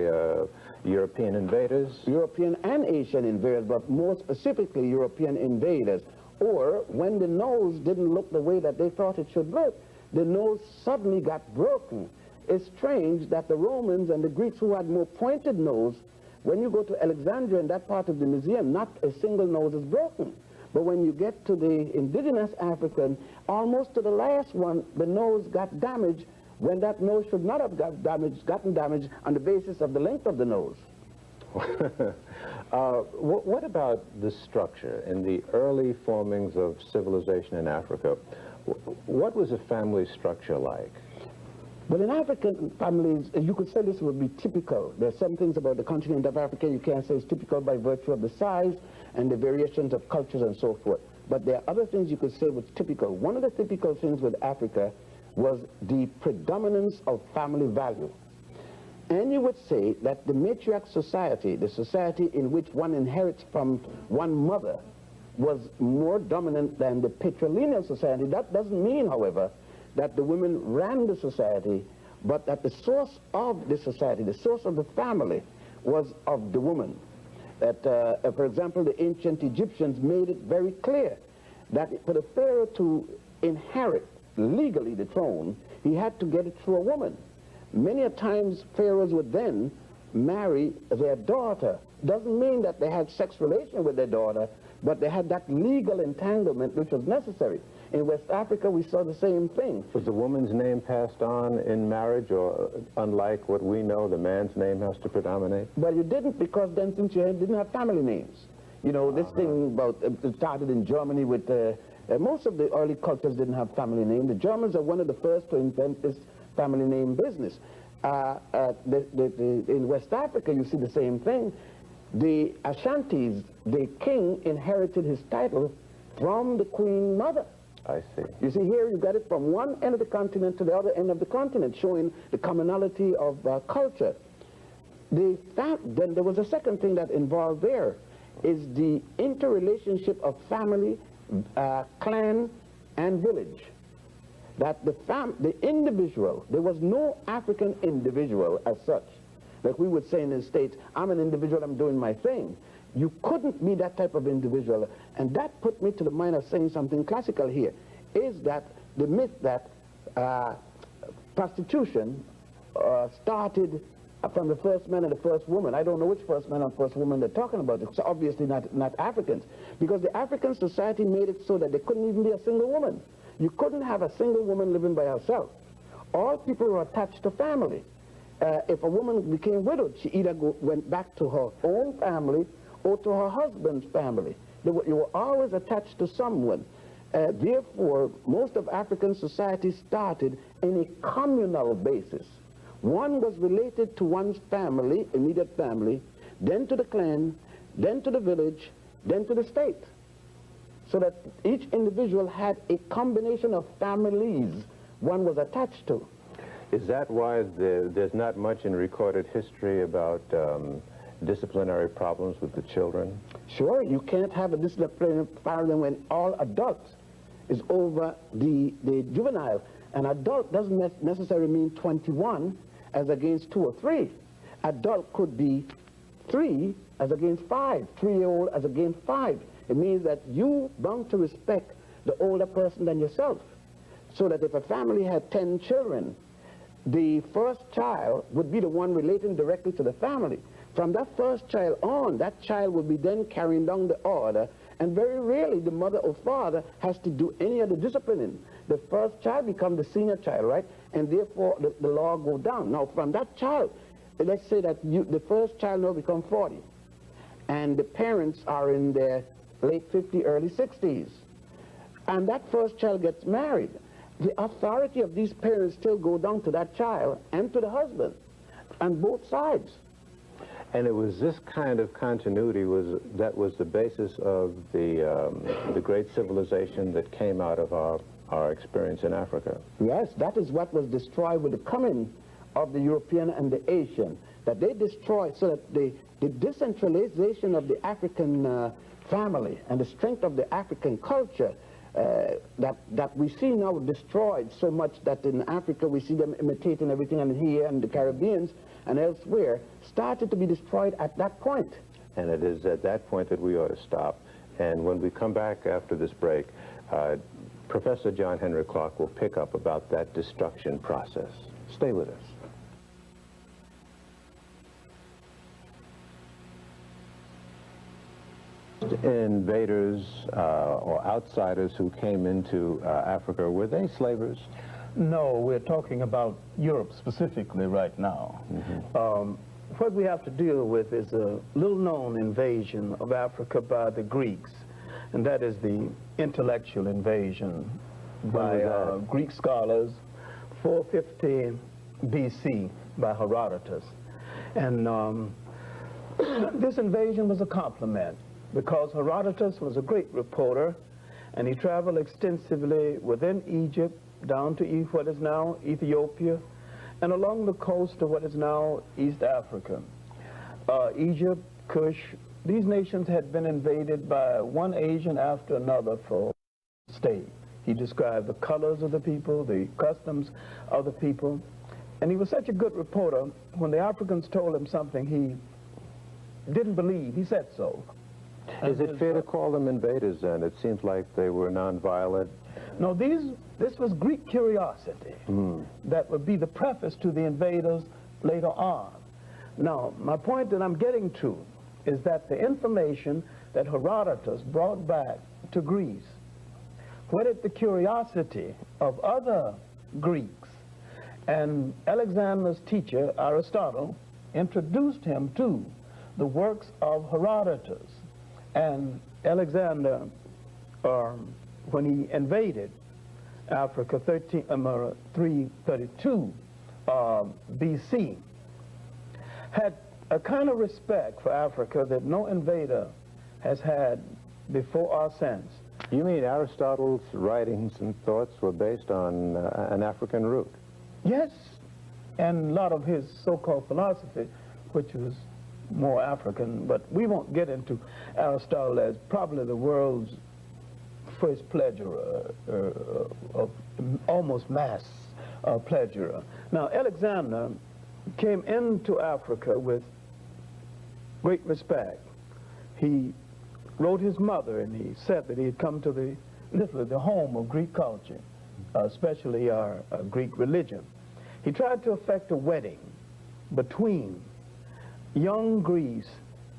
European invaders? European and Asian invaders, but more specifically European invaders. Or when the nose didn't look the way that they thought it should look, the nose suddenly got broken. It's strange that the Romans and the Greeks, who had more pointed nose, when you go to Alexandria in that part of the museum, not a single nose is broken. But when you get to the indigenous African, almost to the last one, the nose got damaged when that nose should not have gotten damaged on the basis of the length of the nose. What about the structure in the early formings of civilization in Africa? What was a family structure like? Well, in African families, you could say this would be typical. There's some things about the continent of Africa you can't say is typical by virtue of the size and the variations of cultures and so forth. But there are other things you could say was typical. One of the typical things with Africa was the predominance of family value. And you would say that the matriarch society, the society in which one inherits from one mother, was more dominant than the patrilineal society. That doesn't mean, however, that the women ran the society, but that the source of the society, the source of the family, was of the woman. That, for example, the ancient Egyptians made it very clear that for the pharaoh to inherit legally the throne, he had to get it through a woman. Many a times pharaohs would then marry their daughter. Doesn't mean that they had sex relation with their daughter, but they had that legal entanglement which was necessary. In West Africa, we saw the same thing. Was the woman's name passed on in marriage, or unlike what we know, the man's name has to predominate? Well, you didn't, because then since you didn't have family names. You know, this thing about, it started in Germany with, most of the early cultures didn't have family names. The Germans are one of the first to invent this family name business. In West Africa, you see the same thing. The Ashantis, the king inherited his title from the queen mother. I see. You see here, you got it from one end of the continent to the other end of the continent, showing the commonality of culture. Then there was a second thing that involved there, is the interrelationship of family, clan, and village. That the individual, there was no African individual as such. Like we would say in the States, I'm an individual, I'm doing my thing. You couldn't be that type of individual. And that put me to the mind of saying something classical here, is that the myth that prostitution started from the first man and the first woman. I don't know which first man and first woman they're talking about. It's obviously not Africans. Because the African society made it so that there couldn't even be a single woman. You couldn't have a single woman living by herself. all people were attached to family. If a woman became widowed, she either went back to her own family or to her husband's family. You were always attached to someone. Therefore, most of African society started in a communal basis. One was related to one's family, immediate family, then to the clan, then to the village, then to the state. So that each individual had a combination of families one was attached to. Is that why there's not much in recorded history about disciplinary problems with the children? Sure, you can't have a disciplinary problem when all adults is over the juvenile. An adult doesn't necessarily mean 21 as against 2 or 3. Adult could be 3 as against 5, 3-year-old as against 5. It means that you bound to respect the older person than yourself. So that if a family had 10 children, the first child would be the one relating directly to the family. From that first child on, that child will be then carrying down the order, and very rarely the mother or father has to do any of the disciplining. The first child becomes the senior child, right? And therefore the law goes down. Now from that child, let's say that the first child now becomes 40, and the parents are in their late 50s, early 60s, and that first child gets married. The authority of these parents still go down to that child and to the husband, on both sides. And it was this kind of continuity that was the basis of the great civilization that came out of our experience in Africa. Yes, that is what was destroyed with the coming of the European and the Asian, that they destroyed, so that the decentralization of the African family and the strength of the African culture that we see now destroyed so much that in Africa we see them imitating everything, and here and the Caribbeans and elsewhere started to be destroyed at that point. And it is at that point that we ought to stop. And when we come back after this break, Professor John Henry Clarke will pick up about that destruction process. Stay with us. Invaders or outsiders who came into Africa, were they slavers? No, we're talking about Europe specifically right now. What we have to deal with is a little-known invasion of Africa by the Greeks, and that is the intellectual invasion by Greek scholars, 450 BC by Herodotus. And this invasion was a compliment, because Herodotus was a great reporter, and he traveled extensively within Egypt, down to what is now Ethiopia, and along the coast of what is now East Africa. Egypt, Kush, these nations had been invaded by one Asian after another for state. He described the colors of the people, the customs of the people, and he was such a good reporter, when the Africans told him something he didn't believe, he said so. Is it fair to call them invaders then? It seems like they were nonviolent. No, this was Greek curiosity that would be the preface to the invaders later on. Now, my point that I'm getting to is that the information that Herodotus brought back to Greece whetted the curiosity of other Greeks, and Alexander's teacher, Aristotle, introduced him to the works of Herodotus. And Alexander, when he invaded Africa 332 BC, had a kind of respect for Africa that no invader has had before or since. You mean Aristotle's writings and thoughts were based on an African root? Yes, and a lot of his so-called philosophy, which was more African, but we won't get into Aristotle as probably the world's first pleasurer, of almost mass pleasurer. Now, Alexander came into Africa with great respect. He wrote his mother, and he said that he had come to literally the home of Greek culture, especially our Greek religion. He tried to effect a wedding between young Greece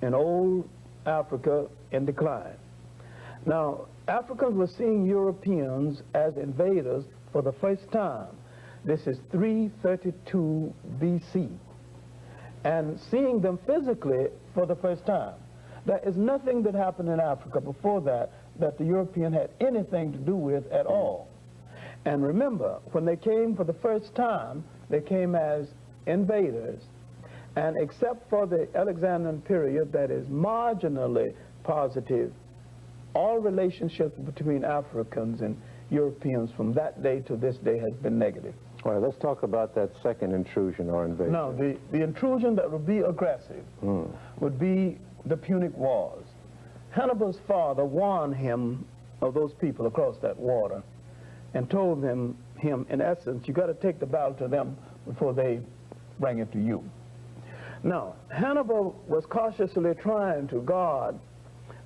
and old Africa in decline. Now, Africans were seeing Europeans as invaders for the first time. This is 332 BC. And seeing them physically for the first time. There is nothing that happened in Africa before that that the European had anything to do with at all. And remember, when they came for the first time, they came as invaders. And except for the Alexandrian period that is marginally positive, all relationships between Africans and Europeans from that day to this day has been negative. All right, let's talk about that second intrusion or invasion. No, the intrusion that would be aggressive would be the Punic Wars. Hannibal's father warned him of those people across that water and told him in essence, you got to take the battle to them before they bring it to you. Now, Hannibal was cautiously trying to guard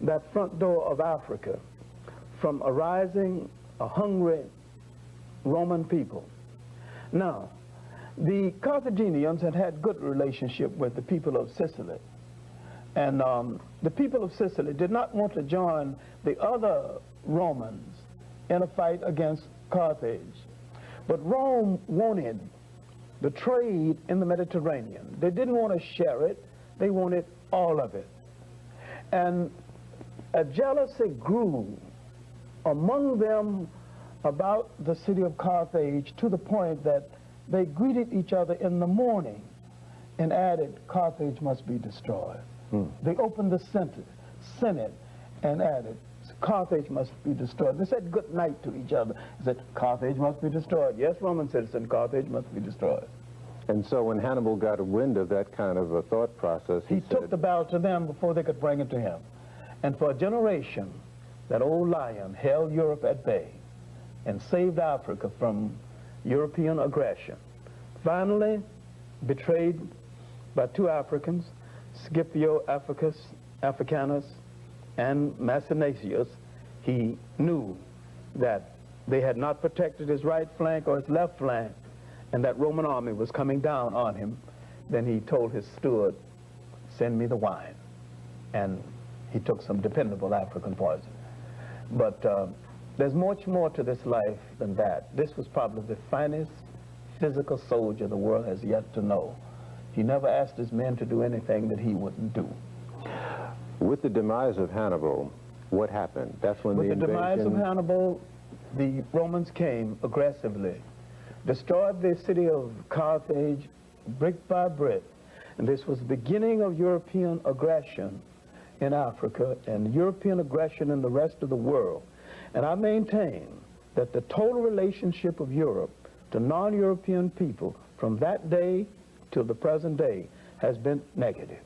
that front door of Africa from arising a hungry Roman people. Now, the Carthaginians had good relationship with the people of Sicily. And the people of Sicily did not want to join the other Romans in a fight against Carthage. But Rome wanted the trade in the Mediterranean. They didn't want to share it. They wanted all of it. And a jealousy grew among them about the city of Carthage to the point that they greeted each other in the morning and added, Carthage must be destroyed. They opened the Senate and added, Carthage must be destroyed. They said good night to each other. They said, Carthage must be destroyed. Yes, Roman citizen, Carthage must be destroyed. And so when Hannibal got a wind of that kind of a thought process, he took the battle to them before they could bring it to him. And for a generation, that old lion held Europe at bay and saved Africa from European aggression. Finally, betrayed by two Africans, Scipio Africanus and Maecenaeus, he knew that they had not protected his right flank or his left flank, and that Roman army was coming down on him. Then he told his steward, send me the wine. And he took some dependable African poison. But there's much more to this life than that. This was probably the finest physical soldier the world has yet to know. He never asked his men to do anything that he wouldn't do. With the demise of Hannibal, what happened? That's when With the demise of Hannibal, the Romans came aggressively, destroyed the city of Carthage brick by brick. And this was the beginning of European aggression in Africa and European aggression in the rest of the world. And I maintain that the total relationship of Europe to non-European people from that day till the present day has been negative,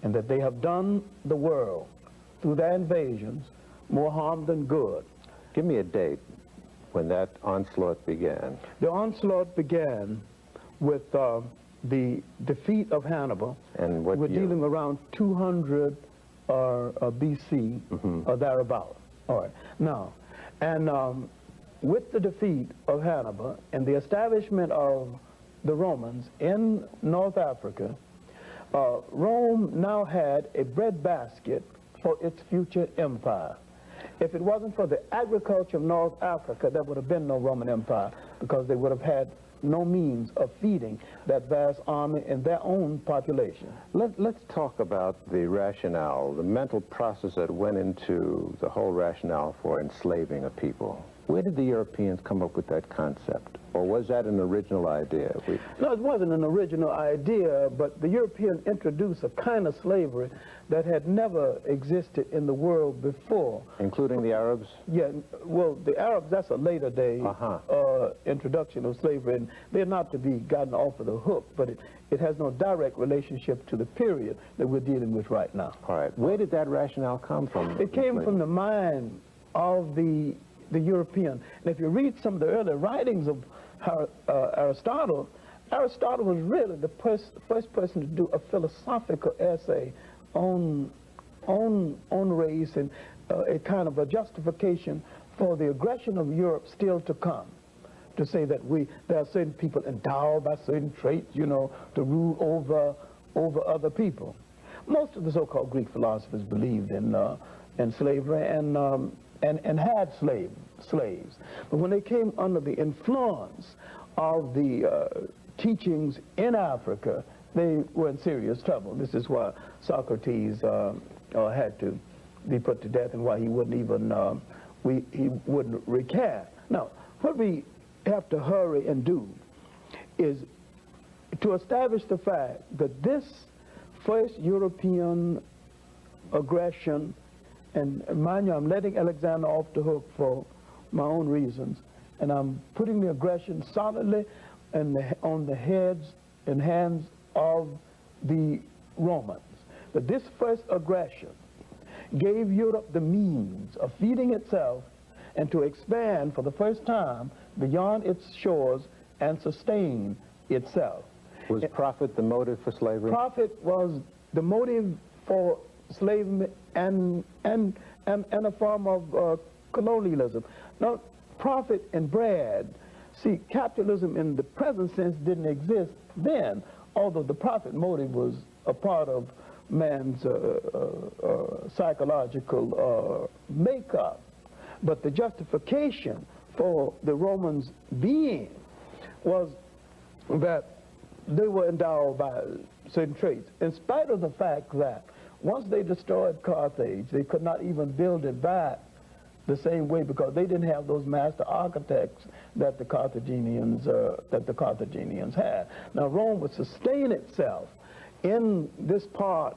and that they have done the world through their invasions more harm than good. Give me a date when that onslaught began. The onslaught began with the defeat of Hannibal. And what We're year? dealing around 200 BC or thereabout. All right. Now, and with the defeat of Hannibal and the establishment of the Romans in North Africa, Rome now had a breadbasket for its future empire. If it wasn't for the agriculture of North Africa, there would have been no Roman Empire, because they would have had no means of feeding that vast army and their own population. Let's talk about the rationale, the mental process that went into the whole rationale for enslaving a people. Where did the Europeans come up with that concept? Or was that an original idea? No, it wasn't an original idea, but the European introduced a kind of slavery that had never existed in the world before. Including the Arabs? Yeah, well, the Arabs, that's a later day introduction of slavery, and they're not to be gotten off of the hook, but it has no direct relationship to the period that we're dealing with right now. All right. Where did that rationale come from? It came from the mind of the European. And if you read some of the early writings of Aristotle, Aristotle was really the first person to do a philosophical essay on race and a kind of a justification for the aggression of Europe still to come. To say that there are certain people endowed by certain traits, you know, to rule over other people. Most of the so-called Greek philosophers believed in slavery and had slaves. But when they came under the influence of the teachings in Africa, they were in serious trouble. This is why Socrates had to be put to death, and why he wouldn't even he wouldn't recant. Now, what we have to hurry and do is to establish the fact that this first European aggression, and mind you, I'm letting Alexander off the hook for my own reasons, and I'm putting the aggression solidly on the heads and hands of the Romans. That this first aggression gave Europe the means of feeding itself and to expand for the first time beyond its shores and sustain itself. Was profit the motive for slavery? Profit was the motive for slavery and a form of colonialism. Now, profit and bread. See, capitalism in the present sense didn't exist then, although the profit motive was a part of man's psychological makeup. But the justification for the Romans being was that they were endowed by certain traits, in spite of the fact that once they destroyed Carthage, they could not even build it back the same way, because they didn't have those master architects that the Carthaginians had. Now, Rome would sustain itself in this part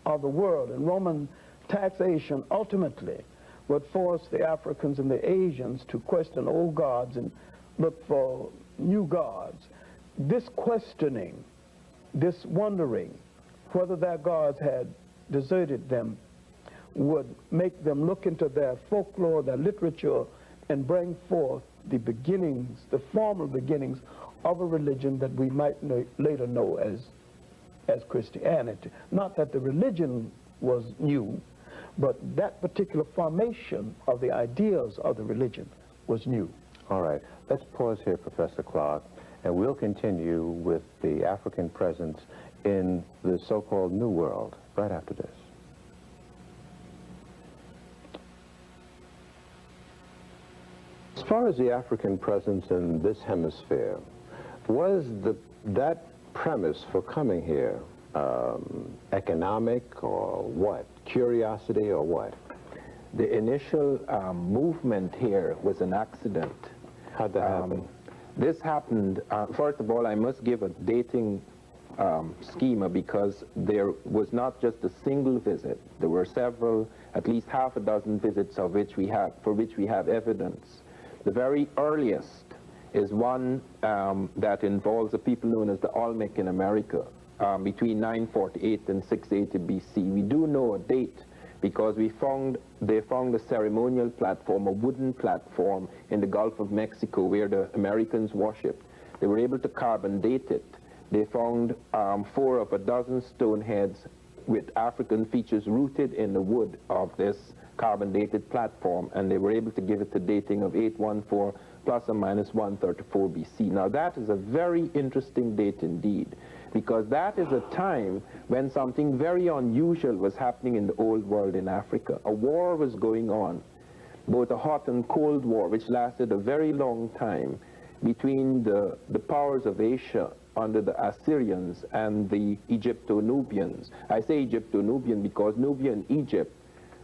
of the world, and Roman taxation ultimately would force the Africans and the Asians to question old gods and look for new gods. This questioning, this wondering whether their gods had deserted them, would make them look into their folklore, their literature, and bring forth the beginnings, the formal beginnings of a religion that we might later know as Christianity. Not that the religion was new, but that particular formation of the ideas of the religion was new. All right, let's pause here, Professor Clarke, and we'll continue with the African presence in the so-called New World right after this. As far as the African presence in this hemisphere, was that premise for coming here economic or what? Curiosity or what? The initial movement here was an accident. How'd that happen? This happened, first of all, I must give a dating schema, because there was not just a single visit. There were several, at least half a dozen visits for which we have evidence. The very earliest is one that involves the people known as the Olmec in America, between 948 and 680 BC. We do know a date because they found a ceremonial platform, a wooden platform in the Gulf of Mexico where the Americans worshipped. They were able to carbon date it. They found 4 of a dozen stone heads with African features rooted in the wood of this carbon dated platform, and they were able to give it a dating of 814 plus or minus 134 BC. Now that is a very interesting date indeed, because that is a time when something very unusual was happening in the old world in Africa. A war was going on, both a hot and cold war, which lasted a very long time between the powers of Asia under the Assyrians and the Egypto-Nubians. I say Egypto-Nubian because Nubia and Egypt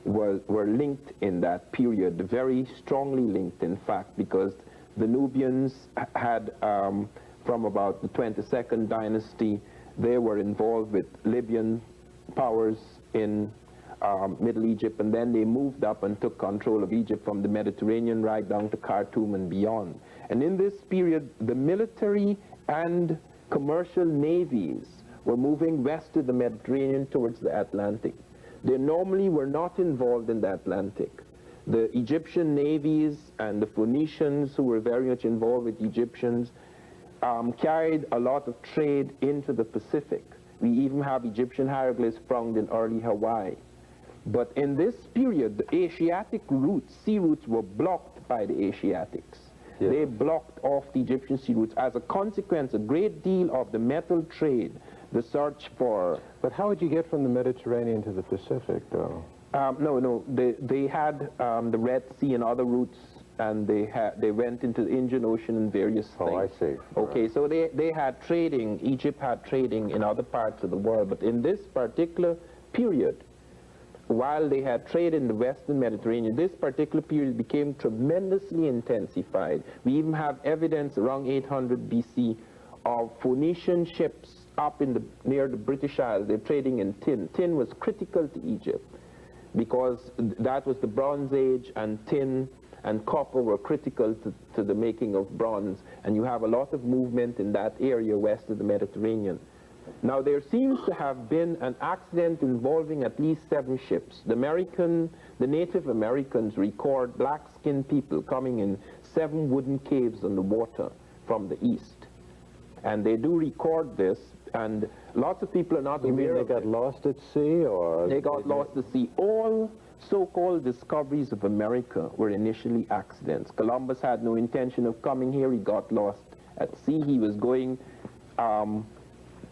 were linked in that period, very strongly linked in fact, because the Nubians had, from about the 22nd dynasty, they were involved with Libyan powers in Middle Egypt, and then they moved up and took control of Egypt from the Mediterranean right down to Khartoum and beyond. And in this period, the military and commercial navies were moving west of the Mediterranean towards the Atlantic. They normally were not involved in the Atlantic. The Egyptian navies and the Phoenicians, who were very much involved with Egyptians, carried a lot of trade into the Pacific. We even have Egyptian hieroglyphs found in early Hawaii. But in this period, the Asiatic routes, sea routes, were blocked by the Asiatics. Yeah. They blocked off the Egyptian sea routes. As a consequence, a great deal of the metal trade, the search for... But how would you get from the Mediterranean to the Pacific, though? No, they had the Red Sea and other routes and they went into the Indian Ocean and various things. Oh, I see. Okay, so they had trading, Egypt had trading in other parts of the world, but in this particular period, while they had trade in the Western Mediterranean, this particular period became tremendously intensified. We even have evidence around 800 BC of Phoenician ships up in near the British Isles. They're trading in tin. Tin was critical to Egypt because that was the Bronze Age, and tin and copper were critical to the making of bronze. And you have a lot of movement in that area west of the Mediterranean. Now, there seems to have been an accident involving at least 7 ships. The Native Americans record black-skinned people coming in 7 wooden caves on the water from the east. And they do record this, and lots of people are not aware of it. You mean they got lost at sea, or? They got lost at sea. All so-called discoveries of America were initially accidents. Columbus had no intention of coming here. He got lost at sea. He was going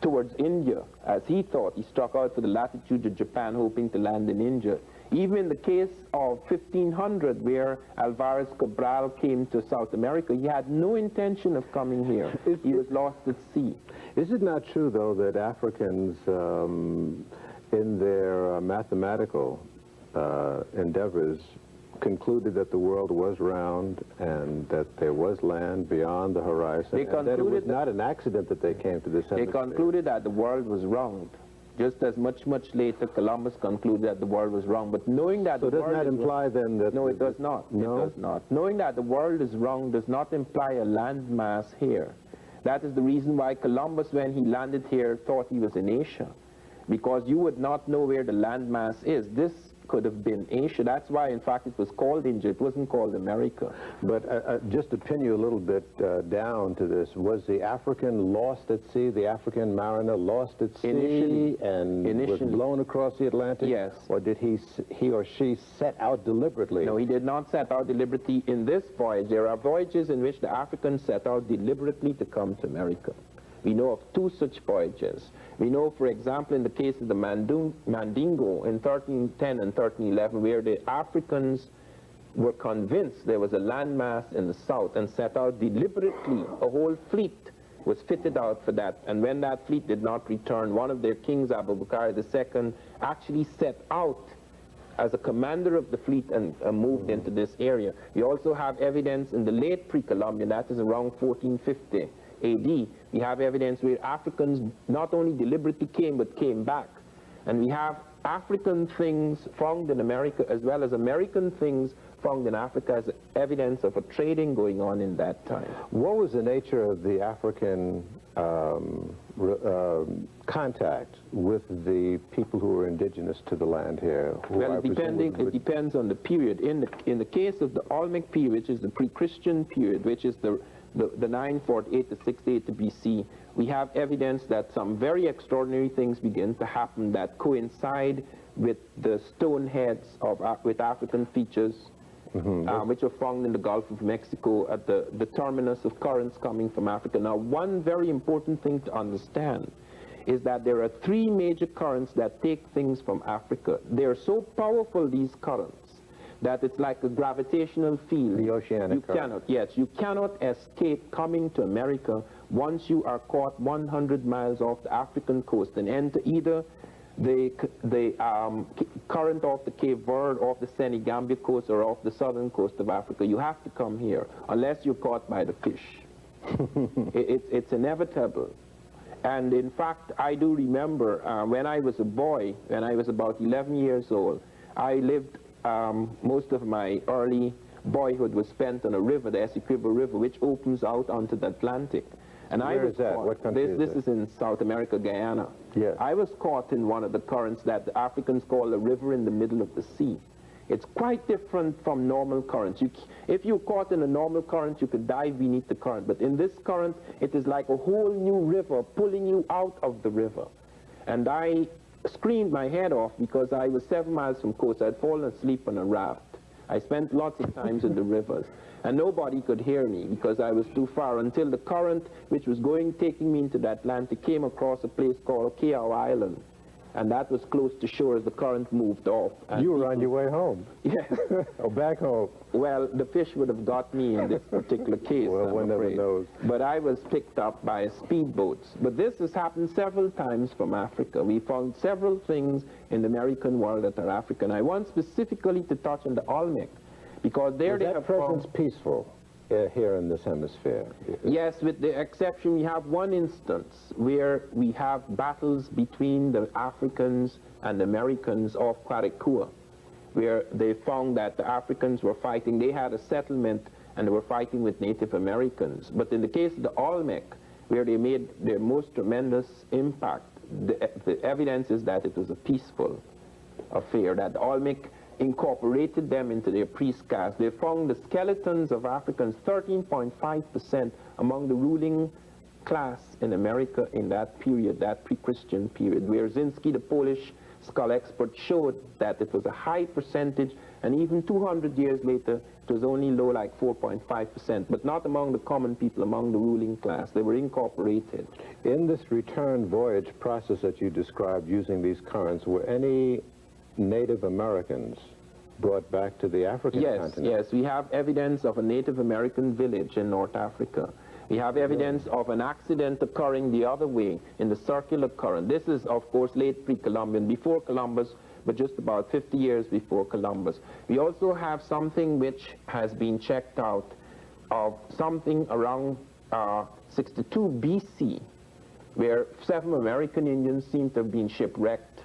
towards India, as he thought. He struck out for the latitude of Japan, hoping to land in India. Even in the case of 1500, where Alvarez Cabral came to South America, he had no intention of coming here. He was lost at sea. Is it not true, though, that Africans, in their mathematical endeavors, concluded that the world was round and that there was land beyond the horizon, and that it was not an accident that they came to this hemisphere? They concluded that the world was round. Just as much later, Columbus concluded that the world was round. But knowing that the world doesn't that imply then that... No, it does not. No? It does not. Knowing that the world is round does not imply a landmass here. That is the reason why Columbus, when he landed here, thought he was in Asia. Because you would not know where the landmass is. This could have been Asia. That's why, in fact, it was called India. It wasn't called America. But just to pin you a little bit down to this, was the African lost at sea, the African mariner lost at sea and was blown across the Atlantic? Yes. Or did he or she set out deliberately? No, he did not set out deliberately in this voyage. There are voyages in which the Africans set out deliberately to come to America. We know of 2 such voyages. We know, for example, in the case of the Mandingo in 1310 and 1311, where the Africans were convinced there was a landmass in the south and set out deliberately. A whole fleet was fitted out for that. And when that fleet did not return, one of their kings, Abubakar II, actually set out as a commander of the fleet and moved into this area. We also have evidence in the late pre-Columbian, that is around 1450. AD, we have evidence where Africans not only deliberately came, but came back. And we have African things found in America as well as American things found in Africa as evidence of a trading going on in that time. What was the nature of the African contact with the people who were indigenous to the land here? Well, it depends on the period. In the case of the Olmec period, which is the pre-Christian period, which is the 948 to 680 BC, we have evidence that some very extraordinary things begin to happen that coincide with the stone heads with African features, which are found in the Gulf of Mexico at the terminus of currents coming from Africa. Now, one very important thing to understand is that there are 3 major currents that take things from Africa. They are so powerful, these currents, that it's like a gravitational field. The oceanic current. You cannot escape coming to America once you are caught 100 miles off the African coast and enter either the current off the Cape Verde, off the Senegambia coast, or off the southern coast of Africa. You have to come here, unless you're caught by the fish. It's inevitable. And in fact, I do remember when I was a boy, when I was about 11 years old, I lived most of my early boyhood was spent on a river, the Essequibo River, which opens out onto the Atlantic. And Where is that? What country is this it? is in South America, Guyana. Yes. I was caught in one of the currents that the Africans call a river in the middle of the sea. It's quite different from normal currents. If you're caught in a normal current, you could dive beneath the current. But in this current, it is like a whole new river pulling you out of the river. And I screamed my head off because I was 7 miles from coast. I'd fallen asleep on a raft. I spent lots of times in the rivers. And nobody could hear me because I was too far until the current, which was taking me into the Atlantic, came across a place called Keough Island. and that was close to shore as the current moved off. You were on your way home. Yes. Or back home. Well, the fish would have got me in this particular case, Well, one never afraid. knows. But I was picked up by speedboats. But this has happened several times from Africa. We found several things in the American world that are African. I want specifically to touch on the Olmec, because there they have presence found... peaceful here in this hemisphere? Yes, with the exception, we have one instance where we have battles between the Africans and the Americans off Clarke, where they found that the Africans were fighting. They had a settlement and they were fighting with Native Americans. But in the case of the Olmec, where they made their most tremendous impact, the evidence is that it was a peaceful affair, that the Olmec incorporated them into their priest caste. They found the skeletons of Africans, 13.5% among the ruling class in America in that period, that pre-Christian period. Wierzyński, the Polish skull expert, showed that it was a high percentage, and even 200 years later, it was only low, like 4.5%, but not among the common people, among the ruling class. They were incorporated. In this return voyage process that you described using these currents, were any Native Americans brought back to the African continent? Yes, we have evidence of a Native American village in North Africa. We have evidence of an accident occurring the other way in the circular current. This is, of course, late pre-Columbian, before Columbus, but just about 50 years before Columbus. We also have something which has been checked out of something around 62 BC, where 7 American Indians seem to have been shipwrecked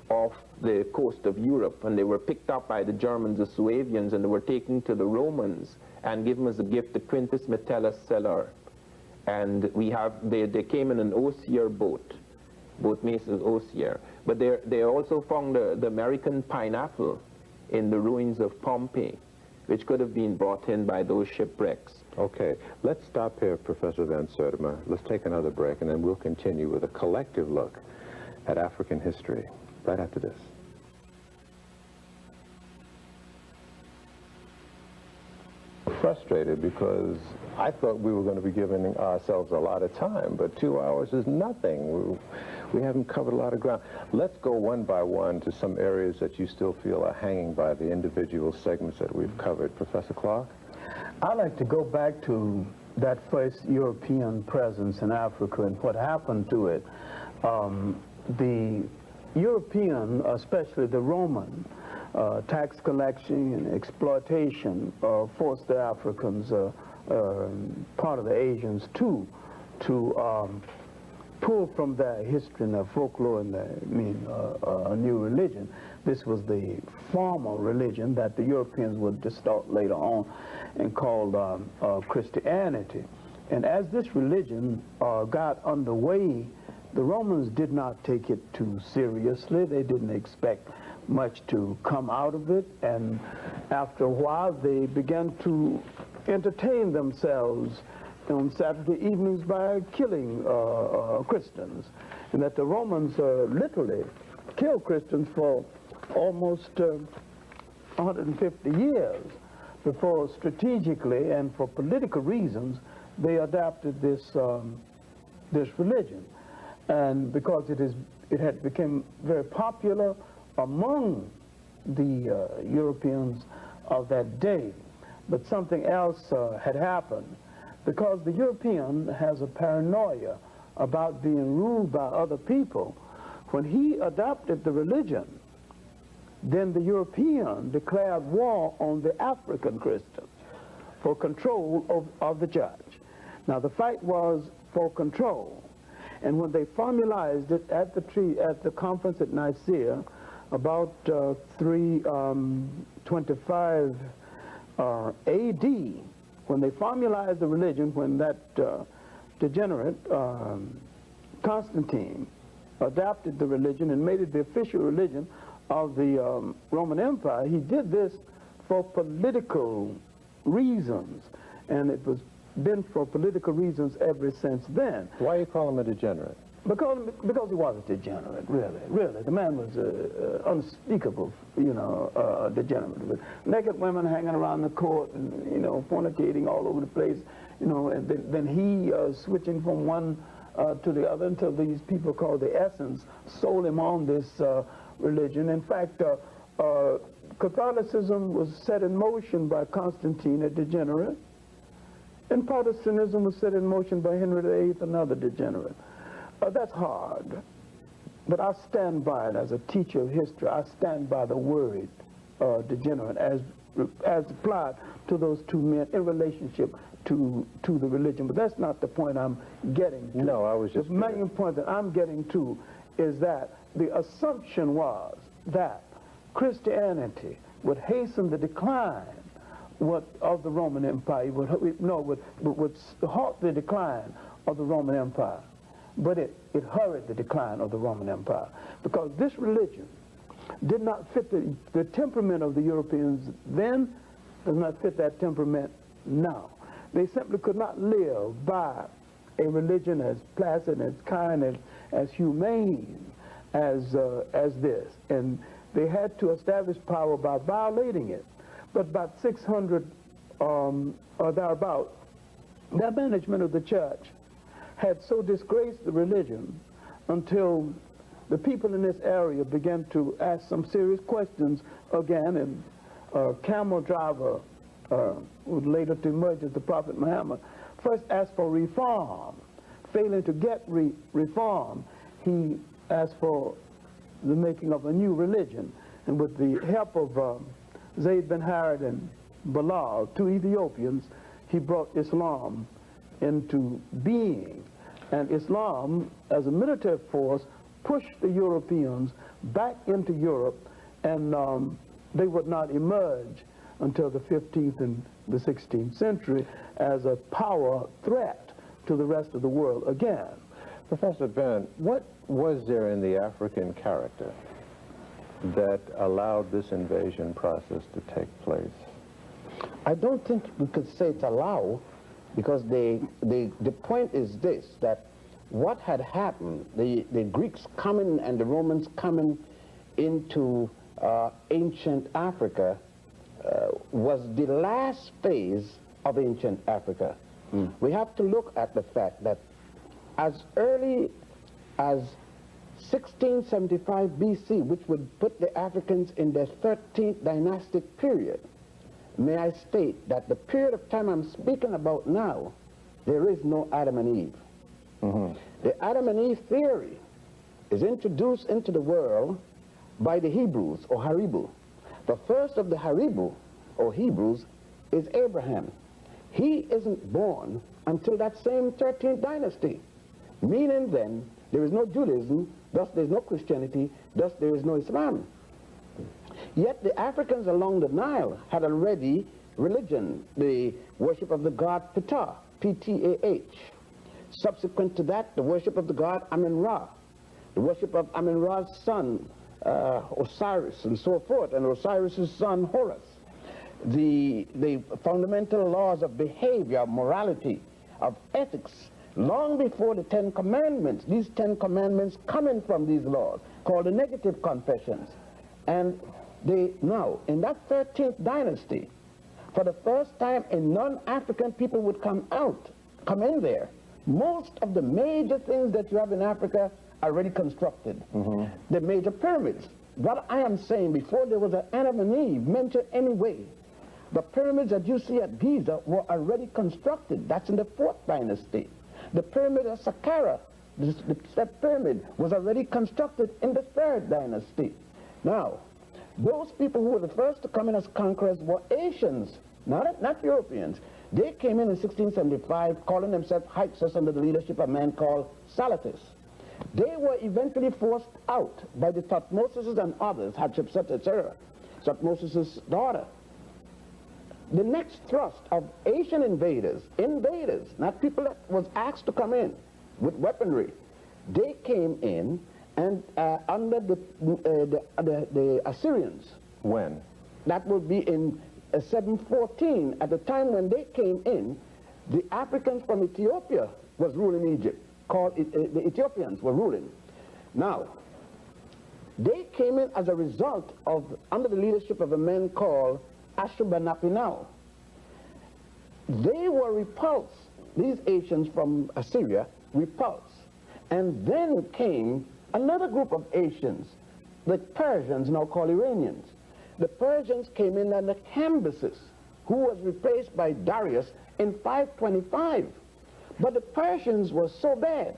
off the coast of Europe, and they were picked up by the Germans, the Suavians, and they were taken to the Romans and given as a gift the Quintus Metellus Celer. And we have, they came in an osier boat mesas osier. But they also found the American pineapple in the ruins of Pompeii, which could have been brought in by those shipwrecks. Okay, let's stop here, Professor Van Sertima. Let's take another break, and then we'll continue with a collective look at African history right after this. Frustrated because I thought we were going to be giving ourselves a lot of time, but 2 hours is nothing. We haven't covered a lot of ground. Let's go one by one to some areas that you still feel are hanging by the individual segments that we've covered. Professor Clarke? I'd like to go back to that first European presence in Africa and what happened to it. The European, especially the Roman, tax collection and exploitation forced the Africans, part of the Asians too, to pull from their history and their folklore and their, a new religion. This was the formal religion that the Europeans would distort later on and called Christianity. And as this religion got underway, the Romans did not take it too seriously. They didn't expect much to come out of it, and after a while they began to entertain themselves on Saturday evenings by killing Christians, and that the Romans literally killed Christians for almost 150 years before strategically and for political reasons they adopted this this religion. And because it had become very popular among the Europeans of that day. But something else had happened, because the European has a paranoia about being ruled by other people. When he adopted the religion, then the European declared war on the African Christians for control of the church. Now the fight was for control. And when they formalized it at the conference at Nicaea, about 325 AD, when they formalized the religion, when that degenerate Constantine adopted the religion and made it the official religion of the Roman Empire, he did this for political reasons, and it was been for political reasons ever since then. Why you call him a degenerate? Because he was a degenerate, really. The man was unspeakable, degenerate. With naked women hanging around the court and, fornicating all over the place, and then he switching from one to the other until these people called the Essens sold him on this religion. In fact, Catholicism was set in motion by Constantine, a degenerate, and Protestantism was set in motion by Henry VIII, another degenerate. That's hard, but I stand by it as a teacher of history. I stand by the word degenerate as applied to those two men in relationship to the religion. But that's not the point I'm getting to. No, I was just... The main point that I'm getting to is that the assumption was that Christianity would hasten the decline of the Roman Empire, would halt the decline of the Roman Empire. But it hurried the decline of the Roman Empire, because this religion did not fit the temperament of the Europeans then, does not fit that temperament now. They simply could not live by a religion as placid, as kind, as humane as this. And they had to establish power by violating it. But about 600 or thereabout, the management of the church had so disgraced the religion until the people in this area began to ask some serious questions again, and camel driver, later to emerge as the Prophet Muhammad, first asked for reform. Failing to get reform, he asked for the making of a new religion. And with the help of Zayd bin Harith and Bilal, two Ethiopians, he brought Islam into being. And Islam, as a military force, pushed the Europeans back into Europe, and they would not emerge until the 15th and the 16th century as a power threat to the rest of the world again. Professor Ben, what was there in the African character that allowed this invasion process to take place? I don't think we could say it's allow, because the point is this, that what had happened, the Greeks coming and the Romans coming into ancient Africa was the last phase of ancient Africa. We have to look at the fact that as early as 1675 BC, which would put the Africans in their 13th dynastic period, may I state that the period of time I'm speaking about now, there is no Adam and Eve. The Adam and Eve theory is introduced into the world by the Hebrews, or Haribu. The first of the Haribu, or Hebrews, is Abraham. He isn't born until that same 13th dynasty, meaning then there is no Judaism, thus there is no Christianity, thus there is no Islam. Yet the Africans along the Nile had already religion, the worship of the god Ptah, P-T-A-H. Subsequent to that, the worship of the god Amun-Ra, the worship of Amun-Ra's son Osiris, and so forth, and Osiris's son Horus. The fundamental laws of behavior, of morality, of ethics, long before the 10 Commandments, these 10 Commandments coming from these laws, called the negative confessions. And now, in that 13th dynasty, for the first time a non-African people would come in there. Most of the major things that you have in Africa are already constructed. The major pyramids. What I am saying, before there was an Adam and Eve mentioned anyway, the pyramids that you see at Giza were already constructed. That's in the 4th dynasty. The pyramid of Saqqara, the pyramid, was already constructed in the 3rd dynasty. Now, those people who were the first to come in as conquerors were Asians, not Europeans. They came in 1675, calling themselves Hyksos under the leadership of a man called Salatis. They were eventually forced out by the Thutmosis and others, Hatshepsut, etc., Thutmosis' daughter. The next thrust of Asian invaders, not people that was asked to come in with weaponry, they came in and under the Assyrians. When? That would be in 714. At the time when they came in, the Africans from Ethiopia was ruling Egypt, the Ethiopians were ruling. Now, they came in as a result of, under the leadership of a man called Ashurbanipal. They were repulsed, these Asians from Assyria, repulsed. And then came another group of Asians, the Persians, now called Iranians. The Persians came in under Cambyses, who was replaced by Darius in 525. But the Persians were so bad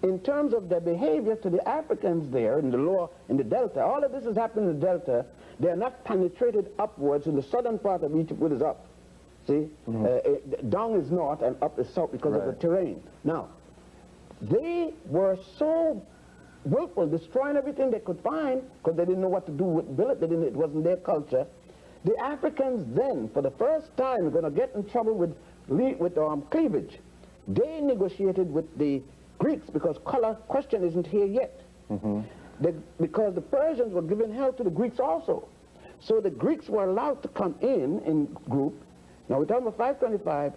in terms of their behavior to the Africans there in the delta. All of this is happening in the delta. They are not penetrated upwards in the southern part of Egypt, which is up. See? Down is north and up is south because of the terrain. Now, they were so willful, destroying everything they could find because they didn't know what to do with it. It wasn't their culture. The Africans then, for the first time, are going to get in trouble with cleavage. They negotiated with the Greeks because color question isn't here yet. Because the Persians were giving help to the Greeks also. So the Greeks were allowed to come in group, now we're talking about 525,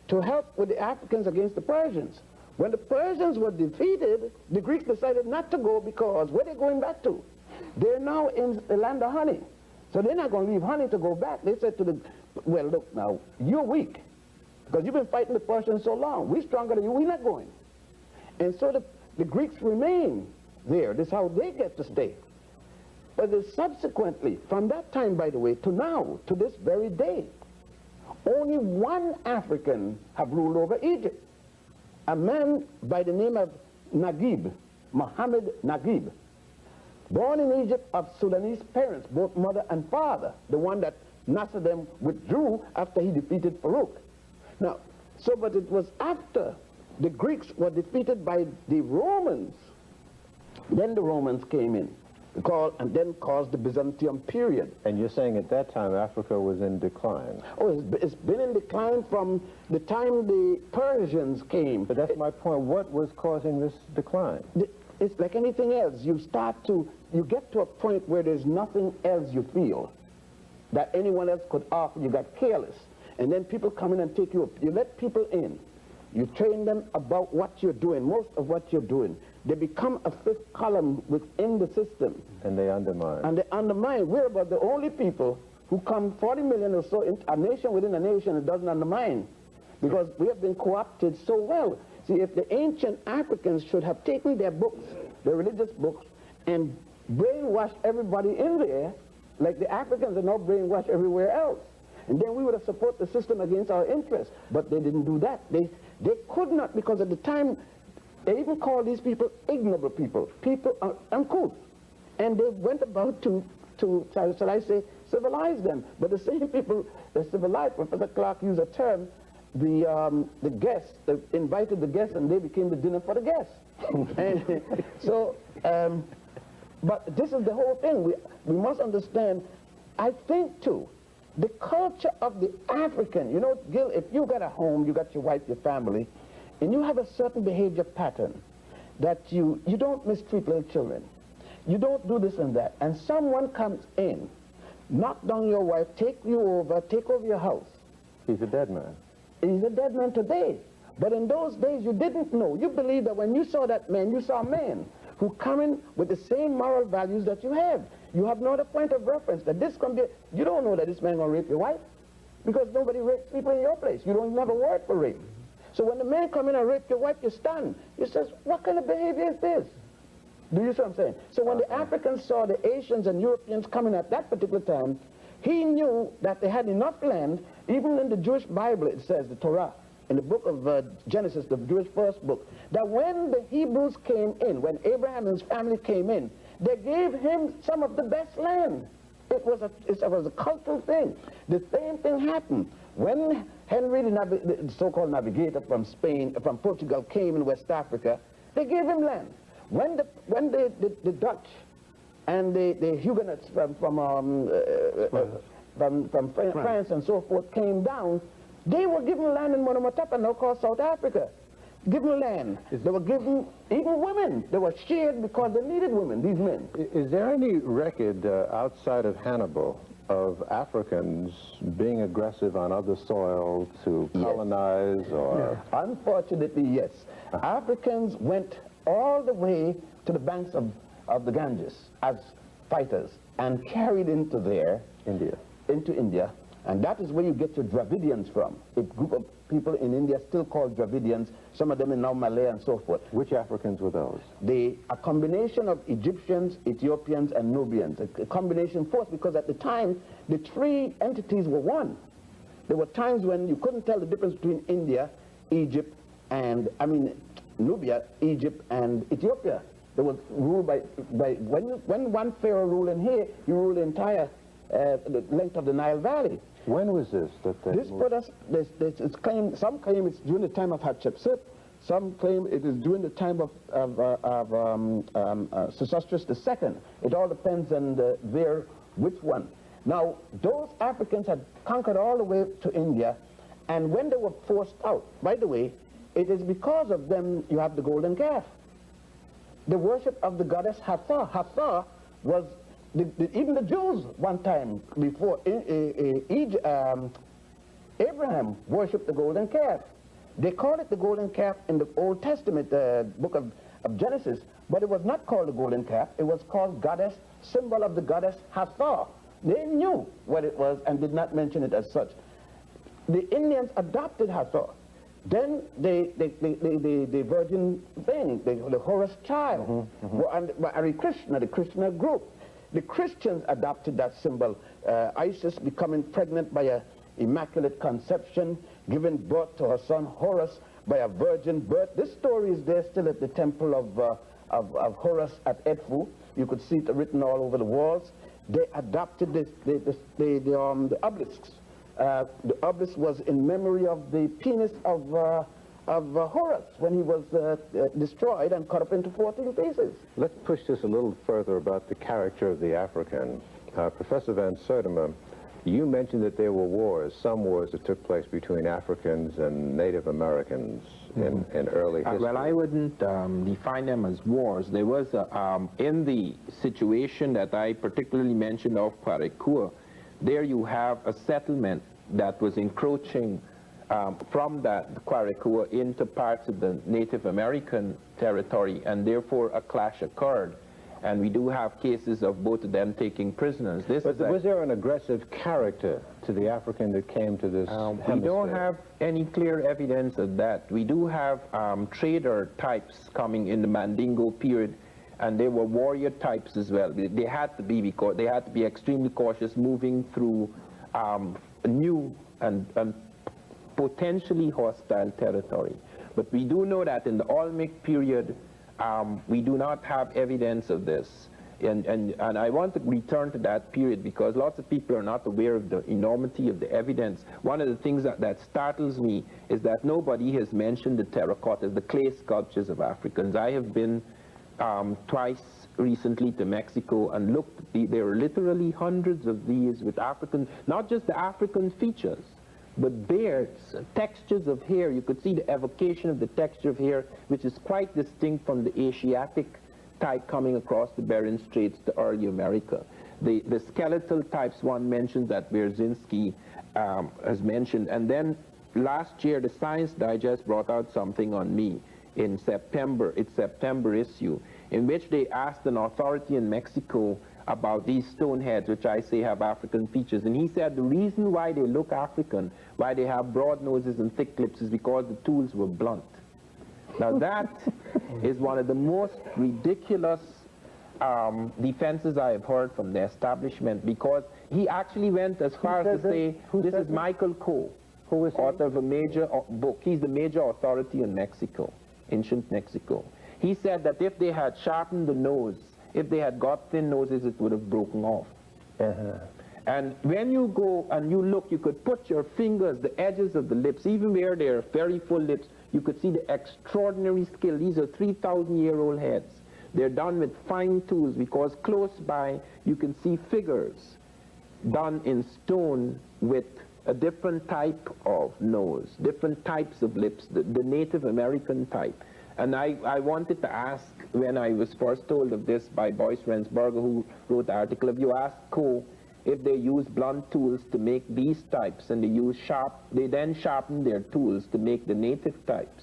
to help with the Africans against the Persians. When the Persians were defeated, the Greeks decided not to go because where they're going back to? They're now in the land of honey. So they're not going to leave honey to go back. They said to the, well, look now, you're weak because you've been fighting the Persians so long. We're stronger than you, we're not going. And so the Greeks remain there. This is how they get to stay. But subsequently, from that time, by the way, to now, to this very day, only one African have ruled over Egypt. A man by the name of Naguib, Muhammad Naguib, born in Egypt of Sudanese parents, both mother and father, the one that Nasser them withdrew after he defeated Farouk. Now, but it was after the Greeks were defeated by the Romans, then the Romans came in, and then caused the Byzantium period. And you're saying at that time Africa was in decline? Oh, it's been in decline from the time the Persians came. But that's my point. What was causing this decline? It's like anything else. You get to a point where there's nothing else you feel that anyone else could offer. You got careless. And then people come in and take you up. You let people in. You train them about what you're doing, most of what you're doing. They become a fifth column within the system. And they undermine. And they undermine. We're about the only people who come 40 million or so in a nation within a nation that doesn't undermine. Because we have been co-opted so well. See, if the ancient Africans should have taken their books, their religious books, and brainwashed everybody in there, like the Africans are now brainwashed everywhere else. And then we would have supported the system against our interests. But they didn't do that. They could not, because at the time, they even called these people ignoble people, uncouth. And they went about to shall I say, civilize them. But the same people that civilized, Professor Clarke used a term, the guests, they invited the guests and they became the dinner for the guests. And so, but this is the whole thing. We must understand, I think too, the culture of the African, you know, Gil, if you got a home, you got your wife, your family, and you have a certain behavior pattern that you don't mistreat little children. You don't do this and that. And someone comes in, knock down your wife, take over your house. He's a dead man. He's a dead man today. But in those days, you didn't know. You believed that when you saw that man, you saw a man who come in with the same moral values that you have. You have no other point of reference that this can be. You don't know that this man gonna rape your wife because nobody rapes people in your place. You don't even have a word for rape. So when the man come in and rape your wife, you're stunned. You says, what kind of behavior is this? Do you see what I'm saying? So when the Africans saw the Asians and Europeans coming at that particular time, he knew that they had enough land. Even in the Jewish Bible, it says, the Torah, in the book of Genesis, the Jewish first book, that when the Hebrews came in, when Abraham and his family came in, they gave him some of the best land. It was a cultural thing. The same thing happened when Henry, the so-called navigator from Portugal, came in West Africa. They gave him land. When the Dutch and the Huguenots from France and so forth came down, they were given land in Monomotapa, now called South Africa. Given land. They were given, even women, they were shared because they needed women, these men. Is there any record outside of Hannibal of Africans being aggressive on other soil to colonize or? Yeah. Unfortunately, yes. Africans went all the way to the banks of the Ganges as fighters and carried into India, And that is where you get your Dravidians from. A group of people in India still called Dravidians, some of them in now Malay and so forth. Which Africans were those? A combination of Egyptians, Ethiopians, and Nubians. A combination force, because at the time, the three entities were one. There were times when you couldn't tell the difference between India, Egypt, and, Nubia, Egypt, and Ethiopia. There was ruled by when one pharaoh ruled in here, he ruled the entire the length of the Nile Valley. When was this? This put us, it's claimed, some claim it's during the time of Hatshepsut, some claim it is during the time of Sesostris II. It all depends on which one. Now, those Africans had conquered all the way to India, and when they were forced out, by the way, it is because of them you have the golden calf. The worship of the goddess Hathor. Hathor was, even the Jews one time before Abraham worshipped the golden calf. They called it the golden calf in the Old Testament, book of Genesis, but it was not called the golden calf. It was called goddess, symbol of the goddess Hathor. They knew what it was and did not mention it as such. The Indians adopted Hathor. Then the virgin thing, the Horus child, and Hare Krishna, the Krishna group. The Christians adopted that symbol. Isis becoming pregnant by an immaculate conception, giving birth to her son Horus by a virgin birth. This story is there still at the temple of Horus at Edfu. You could see it written all over the walls. They adopted the obelisks. The obelisk was in memory of the penis of Horus when he was destroyed and cut up into 14 pieces. Let's push this a little further about the character of the African. Professor Van Sertima, you mentioned that there were wars, some wars that took place between Africans and Native Americans in early history. Well, I wouldn't define them as wars. There was, in the situation that I particularly mentioned of Clarke, there you have a settlement that was encroaching from that Clarke into parts of the Native American territory, and therefore a clash occurred. And we do have cases of both of them taking prisoners. But was there an aggressive character to the African that came to this hemisphere? We don't have any clear evidence of that. We do have trader types coming in the Mandingo period, and they were warrior types as well. They had to be, because they had to be extremely cautious moving through new and potentially hostile territory. But we do know that in the Olmec period, we do not have evidence of this. And I want to return to that period because lots of people are not aware of the enormity of the evidence. One of the things that startles me is that nobody has mentioned the terracottas, the clay sculptures of Africans. I have been twice recently to Mexico and looked. There are literally hundreds of these with African, not just the African features, but beards, textures of hair. You could see the evocation of the texture of hair, which is quite distinct from the Asiatic type coming across the Bering Straits to early America. The skeletal types one mentioned that Wierzyński has mentioned. And then last year, the Science Digest brought out something on me in September, its September issue, in which they asked an authority in Mexico about these stone heads, which I say have African features. And he said the reason why they look African, why they have broad noses and thick lips, is because the tools were blunt. Now that is one of the most ridiculous defenses I have heard from the establishment, because he actually went as far as to say, this is Michael Coe, who is author of a major book. He's the major authority in Mexico, ancient Mexico. He said that if they had sharpened the nose, if they had got thin noses, it would have broken off. And when you go and you look, you could put your fingers, the edges of the lips, even where they are very full lips, you could see the extraordinary skill. These are 3,000-year-old heads. They're done with fine tools, because close by you can see figures done in stone with a different type of nose, different types of lips, the Native American type. And I wanted to ask, when I was first told of this by Boyce Rensberger, who wrote the article, if you ask Coe if they use blunt tools to make these types, and they then sharpen their tools to make the native types.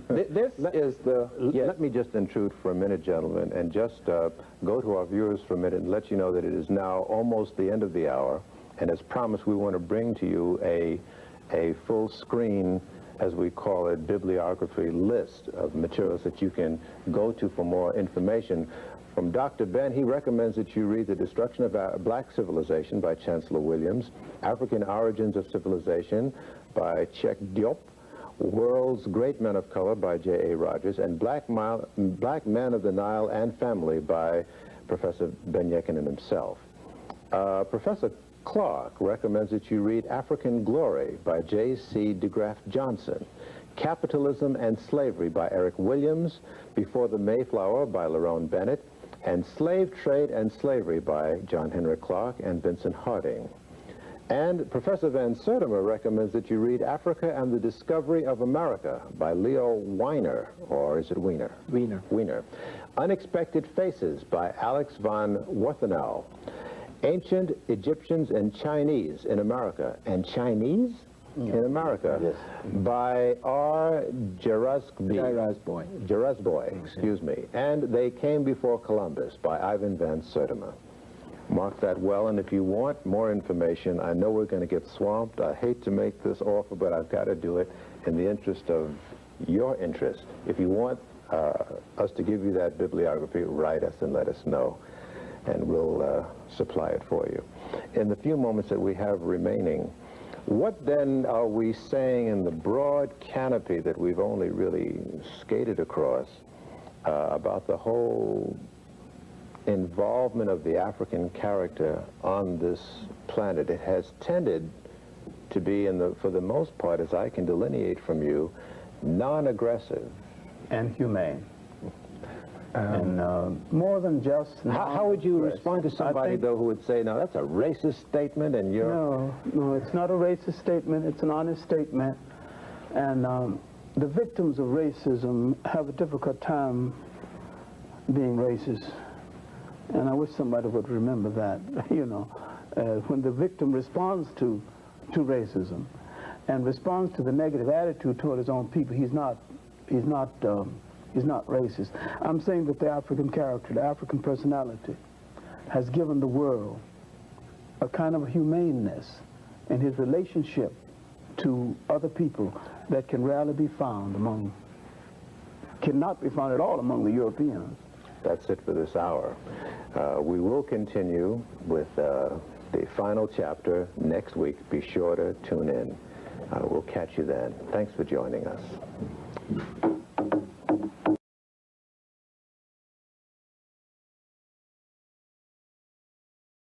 Let me just intrude for a minute, gentlemen, and just go to our viewers for a minute and let you know that it is now almost the end of the hour. And as promised, we want to bring to you a full screen, as we call it, bibliography list of materials that you can go to for more information. From Dr. Ben, he recommends that you read The Destruction of Black Civilization by Chancellor Williams, African Origins of Civilization by Cheikh Diop, World's Great Men of Color by J.A. Rogers, and Black Men of the Nile and Family by Professor Ben Yekinen himself. Professor Clarke recommends that you read African Glory by J.C. DeGraff Johnson, Capitalism and Slavery by Eric Williams, Before the Mayflower by Lerone Bennett, and Slave Trade and Slavery by John Henrik Clarke and Vincent Harding. And Professor Van Sertima recommends that you read Africa and the Discovery of America by Leo Weiner, or is it Weiner? Wiener. Weiner. Unexpected Faces by Alex von Warthenau. Ancient Egyptians and Chinese in America. And Chinese in America, yes, by R. Jarasboy, excuse me. And They Came Before Columbus by Ivan Van Sertima. Mark that well, and if you want more information, I know we're going to get swamped. I hate to make this offer, but I've got to do it in the interest of your interest. If you want us to give you that bibliography, write us and let us know, and we'll supply it for you. In the few moments that we have remaining, what then are we saying in the broad canopy that we've only really skated across about the whole involvement of the African character on this planet? It has tended to be, for the most part, as I can delineate from you, non-aggressive. And humane. And more than just... How would you respond to somebody, though, who would say, no, that's a racist statement, and you're... No, it's not a racist statement. It's an honest statement. And the victims of racism have a difficult time being racist. And I wish somebody would remember that, you know, when the victim responds to racism and responds to the negative attitude toward his own people, he's not racist. I'm saying that the African character, the African personality, has given the world a kind of humaneness in his relationship to other people that can rarely be found cannot be found at all among the Europeans. That's it for this hour. We will continue with the final chapter next week. Be sure to tune in. We'll catch you then. Thanks for joining us.